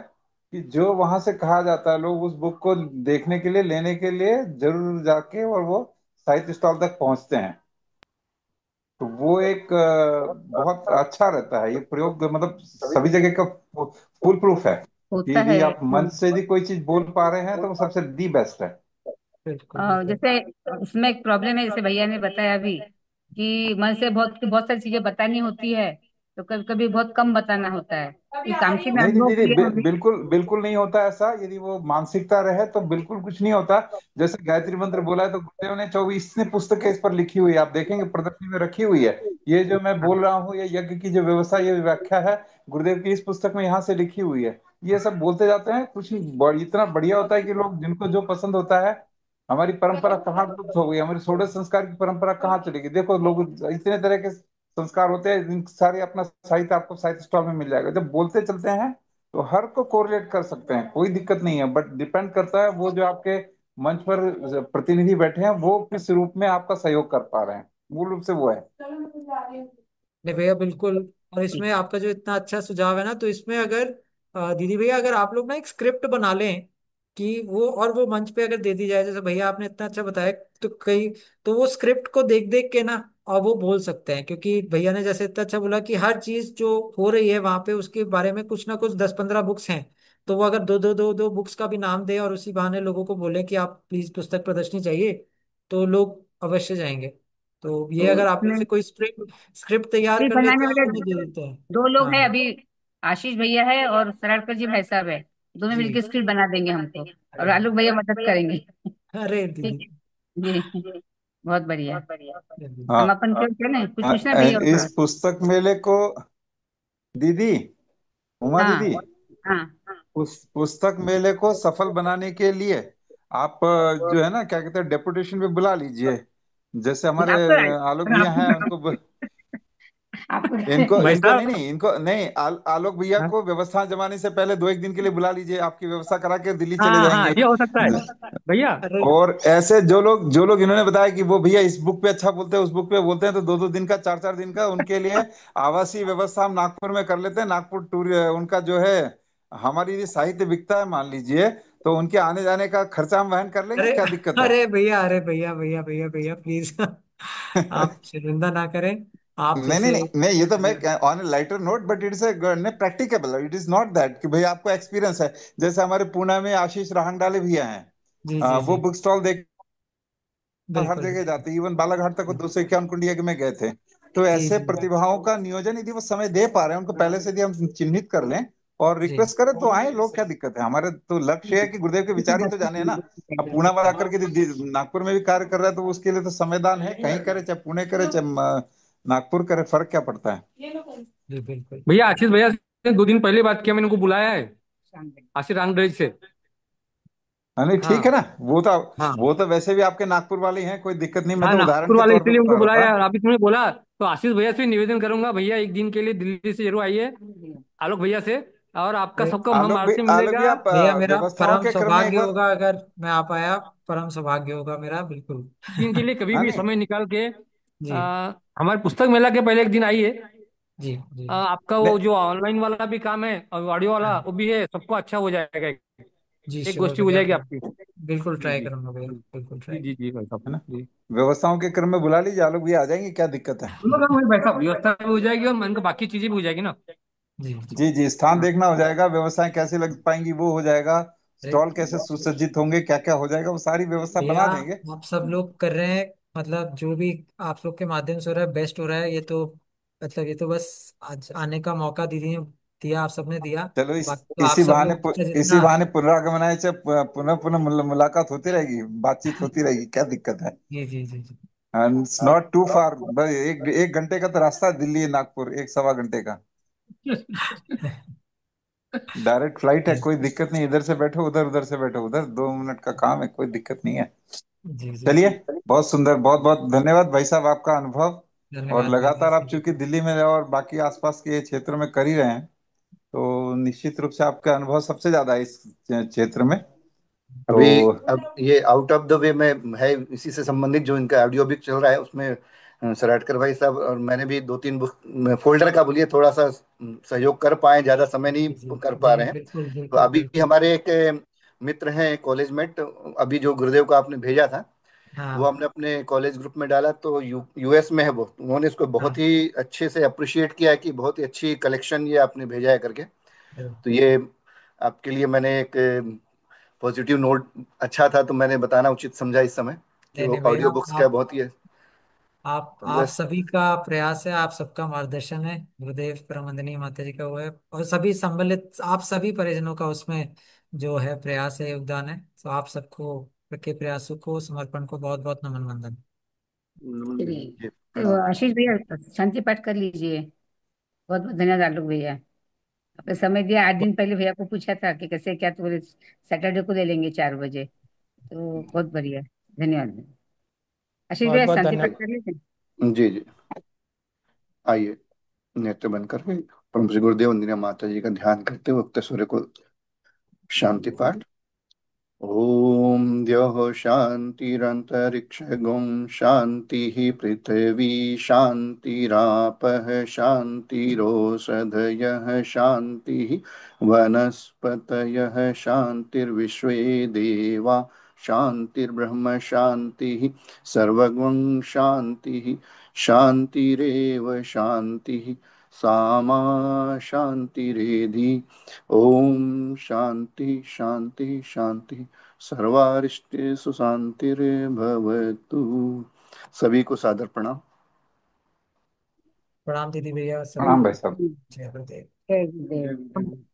[SPEAKER 8] कि जो वहां से कहा जाता है, लोग उस बुक को देखने के लिए, लेने के लिए जरूर जाके और वो साहित्य स्टॉल तक पहुंचते हैं। तो वो एक बहुत अच्छा रहता है ये प्रयोग, मतलब सभी जगह का फुल प्रूफ है कि
[SPEAKER 1] होता
[SPEAKER 8] यदि
[SPEAKER 1] है।
[SPEAKER 8] आप मंच से यदि कोई चीज बोल पा रहे हैं तो वो सबसे दी बेस्ट है।
[SPEAKER 2] बिल्कुल बिल्कुल।
[SPEAKER 1] जैसे उसमें एक प्रॉब्लम है, जैसे भैया ने बताया अभी, कि मन से बहुत बहुत सारी चीजें बतानी होती है, तो कभी कभी बहुत कम बताना होता है। ये कामठी में
[SPEAKER 8] नहीं नहीं
[SPEAKER 1] अनुभव
[SPEAKER 8] दीदी,
[SPEAKER 1] किया हमने।
[SPEAKER 8] बिल्कुल बिल्कुल नहीं होता ऐसा। यदि वो मानसिकता रहे तो बिल्कुल कुछ नहीं होता। जैसे गायत्री मंत्र बोला है तो गुरुदेव ने 24 ने पुस्तकें इस पर लिखी हुई है, आप देखेंगे प्रदर्शनी में रखी हुई है। ये जो मैं
[SPEAKER 1] हाँ।
[SPEAKER 8] बोल रहा हूँ, ये यज्ञ की जो व्यवस्था, ये व्याख्या है गुरुदेव की इस पुस्तक में, यहाँ से लिखी हुई है। ये सब बोलते जाते हैं, कुछ नहीं। इतना बढ़िया होता है कि लोग जिनको जो पसंद होता है। हमारी परंपरा कहाँ लुप्त हो गई, हमारी षोडश संस्कार की परंपरा कहाँ चली गई? देखो लोग इतने तरह के संस्कार होते हैं, इन सारे अपना साहित्य आपको साहित्य स्टॉल में मिल जाएगा। जब बोलते चलते हैं तो हर को कोरिलेट कर सकते हैं, कोई दिक्कत नहीं है। बट डिपेंड करता है वो जो आपके मंच पर प्रतिनिधि बैठे हैं वो किस रूप में आपका सहयोग कर पा रहे हैं, मूल रूप से वो है।
[SPEAKER 2] नहीं भैया बिल्कुल। और इसमें आपका जो इतना अच्छा सुझाव है ना, तो इसमें अगर दीदी भैया अगर आप लोग ना एक स्क्रिप्ट बना लें कि वो, और वो मंच पे अगर दे दी जाए, जैसे भैया आपने इतना अच्छा बताया, तो कई, तो वो स्क्रिप्ट को देख देख के ना और वो बोल सकते हैं, क्योंकि भैया ने जैसे इतना अच्छा बोला कि हर चीज जो हो रही है वहां पे उसके बारे में कुछ ना कुछ 10-15 बुक्स हैं। तो वो अगर दो बुक्स का भी नाम दे और उसी बहाने लोगों को बोले कि आप प्लीज पुस्तक प्रदर्शनी चाहिए, तो लोग अवश्य जाएंगे। तो ये
[SPEAKER 1] तो
[SPEAKER 2] अगर आप लोग
[SPEAKER 1] इसमें
[SPEAKER 2] से कोई स्क्रिप्ट तैयार
[SPEAKER 1] भी
[SPEAKER 2] कर
[SPEAKER 1] बनाने
[SPEAKER 2] लेते हैं
[SPEAKER 1] वाले
[SPEAKER 2] तो हमें दे देते हैं।
[SPEAKER 1] दो लोग हैं
[SPEAKER 2] हाँ।
[SPEAKER 1] अभी। आशीष भैया है और सरारकर जी भाई साहब है। दोनों
[SPEAKER 2] जी।
[SPEAKER 1] मिलकर स्क्रिप्ट बना देंगे हमको। और
[SPEAKER 2] अरे
[SPEAKER 1] आलोक भैया मदद करेंगे।
[SPEAKER 2] अरे
[SPEAKER 1] ठीक
[SPEAKER 2] दीदी।
[SPEAKER 1] है जी। बहुत बढ़िया।
[SPEAKER 2] दीदी।
[SPEAKER 8] हाँ।
[SPEAKER 1] समापन क्या ना, कुछ पूछना भैया और
[SPEAKER 8] इस
[SPEAKER 1] थोड़ा।
[SPEAKER 8] पुस्तक मेले को दीदी, उमा
[SPEAKER 1] हाँ।
[SPEAKER 8] दीदी,
[SPEAKER 1] हाँ।
[SPEAKER 8] उस पुस्तक मेले को सफल बनाने के लिए आप जो है ना, क्या कहते हैं, डेपुटेशन पे बुला लीजिए। जैसे हमारे
[SPEAKER 1] आपको
[SPEAKER 8] आलोक
[SPEAKER 1] और
[SPEAKER 8] भैया हैं,
[SPEAKER 1] आपको
[SPEAKER 8] उनको
[SPEAKER 1] आपको
[SPEAKER 8] इनको
[SPEAKER 3] भाई
[SPEAKER 8] इनको नहीं
[SPEAKER 3] साहब।
[SPEAKER 8] नहीं, इनको नहीं, आलोक भैया
[SPEAKER 3] हाँ
[SPEAKER 8] को व्यवस्था जमाने से पहले 2 एक दिन के लिए बुला लीजिए, आपकी व्यवस्था करा के दिल्ली चले
[SPEAKER 3] हाँ हाँ,
[SPEAKER 8] जाएंगे।
[SPEAKER 3] ये हो सकता है भैया।
[SPEAKER 2] अरे
[SPEAKER 8] और ऐसे जो लोग इन्होंने बताया कि वो भैया इस बुक पे अच्छा बोलते हैं, उस बुक पे बोलते हैं, तो 2-2 दिन का, 4-4 दिन का उनके लिए आवासीय व्यवस्था हम नागपुर में कर लेते हैं। नागपुर टूर उनका जो है, हमारी यदि साहित्य बिकता है मान लीजिए, तो उनके आने जाने का खर्चा हम वहन कर लेंगे,
[SPEAKER 2] अरे
[SPEAKER 8] क्या दिक्कत है?
[SPEAKER 2] अरे भैया, अरे भैया भैया भैया भैया प्लीज आप शर्मिंदा ना करें। आप
[SPEAKER 8] नहीं नहीं
[SPEAKER 2] जैसे
[SPEAKER 8] नहीं नहीं, ये तो मैं on A lighter note, but it's a practicable, it is not that कि भाई आपको एक्सपीरियंस है। जैसे हमारे पुणे में आशीष राहंगडाले भैया हैं,
[SPEAKER 2] जी जी
[SPEAKER 8] वो
[SPEAKER 2] जी।
[SPEAKER 8] बुक स्टॉल हर
[SPEAKER 2] बिल्कुल
[SPEAKER 8] जगह
[SPEAKER 2] बिल्कुल।
[SPEAKER 8] जाते, इवन बालाघाट तक वो 251 कुंडिया के में गए थे। तो
[SPEAKER 2] जी
[SPEAKER 8] ऐसे
[SPEAKER 2] जी
[SPEAKER 8] प्रतिभाओं का नियोजन यदि वो समय दे पा रहे हैं, उनको पहले से यदि हम चिन्हित कर लें और
[SPEAKER 2] जी।
[SPEAKER 8] रिक्वेस्ट करें तो आए लोग, क्या दिक्कत है? हमारे तो लक्ष्य है कि गुरुदेव के विचार ही तो जाने हैं ना। अब पुणे वाला आकर के नागपुर में भी कार्य कर रहा है, तो उसके लिए तो संविधान है, कहीं करे, चाहे पुणे करे, चाहे नागपुर करे, फर्क क्या पड़ता है?
[SPEAKER 2] जी बिल्कुल।
[SPEAKER 3] भैया, आशीष भैया से 2 दिन पहले बात किया, मैंने उनको बुलाया है।
[SPEAKER 1] शाम
[SPEAKER 3] आशीष रांगरेज से।
[SPEAKER 8] हाँ, नहीं ठीक है
[SPEAKER 2] हाँ
[SPEAKER 8] ना। वो तो
[SPEAKER 3] हाँ
[SPEAKER 8] वो तो वैसे भी आपके नागपुर वाले ही हैं, कोई दिक्कत नहीं, मैं
[SPEAKER 3] हाँ,
[SPEAKER 8] तो उदाहरण
[SPEAKER 3] नागपुर
[SPEAKER 8] के
[SPEAKER 3] वाले
[SPEAKER 8] तौर पे
[SPEAKER 3] इसीलिए
[SPEAKER 8] बता
[SPEAKER 3] उनको
[SPEAKER 8] रहा था।
[SPEAKER 3] बुलाया। और अभी तुमने बोला तो आशीष भैया से निवेदन करूंगा, भैया एक दिन के लिए दिल्ली से जरूर आइए, आलोक भैया से। और आपका
[SPEAKER 2] भै-
[SPEAKER 3] सबका हम
[SPEAKER 8] आलोक भी,
[SPEAKER 3] आरती
[SPEAKER 8] आलोक भी
[SPEAKER 3] मिलेगा।
[SPEAKER 8] आप
[SPEAKER 2] भैया मेरा
[SPEAKER 8] व्यवस्थाओं
[SPEAKER 2] परम
[SPEAKER 8] के क्रम में एक
[SPEAKER 2] सौभाग्य
[SPEAKER 8] बार।
[SPEAKER 2] होगा अगर मैं आ पाया। परम सौभाग्य होगा मेरा बिल्कुल।
[SPEAKER 3] दिन के लिए कभी
[SPEAKER 8] हाँ
[SPEAKER 3] भी
[SPEAKER 8] नहीं,
[SPEAKER 3] समय निकाल के
[SPEAKER 2] जी
[SPEAKER 3] हमारे पुस्तक मेला के पहले एक दिन आइए।
[SPEAKER 2] जी जी।
[SPEAKER 3] आपका
[SPEAKER 8] नहीं,
[SPEAKER 3] वो जो ऑनलाइन वाला भी काम है और ऑडियो वाला
[SPEAKER 2] हाँ
[SPEAKER 3] वो भी है, सबको अच्छा हो जाएगा।
[SPEAKER 2] जी
[SPEAKER 3] एक
[SPEAKER 2] श्योर
[SPEAKER 3] गोष्ठी हो
[SPEAKER 2] भैया,
[SPEAKER 3] जाएगी
[SPEAKER 2] मैं
[SPEAKER 3] आपकी।
[SPEAKER 2] बिल्कुल
[SPEAKER 3] जी
[SPEAKER 2] ट्राई
[SPEAKER 3] जी
[SPEAKER 2] करूंगा भैया,
[SPEAKER 3] जी
[SPEAKER 2] बिल्कुल
[SPEAKER 3] जी
[SPEAKER 2] ट्राई।
[SPEAKER 3] जी जी भाई साहब
[SPEAKER 8] है ना,
[SPEAKER 3] जी।
[SPEAKER 8] व्यवस्थाओं के क्रम में बुला लीजिए, आलोक भी आ जाएंगे, क्या दिक्कत है?
[SPEAKER 3] हम लोग हम भाई साहब व्यवस्था भी हो जाएगी और मन को बाकी चीजें भी हो जाएगी ना।
[SPEAKER 2] जी जी।
[SPEAKER 8] जी जी, स्थान देखना हो जाएगा, व्यवस्थाएं कैसे लग पाएंगी वो हो जाएगा,
[SPEAKER 2] अरे
[SPEAKER 8] स्टॉल कैसे सुसज्जित होंगे, क्या क्या हो जाएगा, वो सारी व्यवस्था
[SPEAKER 2] भैया
[SPEAKER 8] बना देंगे।
[SPEAKER 2] आप सब लोग कर रहे हैं, मतलब जो भी आप लोग के माध्यम से हो रहा है बेस्ट हो रहा है ये तो। मतलब ये तो बस आज आने का मौका दीदी ने दिया, आप सबने दिया।
[SPEAKER 8] चलो
[SPEAKER 2] बाकी तो आप सब लोग का
[SPEAKER 8] इसी
[SPEAKER 2] जितना।
[SPEAKER 8] बहाने पुनरागमन आए, चाहे पुनः पुनः मुलाकात होती रहेगी, बातचीत होती रहेगी, क्या दिक्कत है?
[SPEAKER 2] जी जी जी जी।
[SPEAKER 8] एंड इट्स नॉट टू फार, बस एक एक घंटे का तो रास्ता है, दिल्ली नागपुर 1-1.25 घंटे का डायरेक्ट फ्लाइट है, कोई दिक्कत नहीं, इधर से बैठो उधर, उधर से बैठो उधर, 2 मिनट का काम है, कोई दिक्कत नहीं है।
[SPEAKER 2] जी जी
[SPEAKER 8] चलिए,
[SPEAKER 2] जी।
[SPEAKER 8] बहुत सुंदर, बहुत बहुत धन्यवाद भाई साहब, आपका अनुभव। और
[SPEAKER 2] धन्यवाद भैया
[SPEAKER 8] लगातार आप
[SPEAKER 2] सभी
[SPEAKER 8] चूंकि
[SPEAKER 2] को।
[SPEAKER 8] दिल्ली में और बाकी आसपास के क्षेत्रों में कर ही रहे हैं, तो निश्चित रूप से आपका अनुभव सबसे ज्यादा है इस क्षेत्र में।
[SPEAKER 6] अभी
[SPEAKER 8] तो
[SPEAKER 6] अब ये आउट ऑफ द वे में है, इसी से संबंधित जो इनका ऑडियो भी चल रहा है उसमें सराटकर भाई साहब और मैंने भी 2-3 बुक फोल्डर का बोलिए थोड़ा सा सहयोग कर पाए, ज्यादा समय
[SPEAKER 2] जी जी
[SPEAKER 6] नहीं कर पा
[SPEAKER 2] जी
[SPEAKER 6] रहे हैं।
[SPEAKER 2] बिल्कुल
[SPEAKER 6] तो
[SPEAKER 2] बिल्कुल
[SPEAKER 6] अभी
[SPEAKER 2] बिल्कुल।
[SPEAKER 6] हमारे एक मित्र हैं कॉलेज मेट, अभी जो गुरुदेव को आपने भेजा था वो
[SPEAKER 2] हाँ
[SPEAKER 6] हमने अपने कॉलेज ग्रुप में डाला, तो यूएस में है वो, उन्होंने इसको बहुत
[SPEAKER 2] हाँ।
[SPEAKER 6] ही अच्छे से अप्रिशिएट किया है कि बहुत ही अच्छी कलेक्शन ये आपने भेजा है करके।
[SPEAKER 2] जरूर।
[SPEAKER 6] तो ये आपके लिए मैंने एक पॉजिटिव नोट अच्छा था तो मैंने बताना उचित समझा इस समय कि
[SPEAKER 2] नहीं
[SPEAKER 6] वो
[SPEAKER 2] नहीं भैया
[SPEAKER 6] ऑडियो बुक्स का
[SPEAKER 2] आप
[SPEAKER 6] बहुत ही है।
[SPEAKER 2] आप
[SPEAKER 6] बस
[SPEAKER 2] सभी का प्रयास है, आप सबका मार्गदर्शन है, गुरुदेव परमवंदनीय माता जी का वो है, और सभी सम्मिलित आप सभी परिजनों का उसमें जो है प्रयास है, योगदान है। तो आप सबको के प्रयासों को, समर्पण को बहुत बहुत नमन वंदन।
[SPEAKER 1] चलिए,
[SPEAKER 6] जी
[SPEAKER 1] तो
[SPEAKER 6] प्रणाम।
[SPEAKER 1] आशीष भैया शांति पाठ कर लीजिए। बहुत बहुत धन्यवाद आलोक भैया, आपने समय दिया। 8 दिन पहले भैया को पूछा था कि कैसे क्या, तो बोले सैटरडे को ले लेंगे 4 बजे। तो बहुत बढ़िया, धन्यवाद। आशीष
[SPEAKER 5] बहुत
[SPEAKER 1] भैया
[SPEAKER 5] बहुत
[SPEAKER 1] शांति पाठ
[SPEAKER 5] धन्यवाद।
[SPEAKER 1] कर लेते हैं।
[SPEAKER 6] जी जी, आइए नेत्र बंद करके परम श्री गुरुदेव वंदनीय माता जी का ध्यान करते हुए उगते सूर्य को शांति पाठ। ॐ द्यौः शान्तिरन्तरिक्षगुं शान्तिः पृथिवी शान्तिरापः शान्तिरोषधयः शान्तिः वनस्पतयः शान्तिर्विश्वे देवा शान्तिर्ब्रह्म शान्तिः सर्वगुं शान्तिः शान्तिरेव शान्तिः सामा शान्तिरेधि। ओम शांति शांति शांति, सर्वारिष्टेषु शांतिर्भवतु। सभी को सादर प्रणाम।
[SPEAKER 2] प्रणाम दीदी भैया, सभी
[SPEAKER 8] प्रणाम
[SPEAKER 2] को
[SPEAKER 8] भाई साहब।
[SPEAKER 2] जय गुरुदेव।
[SPEAKER 1] जय गुरुदेव।